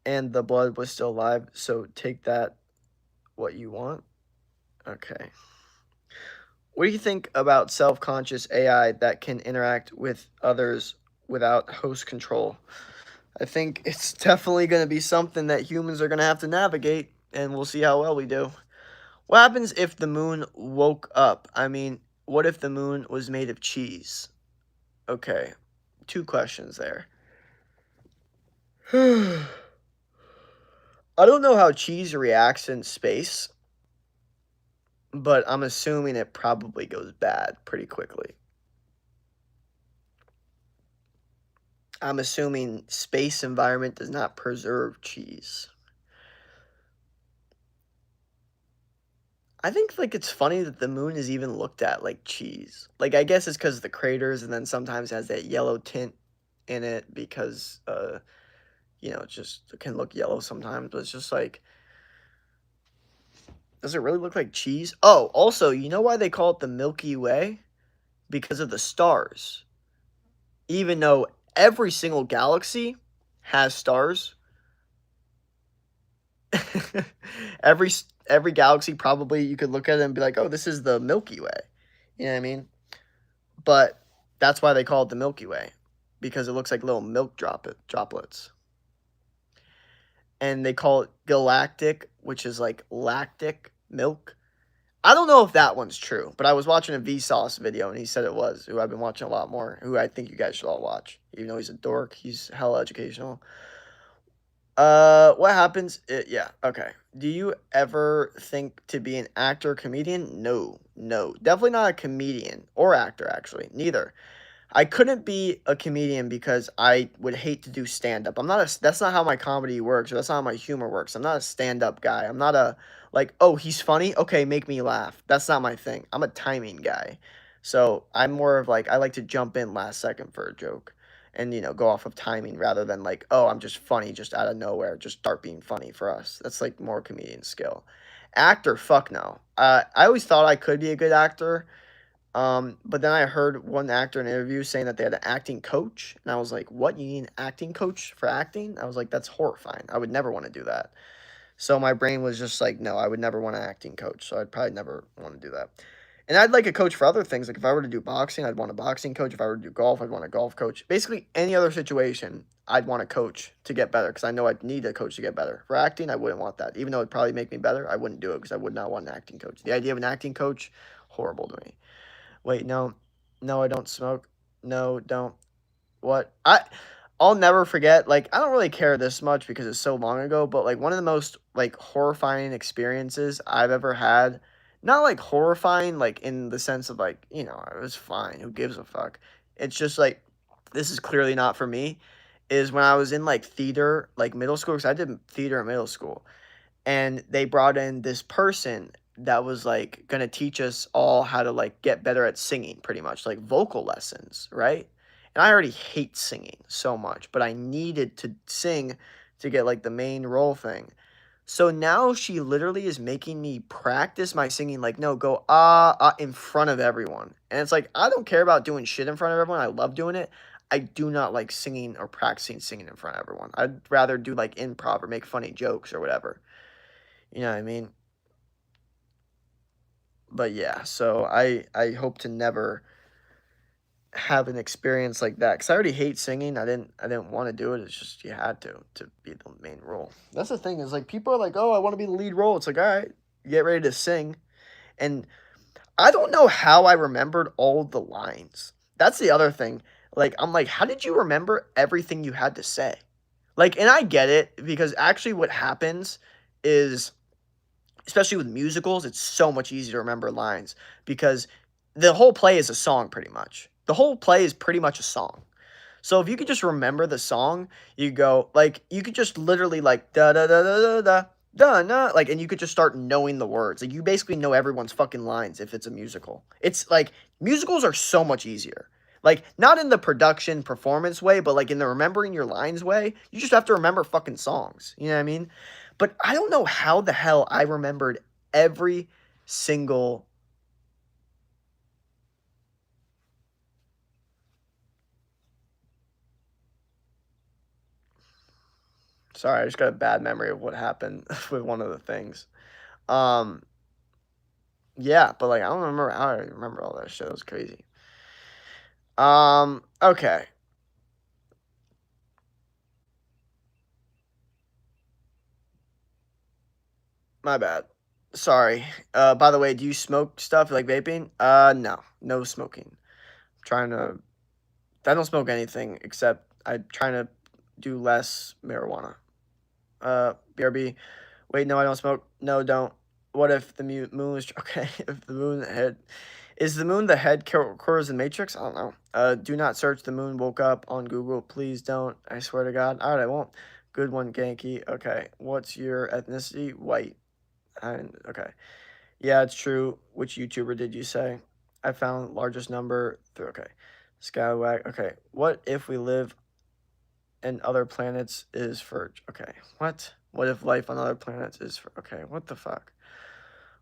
and the blood was still alive, so take that what you want. Okay. What do you think about self-conscious AI that can interact with others without host control? I think it's definitely going to be something that humans are going to have to navigate, and we'll see how well we do. What happens if the moon woke up? I mean, what if the moon was made of cheese? Okay, 2 questions there. I don't know how cheese reacts in space, but I'm assuming it probably goes bad pretty quickly. I'm assuming space environment does not preserve cheese. I think, like, it's funny that the moon is even looked at like cheese. Like, I guess it's because of the craters, and then sometimes has that yellow tint in it because, it just can look yellow sometimes, but it's just like, does it really look like cheese? Oh, also, you know why they call it the Milky Way? Because of the stars. Even though every single galaxy has stars, every every galaxy probably you could look at it and be like, oh, this is the Milky Way. You know what I mean? But that's why they call it the Milky Way, because it looks like little milk droplets. And they call it galactic, which is like lactic milk. I don't know if that one's true, but I was watching a Vsauce video and he said it was, who I've been watching a lot more, who I think you guys should all watch. Even though he's a dork, he's hella educational. What happens? Yeah, okay. Do you ever think to be an actor, comedian? No, no. Definitely not a comedian or actor, actually. Neither. I couldn't be a comedian because I would hate to do stand up. That's not how my comedy works, or that's not how my humor works. I'm not a stand up guy. I'm not a, like, oh, he's funny. Okay, make me laugh. That's not my thing. I'm a timing guy. So I'm more of like, I like to jump in last second for a joke and, go off of timing rather than like, oh, I'm just funny, just out of nowhere, just start being funny for us. That's like more comedian skill. Actor, fuck no. I always thought I could be a good actor. But then I heard one actor in an interview saying that they had an acting coach, and I was like, "What? You need an acting coach for acting?" I was like, "That's horrifying. I would never want to do that." So my brain was just like, "No, I would never want an acting coach. So I'd probably never want to do that." And I'd like a coach for other things. Like if I were to do boxing, I'd want a boxing coach. If I were to do golf, I'd want a golf coach. Basically, any other situation, I'd want a coach to get better because I know I'd need a coach to get better. For acting, I wouldn't want that. Even though it'd probably make me better, I wouldn't do it because I would not want an acting coach. The idea of an acting coach, horrible to me. Wait, no. No, I don't smoke. No, don't. What? I'll never forget, like, I don't really care this much because it's so long ago, but, like, one of the most, like, horrifying experiences I've ever had, not, like, horrifying, like, in the sense of, like, it was fine, who gives a fuck? It's just, like, this is clearly not for me, is when I was in, like, theater, like, middle school, because I did theater in middle school, and they brought in this person that was like going to teach us all how to like get better at singing, pretty much like vocal lessons, right? And I already hate singing so much, but I needed to sing to get like the main role thing. So now she literally is making me practice my singing, like, no, go in front of everyone. And it's like, I don't care about doing shit in front of everyone. I love doing it. I do not like singing or practicing singing in front of everyone. I'd rather do like improv or make funny jokes or whatever. You know what I mean? But yeah, so I hope to never have an experience like that because I already hate singing. I didn't want to do it. It's just you had to be the main role. That's the thing is like people are like, oh, I want to be the lead role. It's like, all right, get ready to sing. And I don't know how I remembered all the lines. That's the other thing. Like I'm like, how did you remember everything you had to say? Like, and I get it because actually what happens is especially with musicals, it's so much easier to remember lines because the whole play is a song pretty much. The whole play is pretty much a song. So if you could just remember the song, you go like you could just literally like da da da da da da da na like and you could just start knowing the words. Like you basically know everyone's fucking lines if it's a musical. It's like musicals are so much easier. Like not in the production performance way, but like in the remembering your lines way. You just have to remember fucking songs. You know what I mean? But I don't know how the hell I remembered every single. Sorry, I just got a bad memory of what happened with one of the things. Um, yeah, but like I don't remember. I don't remember all that shit. It was crazy. Okay, my bad. Sorry. By the way, do you smoke stuff like vaping? No, no smoking. I'm trying to. I don't smoke anything except I'm trying to do less marijuana. BRB. Wait, no, I don't smoke. No, don't. What if the moon is okay? If the moon head is the moon the head quarters in Matrix? I don't know. Do not search the moon woke up on Google. Please don't. I swear to God. All right, I won't. Good one, Genki. Okay, what's your ethnicity? White. And okay, yeah, it's true. Which YouTuber did you say? I found largest number. Okay, Skywag. Okay, what if we live and other planets is for okay. What? What if life on other planets is for okay, what the fuck?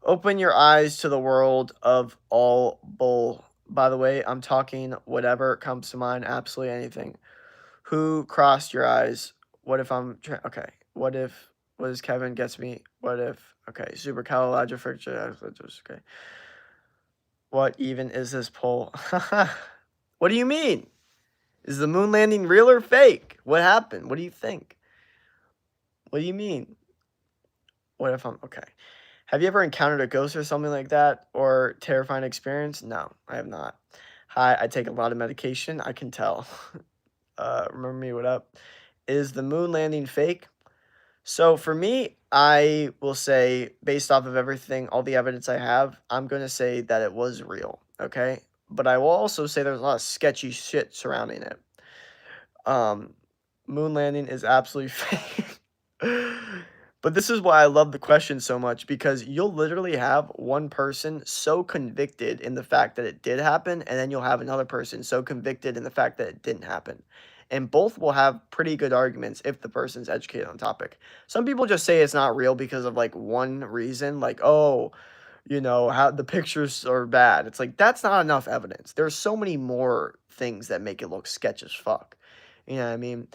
Open your eyes to the world of all bull. By the way, I'm talking whatever comes to mind, absolutely anything. Who crossed your eyes? What if okay. What if what is Kevin gets me? What if okay, supercalifragilisticexpialidocious okay. What even is this poll? What do you mean? Is the moon landing real or fake? What happened? What do you think? What do you mean? What if I'm okay? Have you ever encountered a ghost or something like that or terrifying experience? No, I have not. Hi, I take a lot of medication. I can tell. Remember me? What up? Is the moon landing fake? So for me, I will say, based off of everything, all the evidence I have, I'm going to say that it was real. Okay. But I will also say there's a lot of sketchy shit surrounding it. Um, moon landing is absolutely fake. But this is why I love the question so much because you'll literally have one person so convicted in the fact that it did happen, and then you'll have another person so convicted in the fact that it didn't happen. And both will have pretty good arguments if the person's educated on the topic. Some people just say it's not real because of like one reason, like, oh, how the pictures are bad. It's like that's not enough evidence. There's so many more things that make it look sketch as fuck. You know what I mean?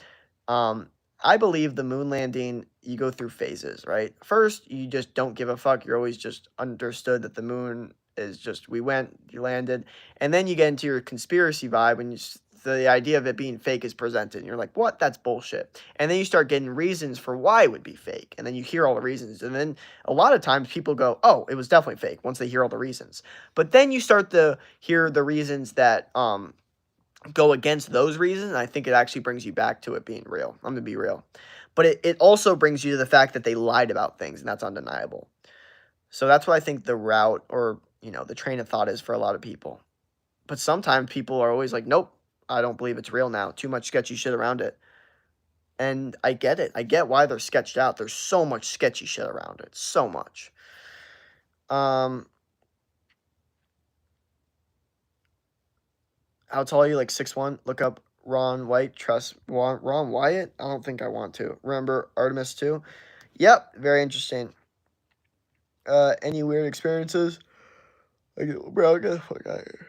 Um, I believe the moon landing, you go through phases, right? First, you just don't give a fuck. You're always just understood that the moon is just, we went, you landed. And then you get into your conspiracy vibe and the idea of it being fake is presented. And you're like, what? That's bullshit. And then you start getting reasons for why it would be fake. And then you hear all the reasons. And then a lot of times people go, oh, it was definitely fake once they hear all the reasons. But then you start to hear the reasons that, go against those reasons, and I think it actually brings you back to it being real. I'm gonna be real. But it also brings you to the fact that they lied about things, and that's undeniable. So that's what I think the route or, the train of thought is for a lot of people. But sometimes people are always like, nope, I don't believe it's real now. Too much sketchy shit around it. And I get it. I get why they're sketched out. There's so much sketchy shit around it. So much. How tall are you? Like 6'1"? Look up Ron White, trust Ron Wyatt? I don't think I want to. Remember Artemis too? Yep, very interesting. Any weird experiences? Bro, get the fuck out of here.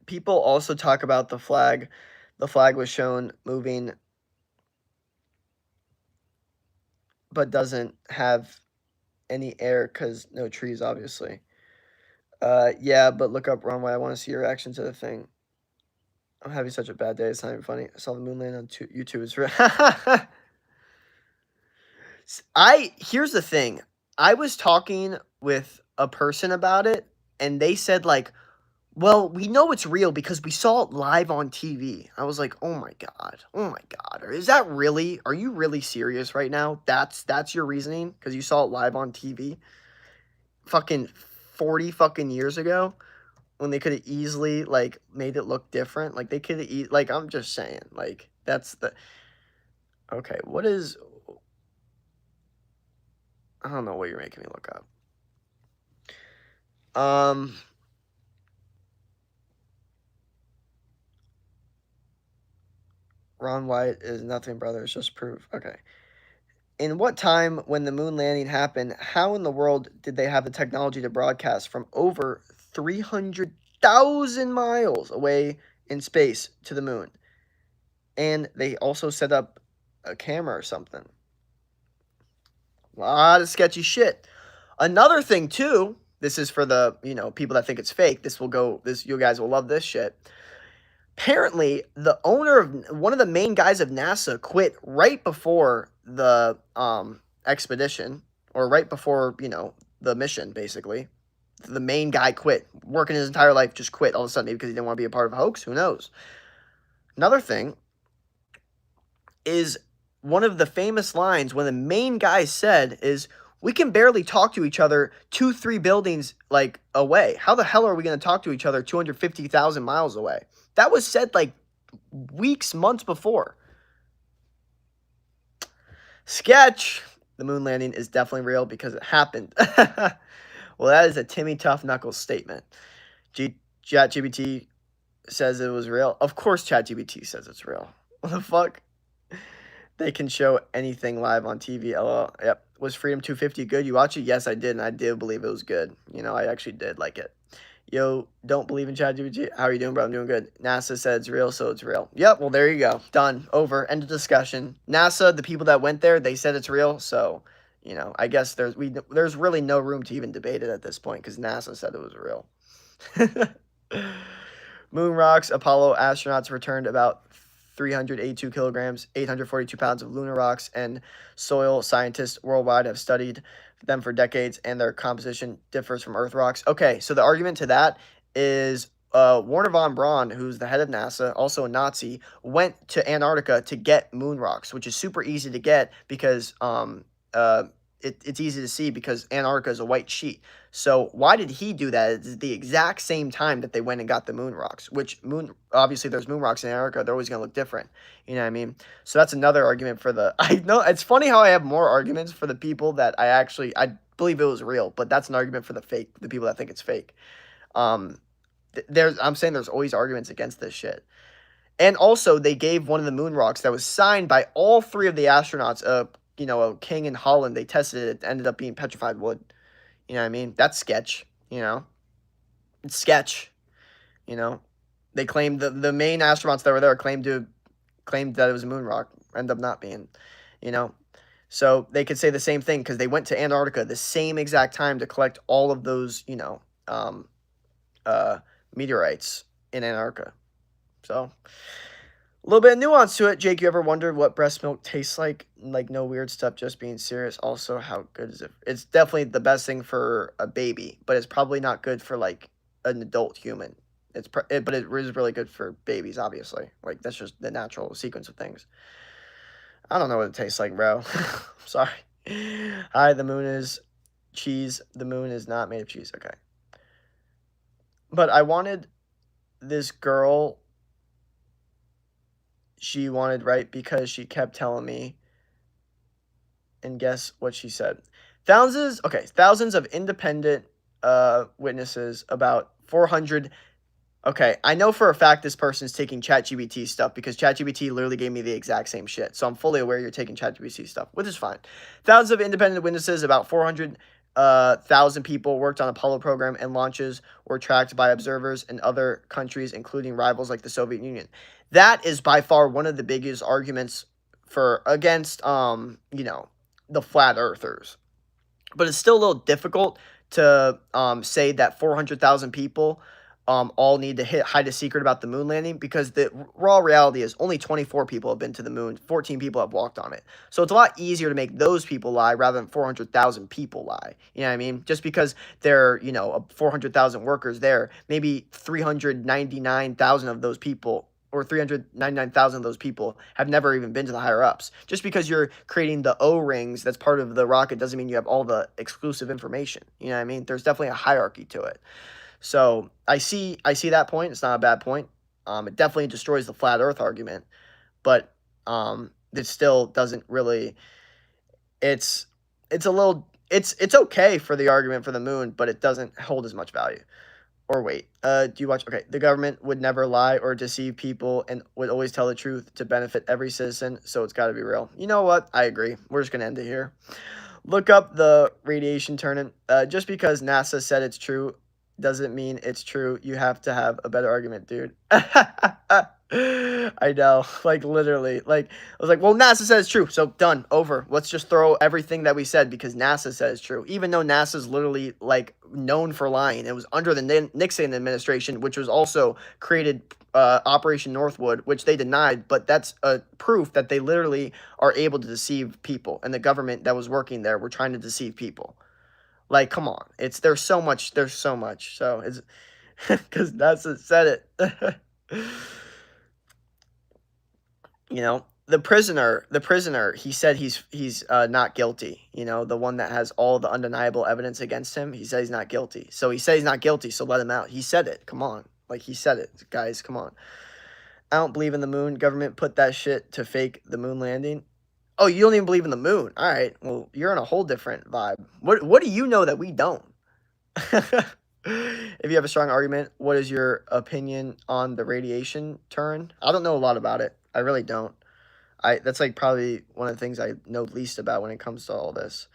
People also talk about the flag. The flag was shown moving, but doesn't have any air because no trees, obviously. Yeah, but look up Runway. I want to see your reaction to the thing. I'm having such a bad day. It's not even funny. I saw the moon land on YouTube. It's real. Here's the thing. I was talking with a person about it, and they said like, well, we know it's real because we saw it live on TV. I was like, oh my god, is that really? Are you really serious right now? That's your reasoning because you saw it live on TV, fucking 40 fucking years ago, when they could have easily like made it look different. Like they could have like I'm just saying, like that's the okay. What is? I don't know what you're making me look up. Ron White is nothing, brother. It's just proof. Okay. In what time when the moon landing happened, how in the world did they have the technology to broadcast from over 300,000 miles away in space to the moon? And they also set up a camera or something. A lot of sketchy shit. Another thing, too, this is for the, people that think it's fake. You guys will love this shit. Apparently, the owner of one of the main guys of NASA quit right before the expedition, or right before the mission. Basically, the main guy quit, working his entire life, just quit all of a sudden, maybe because he didn't want to be a part of a hoax. Who knows? Another thing is one of the famous lines one of the main guys said is, "We can barely talk to each other 2-3 buildings like away. How the hell are we going to talk to each other 250,000 miles away?" That was said like weeks, months before. Sketch. The moon landing is definitely real because it happened. Well, that is a Timmy Tough Knuckles statement. ChatGPT says it was real. Of course ChatGPT says it's real. What the fuck? They can show anything live on TV. LOL. Yep. Was Freedom 250 good? You watch it? Yes, I did, and I did believe it was good. I actually did like it. Yo, don't believe in ChatGPT. How are you doing, bro? I'm doing good. NASA said it's real, so it's real. Yep, well, there you go. Done. Over. End of discussion. NASA, the people that went there, they said it's real, so, I guess there's really no room to even debate it at this point, because NASA said it was real. Moon rocks. Apollo astronauts returned about 382 kilograms, 842 pounds of lunar rocks, and soil scientists worldwide have studied them for decades, and their composition differs from Earth rocks. Okay, so the argument to that is Wernher von Braun, who's the head of NASA, also a Nazi, went to Antarctica to get moon rocks, which is super easy to get because it's easy to see because Antarctica is a white sheet. So why did he do that? It's the exact same time that they went and got the moon rocks, obviously there's moon rocks in Antarctica. They're always going to look different. You know what I mean? So that's another argument I know it's funny how I have more arguments for the people that I believe it was real, but that's an argument for the people that think it's fake. I'm saying there's always arguments against this shit. And also they gave one of the moon rocks that was signed by all 3 of the astronauts, a king in Holland. They tested it. It ended up being petrified wood. You know what I mean? That's sketch. It's sketch. They claimed the main astronauts that were there claimed that it was a moon rock. Ended up not being. So they could say the same thing because they went to Antarctica the same exact time to collect all of those meteorites in Antarctica. So a little bit of nuance to it. Jake, you ever wondered what breast milk tastes like? Like, no weird stuff, just being serious. Also, how good is it? It's definitely the best thing for a baby, but it's probably not good for, like, an adult human. But it is really good for babies, obviously. Like, that's just the natural sequence of things. I don't know what it tastes like, bro. Sorry. Hi, the moon is cheese. The moon is not made of cheese. Okay. But I wanted this girl... she wanted, right? Because she kept telling me, and guess what she said? Thousands of independent witnesses, about 400. Okay, I know for a fact this person's taking ChatGPT stuff because ChatGPT literally gave me the exact same shit. So I'm fully aware you're taking ChatGPT stuff, which is fine. Thousands of independent witnesses, about 400,000 people worked on Apollo program, and launches were tracked by observers in other countries, including rivals like the Soviet Union. That is by far one of the biggest arguments for against the flat earthers. But it's still a little difficult to say that 400,000 people all need to hide a secret about the moon landing, because the raw reality is only 24 people have been to the moon, 14 people have walked on it. So it's a lot easier to make those people lie rather than 400,000 people lie. You know what I mean? Just because there are 400,000 workers there, maybe 399,000 of those people, or 399,000 of those people, have never even been to the higher ups. Just because you're creating the O-rings that's part of the rocket doesn't mean you have all the exclusive information. You know what I mean? There's definitely a hierarchy to it. So I see that point. It's not a bad point. It definitely destroys the flat Earth argument, but it still doesn't really. It's a little. It's okay for the argument for the moon, but it doesn't hold as much value. Or wait, do you watch? Okay, the government would never lie or deceive people and would always tell the truth to benefit every citizen. So it's got to be real. You know what? I agree. We're just gonna end it here. Look up the radiation tournament. Just because NASA said it's true doesn't mean it's true. You have to have a better argument, dude. I know, like literally, like I was like, well, NASA says it's true, so done, over. Let's just throw everything that we said because NASA says it's true, even though NASA's literally like known for lying. It was under the Nixon administration, which was also created Operation Northwood, which they denied, but that's a proof that they literally are able to deceive people, and the government that was working there were trying to deceive people. Like, come on, there's so much, so it's because NASA said it. The prisoner, he said he's not guilty. The one that has all the undeniable evidence against him, he said he's not guilty. So he said he's not guilty, so let him out. He said it. Come on. Like, he said it. Guys, come on. I don't believe in the moon. Government put that shit to fake the moon landing. Oh, you don't even believe in the moon. All right. Well, you're in a whole different vibe. What do you know that we don't? If you have a strong argument, what is your opinion on the radiation turn? I don't know a lot about it. I really don't. That's like probably one of the things I know least about when it comes to all this.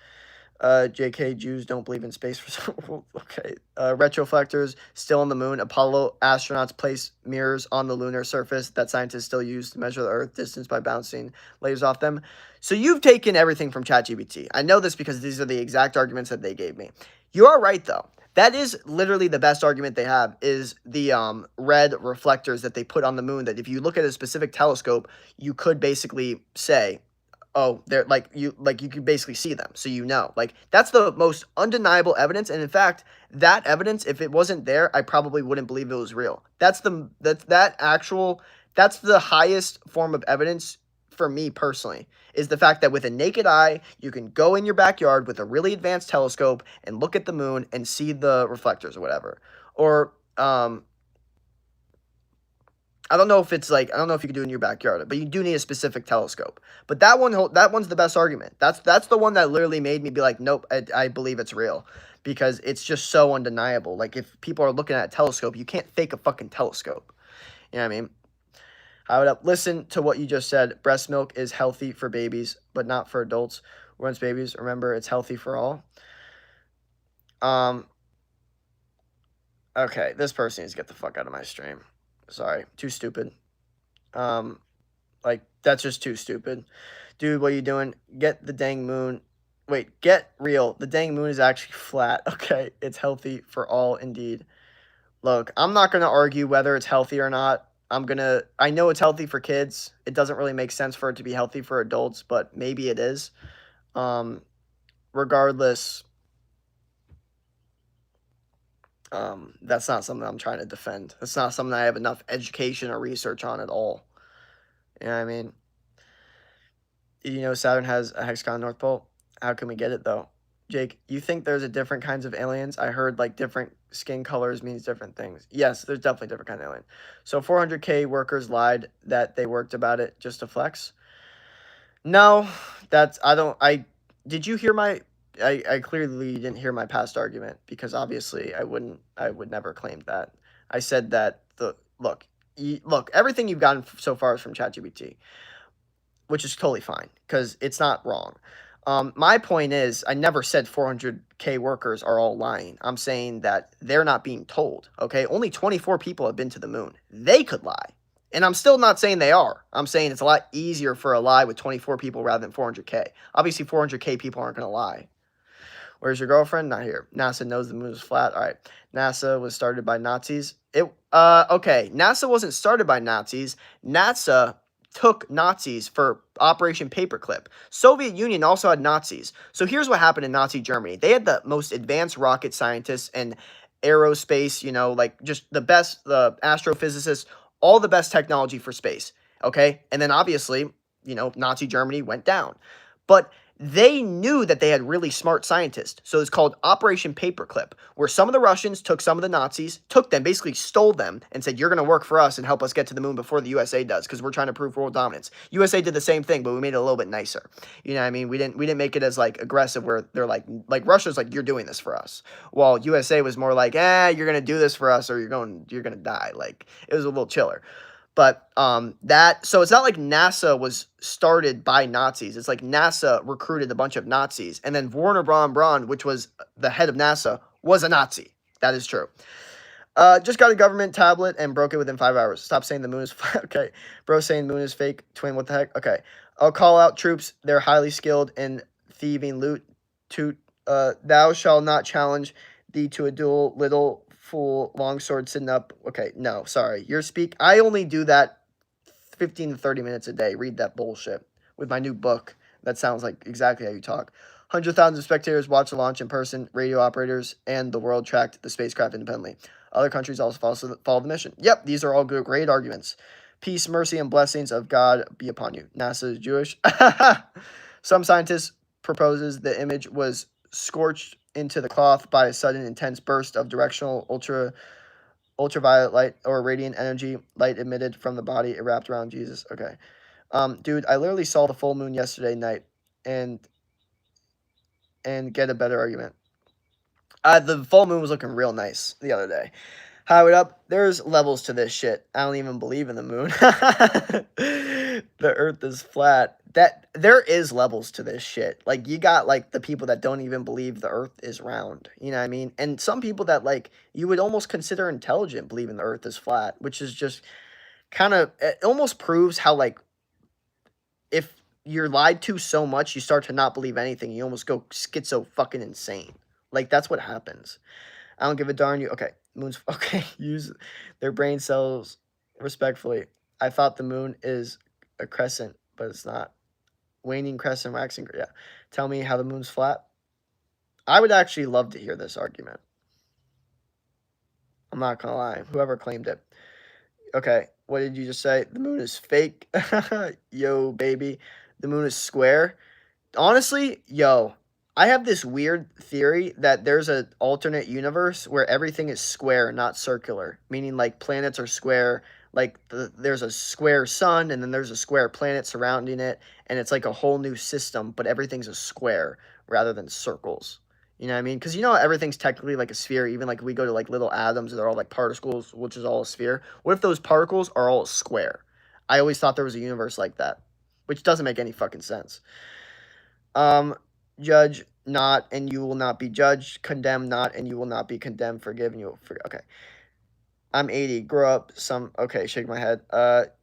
JK, Jews don't believe in space for some. Okay. Retroflectors still on the moon. Apollo astronauts place mirrors on the lunar surface that scientists still use to measure the Earth distance by bouncing lasers off them. So you've taken everything from ChatGPT. I know this because these are the exact arguments that they gave me. You are right though. That is literally the best argument they have, is the red reflectors that they put on the moon, that if you look at a specific telescope, you could basically say, oh, they're you could basically see them. So like that's the most undeniable evidence. And in fact, that evidence, if it wasn't there, I probably wouldn't believe it was real. That's the highest form of evidence for me personally, is the fact that with a naked eye, you can go in your backyard with a really advanced telescope and look at the moon and see the reflectors or whatever. Or, I don't know if you can do it in your backyard, but you do need a specific telescope. But that one's the best argument. That's the one that literally made me be like, nope, I believe it's real, because it's just so undeniable. Like, if people are looking at a telescope, you can't fake a fucking telescope. You know what I mean? I would listen to what you just said. Breast milk is healthy for babies, but not for adults. Once babies, remember, it's healthy for all. Okay, this person needs to get the fuck out of my stream. Sorry, too stupid. Like, that's just too stupid. Dude, what are you doing? Get the dang moon. Wait, get real. The dang moon is actually flat. Okay, it's healthy for all indeed. Look, I'm not going to argue whether it's healthy or not. I know it's healthy for kids. It doesn't really make sense for it to be healthy for adults, but maybe it is. Regardless, that's not something I'm trying to defend. That's not something I have enough education or research on at all. You know what I mean? You know Saturn has a hexagon North Pole? How can we get it, though? Jake, you think there's a different kinds of aliens? I heard, like, different skin colors means different things. Yes, there's definitely different kind of alien. So 400K workers lied that they worked about it just to flex? No, did you hear my I clearly didn't hear my past argument, because obviously I would never claim that. I said that look, everything you've gotten so far is from ChatGPT, which is totally fine because it's not wrong. My point is, I never said 400K workers are all lying. I'm saying that they're not being told, okay? Only 24 people have been to the moon. They could lie. And I'm still not saying they are. I'm saying it's a lot easier for a lie with 24 people rather than 400K. Obviously, 400K people aren't going to lie. Where's your girlfriend? Not here. NASA knows the moon is flat. All right. NASA was started by Nazis. Okay. NASA wasn't started by Nazis. NASA took Nazis for Operation Paperclip. Soviet Union also had Nazis. So here's what happened in Nazi Germany. They had the most advanced rocket scientists and aerospace, like just the best, the astrophysicists, all the best technology for space. Okay. And then obviously, Nazi Germany went down. But they knew that they had really smart scientists. So it's called Operation Paperclip, where some of the Russians took some of the Nazis, took them, basically stole them, and said, you're going to work for us and help us get to the moon before the USA does, because we're trying to prove world dominance. USA did the same thing, but we made it a little bit nicer. You know what I mean? We didn't make it as, like, aggressive, where they're like Russia's like, you're doing this for us. While USA was more like, you're going to do this for us or you're going to die. Like, it was a little chiller. But so it's not like NASA was started by Nazis. It's like NASA recruited a bunch of Nazis. And then Werner von Braun, which was the head of NASA, was a Nazi. That is true. Just got a government tablet and broke it within 5 hours. Stop saying the moon is flat. Okay. Bro saying the moon is fake. Twin, what the heck? Okay. I'll call out troops. They're highly skilled in thieving loot. Thou shalt not challenge thee to a duel, little fool, longsword sitting up. Okay, no, sorry. I only do that 15 to 30 minutes a day. Read that bullshit with my new book. That sounds like exactly how you talk. 100,000 spectators watched the launch in person. Radio operators and the world tracked the spacecraft independently. Other countries also follow the mission. Yep, these are all great arguments. Peace, mercy, and blessings of God be upon you. NASA is Jewish. Some scientists proposes the image was scorched into the cloth by a sudden intense burst of directional ultraviolet light or radiant energy light emitted from the body. It wrapped around Jesus. Okay. Dude, I literally saw the full moon yesterday night and get a better argument. The full moon was looking real nice the other day. Highway up. There's levels to this shit. I don't even believe in the moon. The earth is flat. There is levels to this shit. Like, you got, like, the people that don't even believe the earth is round. You know what I mean? And some people that, like, you would almost consider intelligent believing the earth is flat, which is just kind of, it almost proves how, like, if you're lied to so much, you start to not believe anything. You almost go schizo fucking insane. Like, that's what happens. I don't give a darn. Okay. Moon's okay. Use their brain cells respectfully. I thought the moon is a crescent, but it's not. Waning crescent, waxing. Yeah. Tell me how the moon's flat. I would actually love to hear this argument. I'm not gonna lie. Whoever claimed it. Okay. What did you just say? The moon is fake. Yo, baby. The moon is square. Honestly, yo. I have this weird theory that there's an alternate universe where everything is square, not circular. Meaning, like, planets are square. Like, there's a square sun, and then there's a square planet surrounding it. And it's like a whole new system, but everything's a square rather than circles. You know what I mean? Because you know everything's technically like a sphere. Even, like, we go to, like, little atoms, they're all, like, particles, which is all a sphere. What if those particles are all a square? I always thought there was a universe like that, which doesn't make any fucking sense. Judge not, and you will not be judged. Condemn not, and you will not be condemned. Forgive, and you will forgive. Okay. I'm 80. Grow up some. Okay, shake my head.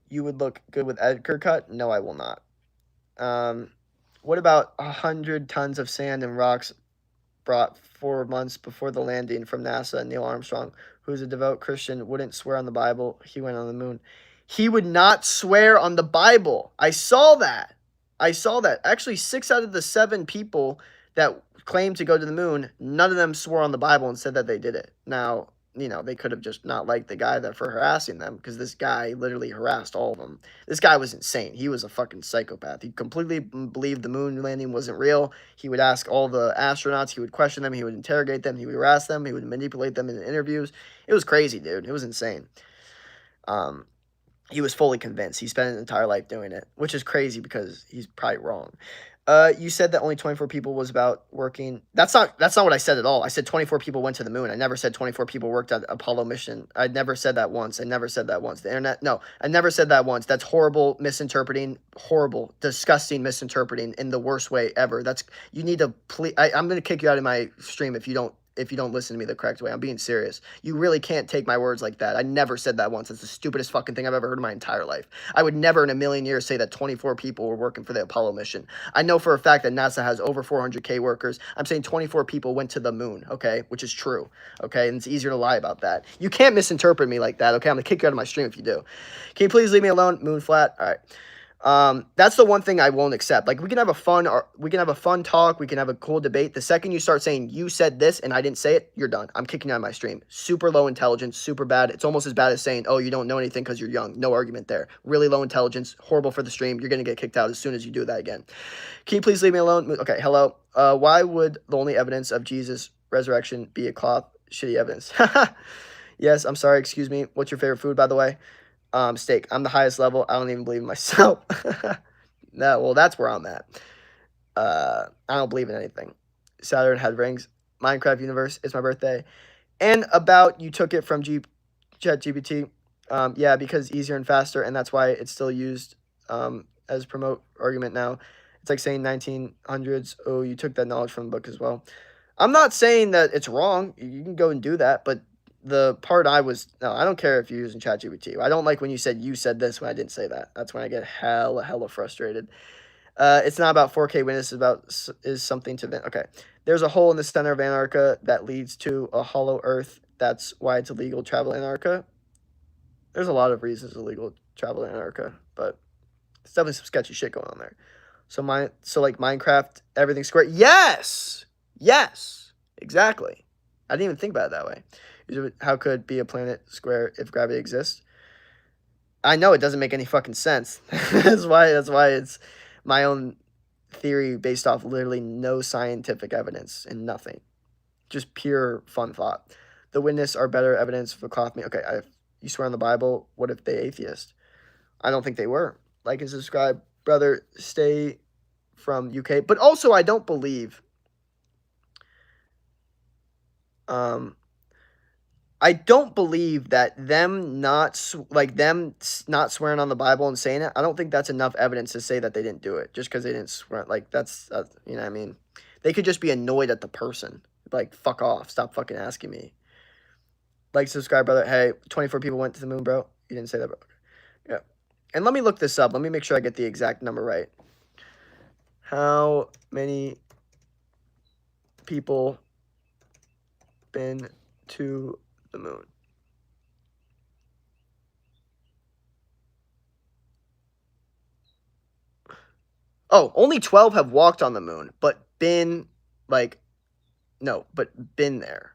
You would look good with Edgar cut? No, I will not. What about 100 tons of sand and rocks brought 4 months before the landing from NASA? Neil Armstrong, who's a devout Christian, wouldn't swear on the Bible. He went on the moon. He would not swear on the Bible. I saw that. Actually, 6 out of the 7 people that claimed to go to the moon, none of them swore on the Bible and said that they did it. Now, they could have just not liked the guy for harassing them, because this guy literally harassed all of them. This guy was insane. He was a fucking psychopath. He completely believed the moon landing wasn't real. He would ask all the astronauts. He would question them. He would interrogate them. He would harass them. He would manipulate them in interviews. It was crazy, dude. It was insane. He was fully convinced. He spent his entire life doing it, which is crazy because he's probably wrong. You said that only 24 people was about working. That's not what I said at all. I said 24 people went to the moon. I never said 24 people worked at Apollo mission. I never said that once. I never said that once. The internet, no, I never said that once. That's horrible misinterpreting, horrible, disgusting misinterpreting in the worst way ever. That's, you need to please, I'm going to kick you out of my stream if you don't listen to me the correct way. I'm being serious. You really can't take my words like that. I never said that once. It's the stupidest fucking thing I've ever heard in my entire life. I would never in a million years say that 24 people were working for the Apollo mission. I know for a fact that NASA has over 400K workers. I'm saying 24 people went to the moon, okay? Which is true, okay? And it's easier to lie about that. You can't misinterpret me like that, okay? I'm gonna kick you out of my stream if you do. Can you please leave me alone? Moon flat? All right. That's the one thing I won't accept. Like, we can have a fun talk, we can have a cool debate. The second you start saying you said this and I didn't say it, you're done. I'm kicking you out of my stream. Super low intelligence, super bad. It's almost as bad as saying, oh, you don't know anything because you're young. No argument there. Really low intelligence, horrible for the stream. You're gonna get kicked out as soon as you do that again. Can you please leave me alone? Okay, hello. Why would the only evidence of Jesus' resurrection be a cloth? Shitty evidence. Yes, I'm sorry, excuse me. What's your favorite food, by the way? Steak. I'm the highest level. I don't even believe in myself. No, well, that's where I'm at. I don't believe in anything. Saturn had rings. Minecraft universe. It's my birthday. And about you took it from ChatGPT. Yeah, because easier and faster, and that's why it's still used as promote argument now. It's like saying 1900s. Oh, you took that knowledge from the book as well. I'm not saying that it's wrong. You can go and do that, but the part I don't care if you're using ChatGPT. I don't like when you said this when I didn't say that. That's when I get hella frustrated. It's not about 4K witness. Is something to okay. There's a hole in the center of Antarctica that leads to a hollow Earth. That's why it's illegal to travel to Antarctica. There's a lot of reasons it's illegal to travel to Antarctica, but it's definitely some sketchy shit going on there. So like Minecraft, everything's square. Yes, exactly. I didn't even think about it that way. How could it be a planet square if gravity exists? I know it doesn't make any fucking sense. That's why it's my own theory based off literally no scientific evidence and nothing. Just pure fun thought. The witness are better evidence for cloth meat. Okay, you swear on the Bible. What if they atheist? I don't think they were. Like and subscribe, brother. Stay from UK. But also, I don't believe. I don't believe that them not swearing on the Bible and saying it. I don't think that's enough evidence to say that they didn't do it just because they didn't swear. Like that's you know what I mean. They could just be annoyed at the person. Like fuck off. Stop fucking asking me. Like subscribe, brother. Hey, 24 people went to the moon, bro. You didn't say that, bro. Yeah. And let me look this up. Let me make sure I get the exact number right. How many people been to the moon? Oh, only 12 have walked on the moon, but been like no, but been there.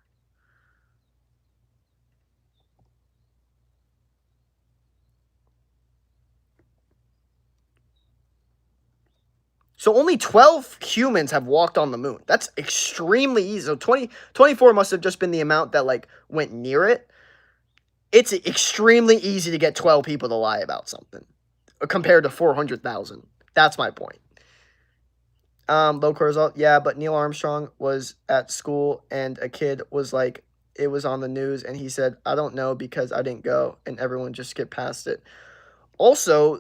So only 12 humans have walked on the moon. That's extremely easy. So 24 must have just been the amount that like went near it. It's extremely easy to get 12 people to lie about something compared to 400,000. That's my point. Low cortisol. Yeah, but Neil Armstrong was at school and a kid was like, it was on the news and he said, I don't know because I didn't go, and everyone just skipped past it. Also,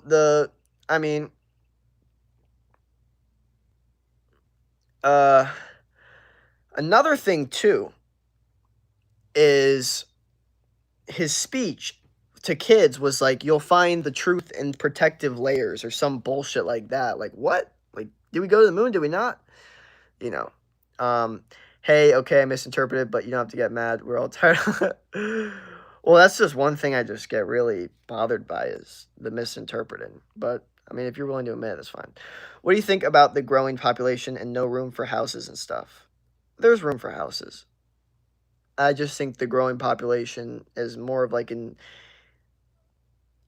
another thing too is his speech to kids was like, you'll find the truth in protective layers or some bullshit like that. Like, what? Like, did we go to the moon? Did we not? You know, hey, okay, I misinterpreted, but you don't have to get mad. We're all tired. Well, that's just one thing I just get really bothered by is the misinterpreting. But, I mean, if you're willing to admit it, that's fine. What do you think about the growing population and no room for houses and stuff? There's room for houses. I just think the growing population is more of like an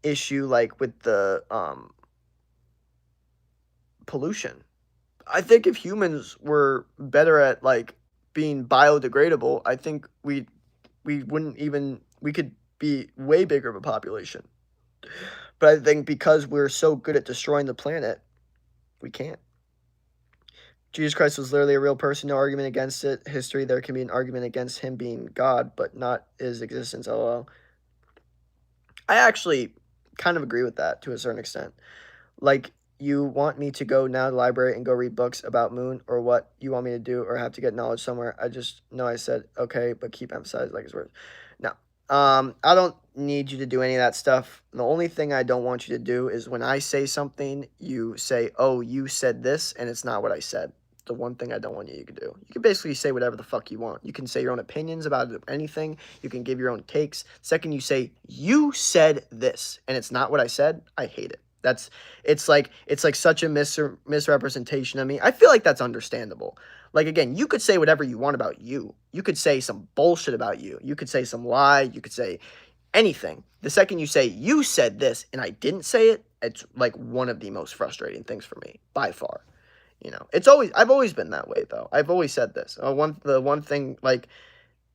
issue like with the pollution. I think if humans were better at like being biodegradable, I think we could be way bigger of a population. But I think because we're so good at destroying the planet, we can't. Jesus Christ was literally a real person, no argument against it. History, there can be an argument against him being God, but not his existence, lol. I actually kind of agree with that to a certain extent. Like, you want me to go now to the library and go read books about Moon, or what you want me to do, or have to get knowledge somewhere. I just know I said okay, but keep emphasizing like his words. No. I don't need you to do any of that stuff. The only thing I don't want you to do is when I say something, you say, oh, you said this, and it's not what I said. The one thing I don't want you to do. You can basically say whatever the fuck you want. You can say your own opinions about anything. You can give your own takes. Second, you say, you said this, and it's not what I said, I hate it. It's like such a misrepresentation of me. I feel like that's understandable. Like, again, you could say whatever you want about you. You could say some bullshit about you. You could say some lie. You could say anything. The second you say, you said this, and I didn't say it, it's like one of the most frustrating things for me, by far. I've always been that way, though. I've always said this. The one thing, like,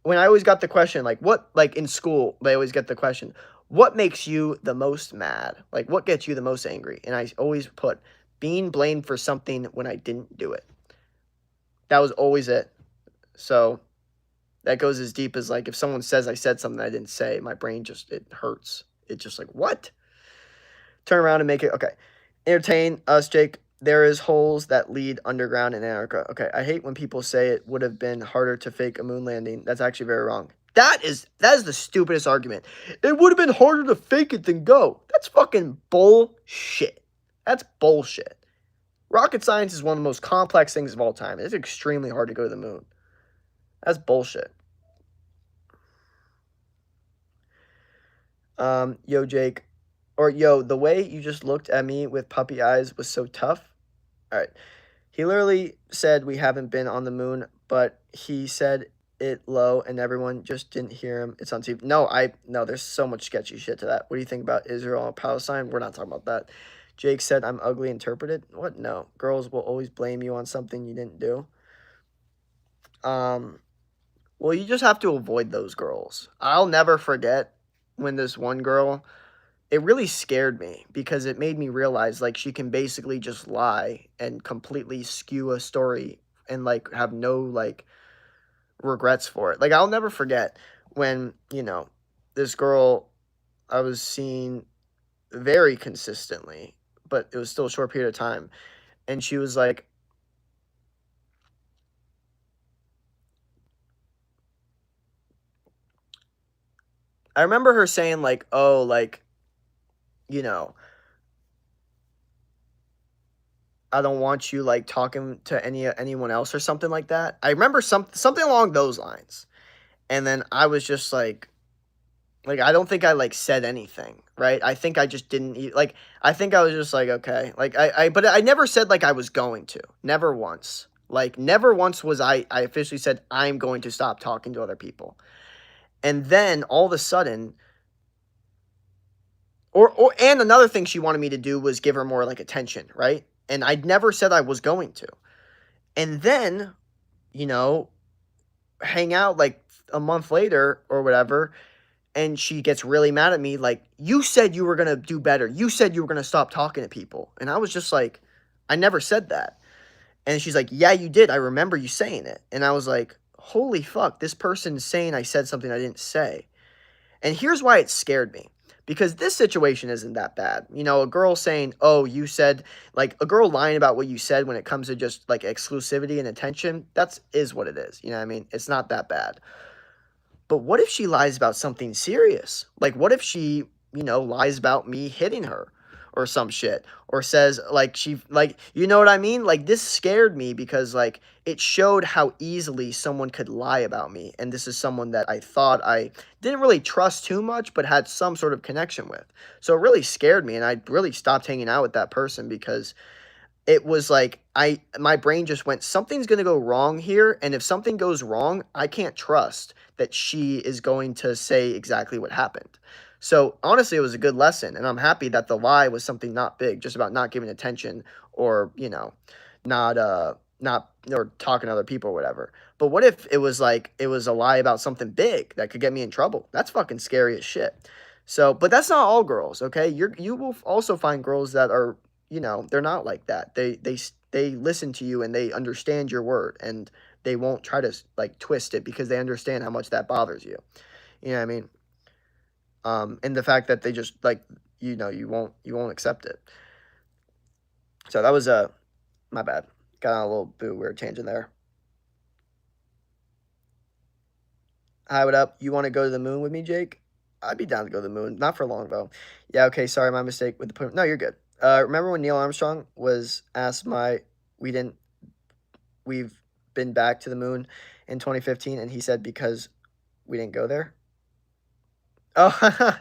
when I always got the question, like, what, like, in school, they always get the question, what makes you the most mad? Like, what gets you the most angry? And I always put being blamed for something when I didn't do it. That was always it. So that goes as deep as, like, if someone says I said something I didn't say, my brain just, it hurts. It's just like, what? Turn around and make it, okay. Entertain us, Jake. There is holes that lead underground in Antarctica. Okay, I hate when people say it would have been harder to fake a moon landing. That's actually very wrong. That is the stupidest argument. It would have been harder to fake it than go. That's fucking bullshit. That's bullshit. Rocket science is one of the most complex things of all time. It's extremely hard to go to the moon. That's bullshit. Yo, Jake. Or, yo, the way you just looked at me with puppy eyes was so tough. All right. He literally said we haven't been on the moon, but he said it low and everyone just didn't hear him. It's on TV. No, there's so much sketchy shit to that. What do you think about Israel and Palestine? We're not talking about that. Jake said I'm ugly interpreted. What? No. Girls will always blame you on something you didn't do. Well, you just have to avoid those girls. I'll never forget when this one girl, it really scared me because it made me realize, like, she can basically just lie and completely skew a story and, like, have no, like, regrets for it. Like, I'll never forget when, this girl I was seeing very consistently, but it was still a short period of time, and she was like, I remember her saying, like, oh, like, I don't want you, like, talking to anyone else or something like that. I remember something along those lines. And then I was just like, I don't think I, like, said anything, right? I think I just didn't like, I think I was just like, okay. Like, but I never said, like, I was going to. Never once. Like, never once was I officially said, I'm going to stop talking to other people. And then all of a sudden, and another thing she wanted me to do was give her more, like, attention, right? And I'd never said I was going to. And then, hang out, like, a month later or whatever, and she gets really mad at me, like, you said you were going to do better. You said you were going to stop talking to people. And I was just like, I never said that. And she's like, yeah, you did. I remember you saying it. And I was like, holy fuck, this person's saying I said something I didn't say. And here's why it scared me. Because this situation isn't that bad. A girl saying, oh, you said, like, a girl lying about what you said when it comes to just, like, exclusivity and attention, is what it is. You know what I mean? It's not that bad. But what if she lies about something serious? Like, what if she, lies about me hitting her or some shit? Or says, like, you know what I mean? Like, this scared me because, like, it showed how easily someone could lie about me. And this is someone that I thought I didn't really trust too much, but had some sort of connection with. So it really scared me, and I really stopped hanging out with that person because it was like my brain just went, something's going to go wrong here, and if something goes wrong, I can't trust that she is going to say exactly what happened. So honestly, it was a good lesson, and I'm happy that the lie was something not big, just about not giving attention or, not or talking to other people or whatever. But what if it was like it was a lie about something big that could get me in trouble? That's fucking scary as shit. So, but that's not all girls, okay? You will also find girls that are, they're not like that. They they listen to you and they understand your word, and they won't try to like twist it because they understand how much that bothers you. You know what I mean? And the fact that they just like, you won't accept it. So that was my bad. Got on a little bit weird tangent there. Hi, what up? You want to go to the moon with me, Jake? I'd be down to go to the moon. Not for long, though. Yeah, okay, sorry, my mistake with the point. No, you're good. Remember when Neil Armstrong was asked we've been back to the moon in 2015, and he said because we didn't go there? Oh,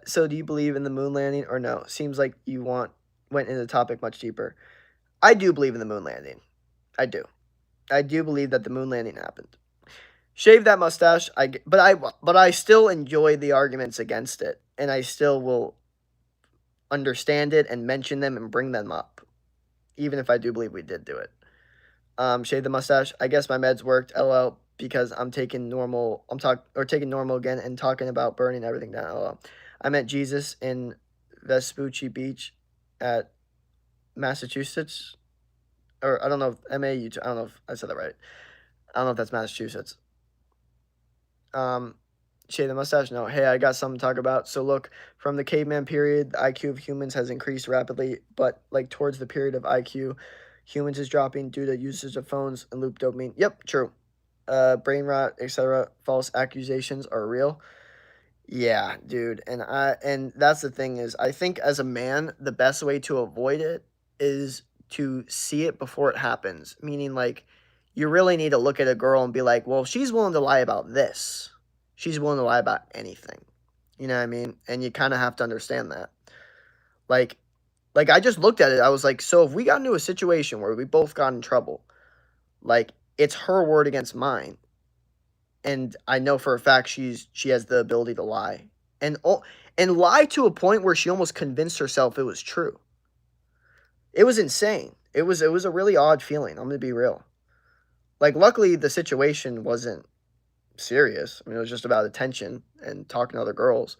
so do you believe in the moon landing or no? Seems like you went into the topic much deeper. I do believe in the moon landing. I do. I do believe that the moon landing happened. Shave that mustache. But I still enjoy the arguments against it, and I still will understand it and mention them and bring them up, even if I do believe we did do it. Shave the mustache. I guess my meds worked. LL, because I'm taking normal. Taking normal again and talking about burning everything down. LL. I met Jesus in Vespucci Beach, at Massachusetts, or I don't know if MAU. I don't know if I said that right. I don't know if that's Massachusetts. Shave the mustache? No. Hey, I got something to talk about. So look, from the caveman period, the IQ of humans has increased rapidly, but like towards the period of IQ, humans is dropping due to usage of phones and loop dopamine. Yep, true. Brain rot, etc. False accusations are real. Yeah, dude. And that's the thing is, I think as a man, the best way to avoid it is to see it before it happens. Meaning like you really need to look at a girl and be like, well, if she's willing to lie about this, she's willing to lie about anything. You know what I mean? And you kind of have to understand that. Like I just looked at it. I was like, so if we got into a situation where we both got in trouble, like it's her word against mine, and I know for a fact she has the ability to lie, and lie to a point where she almost convinced herself it was true. It was insane. It was a really odd feeling. I'm gonna be real. Like, luckily the situation wasn't serious. I mean, it was just about attention and talking to other girls.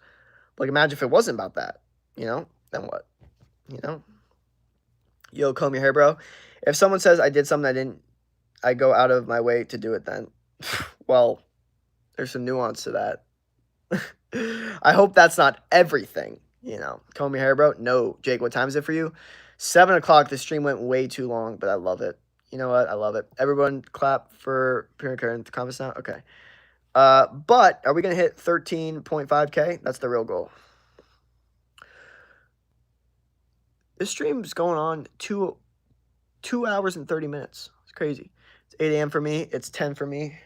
Like, imagine if it wasn't about that. Then what? You know. Yo, comb your hair, bro. If someone says I did something I go out of my way to do it. Then, well, there's some nuance to that. I hope that's not everything, Comb your hair, bro? No. Jake, what time is it for you? 7 o'clock. The stream went way too long, but I love it. You know what? I love it. Everyone clap for Pierre Karen in the comments now? Okay. But are we going to hit 13.5K? That's the real goal. This stream's going on 2 hours and 30 minutes. It's crazy. It's 8 a.m. for me. It's 10 for me.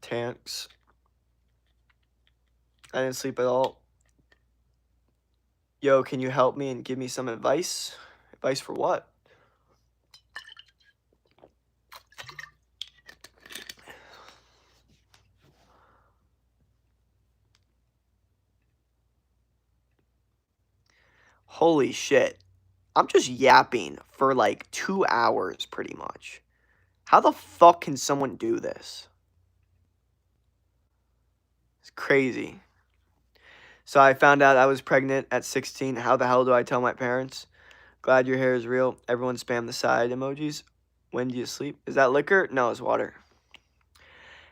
Tanks. I didn't sleep at all. Yo, can you help me and give me some advice? Advice for what? Holy shit. I'm just yapping for like 2 hours pretty much. How the fuck can someone do this? It's crazy. So I found out I was pregnant at 16. How the hell do I tell my parents? Glad your hair is real. Everyone spam the side emojis. When do you sleep? Is that liquor? No, it's water.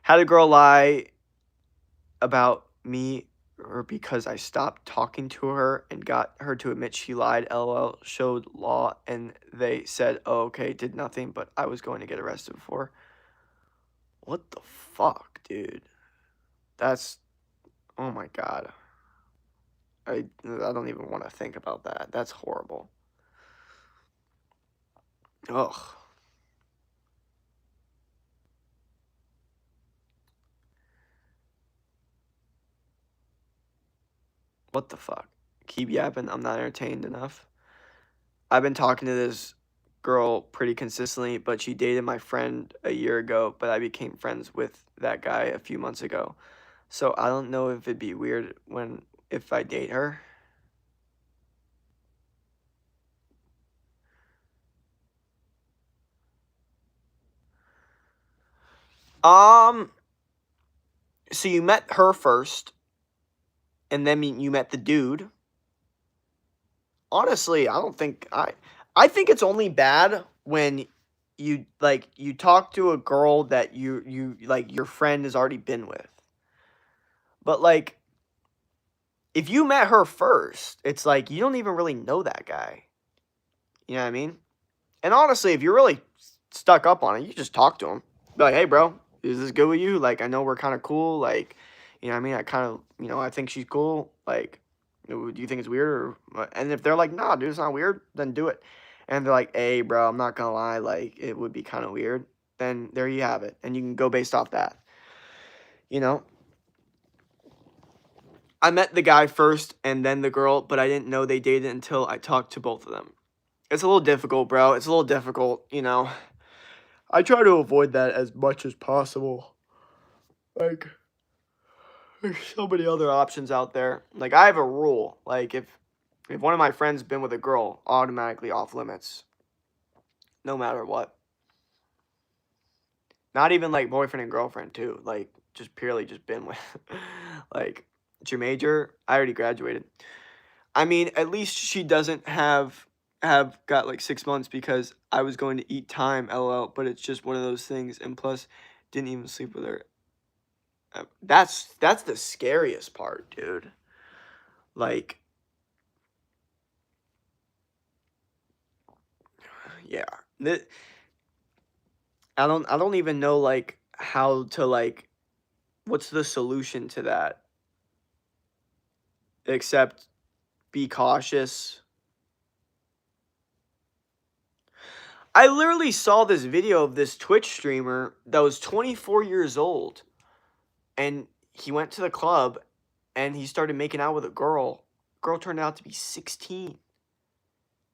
Had a girl lie about me or because I stopped talking to her and got her to admit she lied. LOL. Showed law and they said, oh, okay, did nothing, but I was going to get arrested before. What the fuck, dude? That's, oh my God. I don't even want to think about that. That's horrible. Ugh. What the fuck? Keep yapping. I'm not entertained enough. I've been talking to this girl pretty consistently, but she dated my friend a year ago, but I became friends with that guy a few months ago. So I don't know if it'd be weird if I date her. Um, so you met her first, and then you met the dude. Honestly, I don't think I think it's only bad when you talk to a girl that you like your friend has already been with. But like if you met her first, it's like you don't even really know that guy. You know what I mean? And honestly, if you're really stuck up on it, you just talk to him. Be like, "Hey, bro, is this good with you? Like, I know we're kind of cool. Like, you know what I mean? I kind of, I think she's cool. Like, do you think it's weird or what?" And if they're like, "Nah, dude, it's not weird," then do it. And they're like, "Hey, bro, I'm not gonna lie, like, it would be kind of weird." Then there you have it, and you can go based off that. You know, I met the guy first and then the girl, but I didn't know they dated until I talked to both of them. It's a little difficult, bro. It's a little difficult. I try to avoid that as much as possible. Like, there's so many other options out there. Like, I have a rule. Like, if one of my friends been with a girl, automatically off limits, no matter what. Not even like boyfriend and girlfriend too. Like, just purely just been with. Like, it's your major. I already graduated. I mean, at least she doesn't have got like 6 months because I was going to eat time, lol. But it's just one of those things, and plus, didn't even sleep with her. That's the scariest part, dude. Like, yeah, Th- I don't even know like how to like what's the solution to that except be cautious. I literally saw this video of this Twitch streamer that was 24 years old, and he went to the club and he started making out with a girl. Girl turned out to be 16.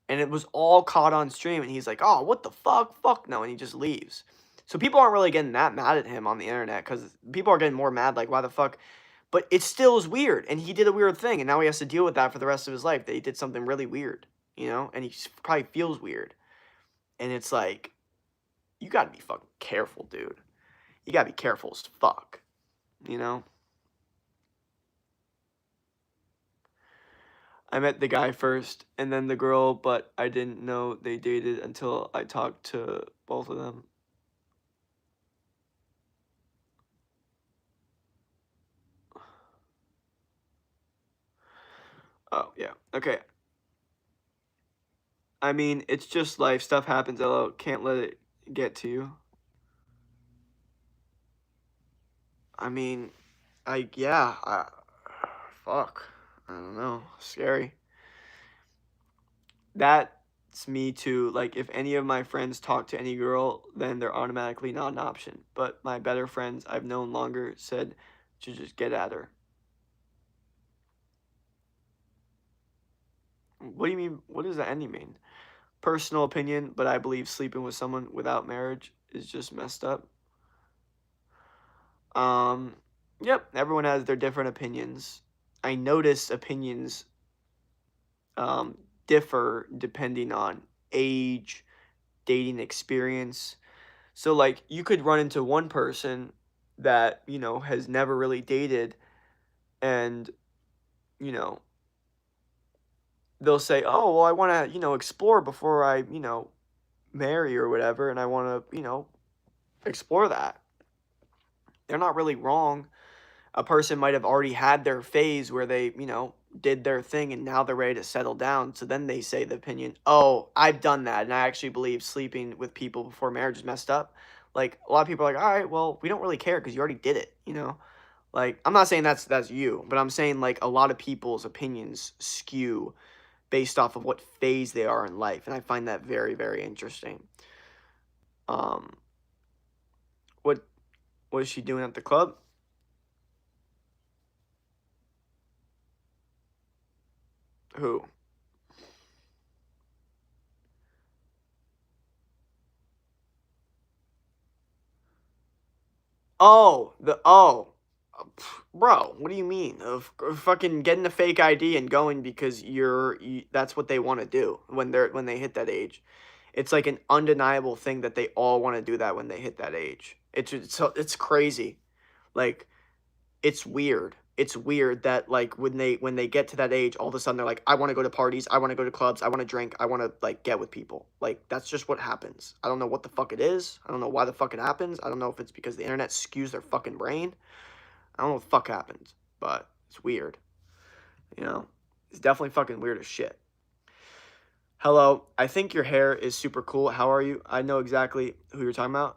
And it was all caught on stream, and he's like, "Oh, what the fuck no," and he just leaves. So people aren't really getting that mad at him on the internet because people are getting more mad like, why the fuck? But it still is weird, and he did a weird thing, and now he has to deal with that for the rest of his life, that he did something really weird, and probably feels weird. And it's like, you gotta be fucking careful, dude. You gotta be careful as fuck, you know? I met the guy first, and then the girl, but I didn't know they dated until I talked to both of them. Oh, yeah. Okay. I mean, it's just life. Stuff happens. LO. Can't let it get to you. I mean, yeah. Fuck. I don't know. Scary. That's me too. Like, if any of my friends talk to any girl, then they're automatically not an option. But my better friends I've known longer said to just get at her. What do you mean? What does that ending mean? Personal opinion, but I believe sleeping with someone without marriage is just messed up. Um, yep, everyone has their different opinions. I notice opinions um, differ depending on age, dating experience. So, like, you could run into one person that has never really dated, and, you know, they'll say, "Oh, well, I want to explore before I marry or whatever, and I want to explore that." They're not really wrong. A person might have already had their phase where they did their thing and now they're ready to settle down. So then they say the opinion, "Oh, I've done that. And I actually believe sleeping with people before marriage is messed up." Like, a lot of people are like, "All right, well, we don't really care because you already did it. Like, I'm not saying that's you, but I'm saying like a lot of people's opinions skew based off of what phase they are in life. And I find that very, very interesting. Um, what what is she doing at the club? Who? Bro, what do you mean? Of fucking getting a fake ID and going because that's what they want to do when they hit that age. It's like an undeniable thing that they all want to do that when they hit that age. It's crazy. Like, it's weird. It's weird that like when they get to that age, all of a sudden they're like, I want to go to parties, I want to go to clubs, I want to drink, I want to like get with people. Like that's just what happens. I don't know what the fuck it is. I don't know why the fuck it happens. I don't know if it's because the internet skews their fucking brain. I don't know what the fuck happens, but it's weird. You know, it's definitely fucking weird as shit. Hello, I think your hair is super cool. How are you? I know exactly who you're talking about.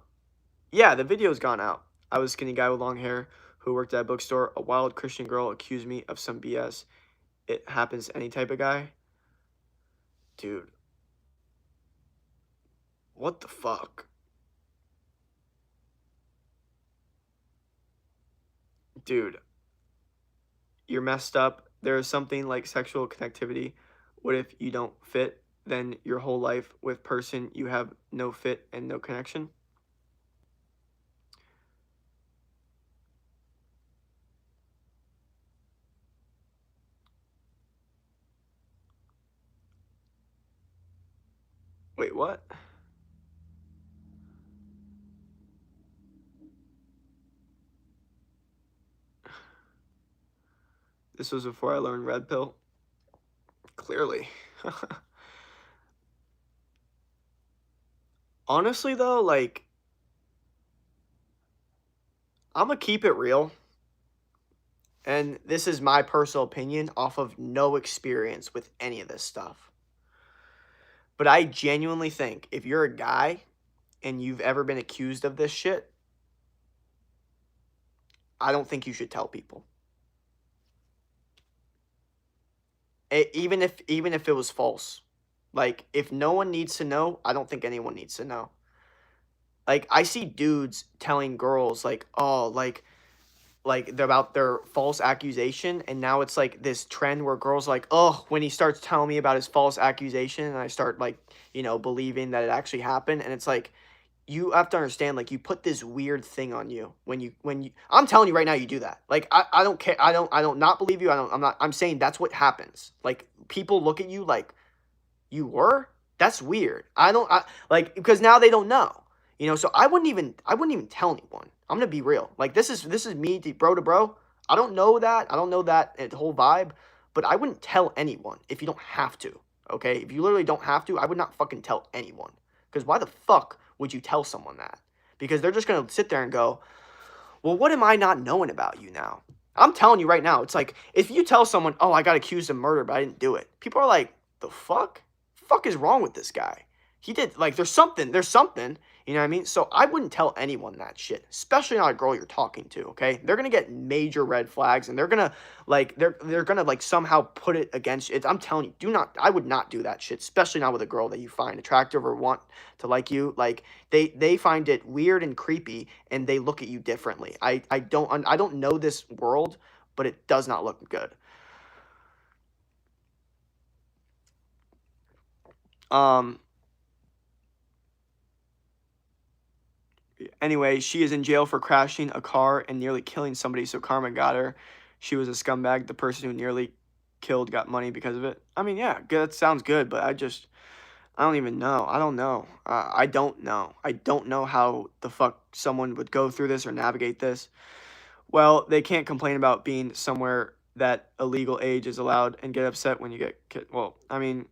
Yeah, the video's gone out. I was a skinny guy with long hair who worked at a bookstore. A wild Christian girl accused me of some BS. It happens to any type of guy. Dude, what the fuck? Dude, you're messed up. There is something like sexual connectivity. What if you don't fit? Then your whole life with person you have no fit and no connection? Wait, what? This was before I learned red pill. Clearly. Honestly though, like I'm gonna keep it real. And this is my personal opinion off of no experience with any of this stuff. But I genuinely think if you're a guy and you've ever been accused of this shit, I don't think you should tell people. Even if it was false. Like if no one needs to know, I don't think anyone needs to know. Like I see dudes telling girls like, "Oh, like they're about their false accusation," and now it's like this trend where girls are like, oh, when he starts telling me about his false accusation and I start like, you know, believing that it actually happened. And it's like you have to understand, like you put this weird thing on you when you I'm telling you right now, you do that. Like I don't care. I don't not believe you. I'm saying that's what happens. Like people look at you like you were? That's weird. I like because now they don't know. You know, so I wouldn't even tell anyone. I'm gonna be real. Like this is me to bro. I don't know that. I don't know that whole vibe, but I wouldn't tell anyone if you don't have to. Okay? If you literally don't have to, I would not fucking tell anyone. Because why the fuck would you tell someone that? Because they're just gonna sit there and go, well, what am I not knowing about you now? I'm telling you right now, it's like if you tell someone, oh, I got accused of murder, but I didn't do it. People are like, the fuck? Fuck is wrong with this guy? He did like there's something, you know what I mean? So I wouldn't tell anyone that shit, especially not a girl you're talking to, okay? They're gonna get major red flags and they're gonna like they're gonna like somehow put it against it. I'm telling you, I would not do that shit, especially not with a girl that you find attractive or want to like you. Like they find it weird and creepy and they look at you differently. I don't know this world, but it does not look good. Um Anyway, she is in jail for crashing a car and nearly killing somebody, so karma got her. She was a scumbag. The person who nearly killed got money because of it. I mean, yeah, good, that sounds good, but I don't even know. I don't know. I don't know. I don't know how the fuck someone would go through this or navigate this. Well, they can't complain about being somewhere that a legal age is allowed and get upset when you get well, I mean,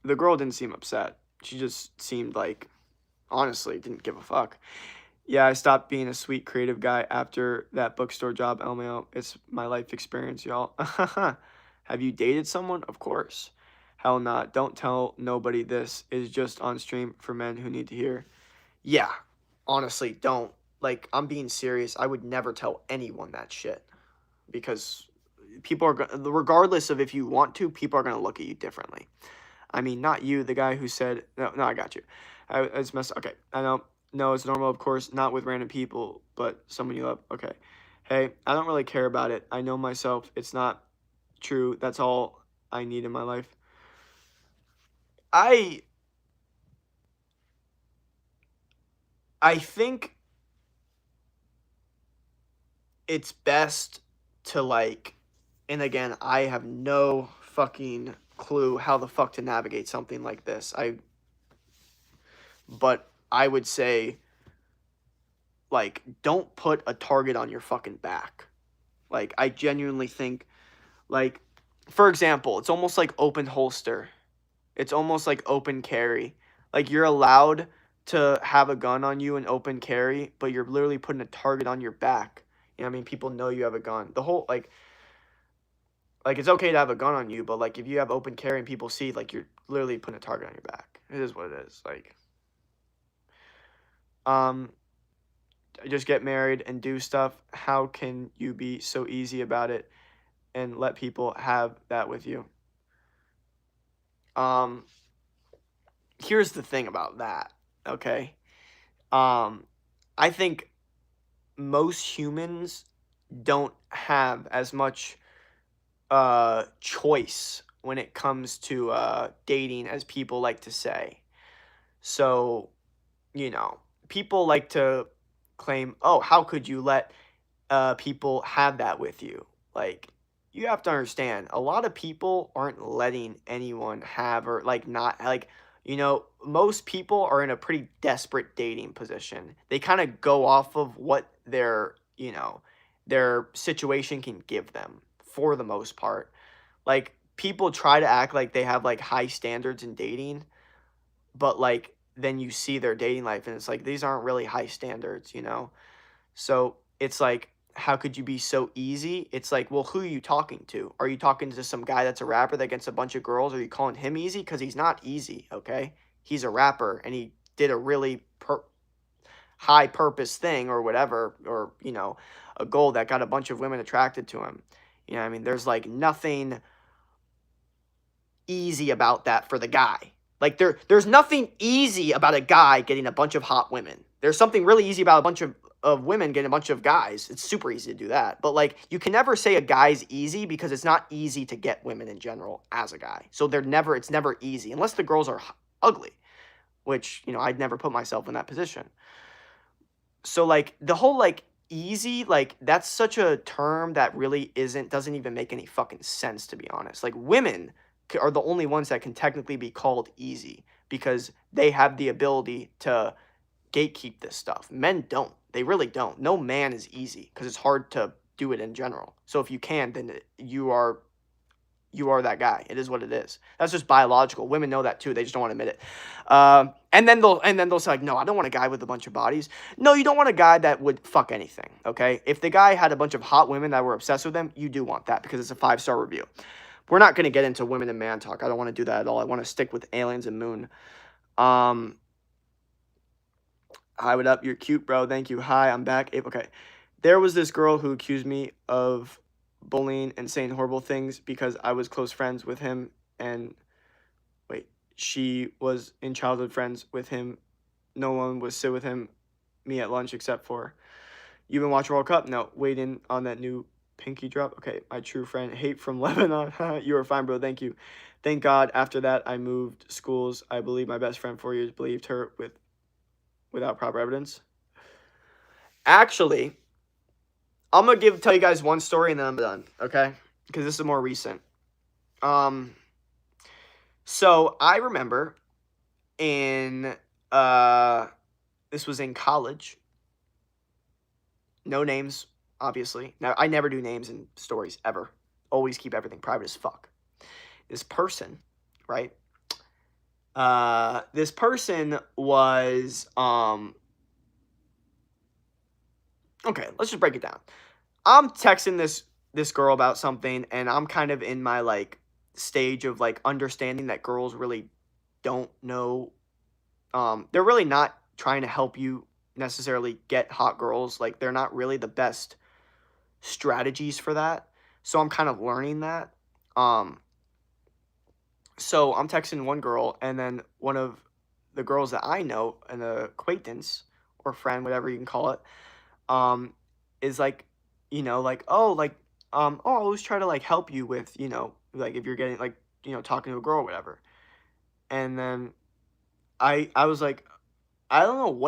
the girl didn't seem upset. She just seemed like, honestly, didn't give a fuck. Yeah, I stopped being a sweet creative guy after that bookstore job, LMAO. It's my life experience, y'all. Have you dated someone? Of course. Hell not. Don't tell nobody this is just on stream for men who need to hear. Yeah, honestly, don't. Like, I'm being serious. I would never tell anyone that shit. Because people are, regardless of if you want to, people are going to look at you differently. I mean, not you, the guy who said, no, I got you. It's messed. Okay, I know. No, it's normal, of course, not with random people, but someone you love. Okay. Hey, I don't really care about it. I know myself. It's not true. That's all I need in my life. I I think it's best to like, and again, I have no fucking clue how the fuck to navigate something like this. But I would say like, don't put a target on your fucking back. Like, I genuinely think, like, for example, it's almost like open holster. It's almost like open carry. Like, you're allowed to have a gun on you and open carry, but you're literally putting a target on your back. You know what I mean? People know you have a gun. The whole, like it's okay to have a gun on you, but, like, if you have open carry and people see, like, you're literally putting a target on your back. It is what it is. Like, just get married and do stuff. How can you be so easy about it and let people have that with you? Here's the thing about that, okay? I think most humans don't have as much choice when it comes to dating as people like to say. So, you know, people like to claim, oh, how could you let people have that with you? Like, you have to understand, a lot of people aren't letting anyone have, or like not like, you know, most people are in a pretty desperate dating position. They kind of go off of what their, you know, their situation can give them for the most part. Like, people try to act like they have like high standards in dating, but like then you see their dating life and it's like these aren't really high standards, you know? So it's like, how could you be so easy? It's like, well, who are you talking to? Are you talking to some guy that's a rapper that gets a bunch of girls? Are you calling him easy? Because he's not easy, okay? He's a rapper and he did a really high purpose thing or whatever, or, you know, a goal that got a bunch of women attracted to him. You know what I mean? There's like nothing easy about that for the guy. Like, there's nothing easy about a guy getting a bunch of hot women. There's something really easy about a bunch of women getting a bunch of guys. It's super easy to do that. But, like, you can never say a guy's easy because it's not easy to get women in general as a guy. So it's never easy unless the girls are ugly, which, you know, I'd never put myself in that position. So, like, the whole, like, easy, like, that's such a term that really doesn't even make any fucking sense, to be honest. Like, women are the only ones that can technically be called easy because they have the ability to gatekeep this stuff. Men don't. They really don't. No man is easy because it's hard to do it in general. So if you can, then you are that guy. It is what it is. That's just biological. Women know that too. They just don't want to admit it. And then they'll say, like, no, I don't want a guy with a bunch of bodies. No, you don't want a guy that would fuck anything. Okay, if the guy had a bunch of hot women that were obsessed with him, you do want that because it's a 5-star review. We're not going to get into women and man talk. I don't want to do that at all. I want to stick with aliens and moon. Hi, what up? You're cute, bro. Thank you. Hi, I'm back. Okay. There was this girl who accused me of bullying and saying horrible things because I was close friends with him. And wait, she was in childhood friends with him. No one would sit with me at lunch except for. You been watching World Cup? No, waiting on that new Pinky drop. Okay, my true friend, hate from Lebanon. You are fine, bro. Thank you. Thank God. After that, I moved schools. I believe my best friend 4 years believed her without proper evidence. Actually, I'm gonna tell you guys one story and then I'm done. Okay, because this is more recent. So I remember this was in college. No names. Obviously. Now, I never do names in stories, ever. Always keep everything private as fuck. This person, right? This person was, okay, let's just break it down. I'm texting this girl about something, and I'm kind of in my, like, stage of, like, understanding that girls really don't know, they're really not trying to help you necessarily get hot girls. Like, they're not really the best strategies for that. So I'm kind of learning that. So I'm texting one girl, and then one of the girls that I know, an acquaintance or friend, whatever you can call it, is like, you know, like, oh, I always try to like help you with, you know, like if you're getting like, you know, talking to a girl or whatever. And then I was like, I don't know what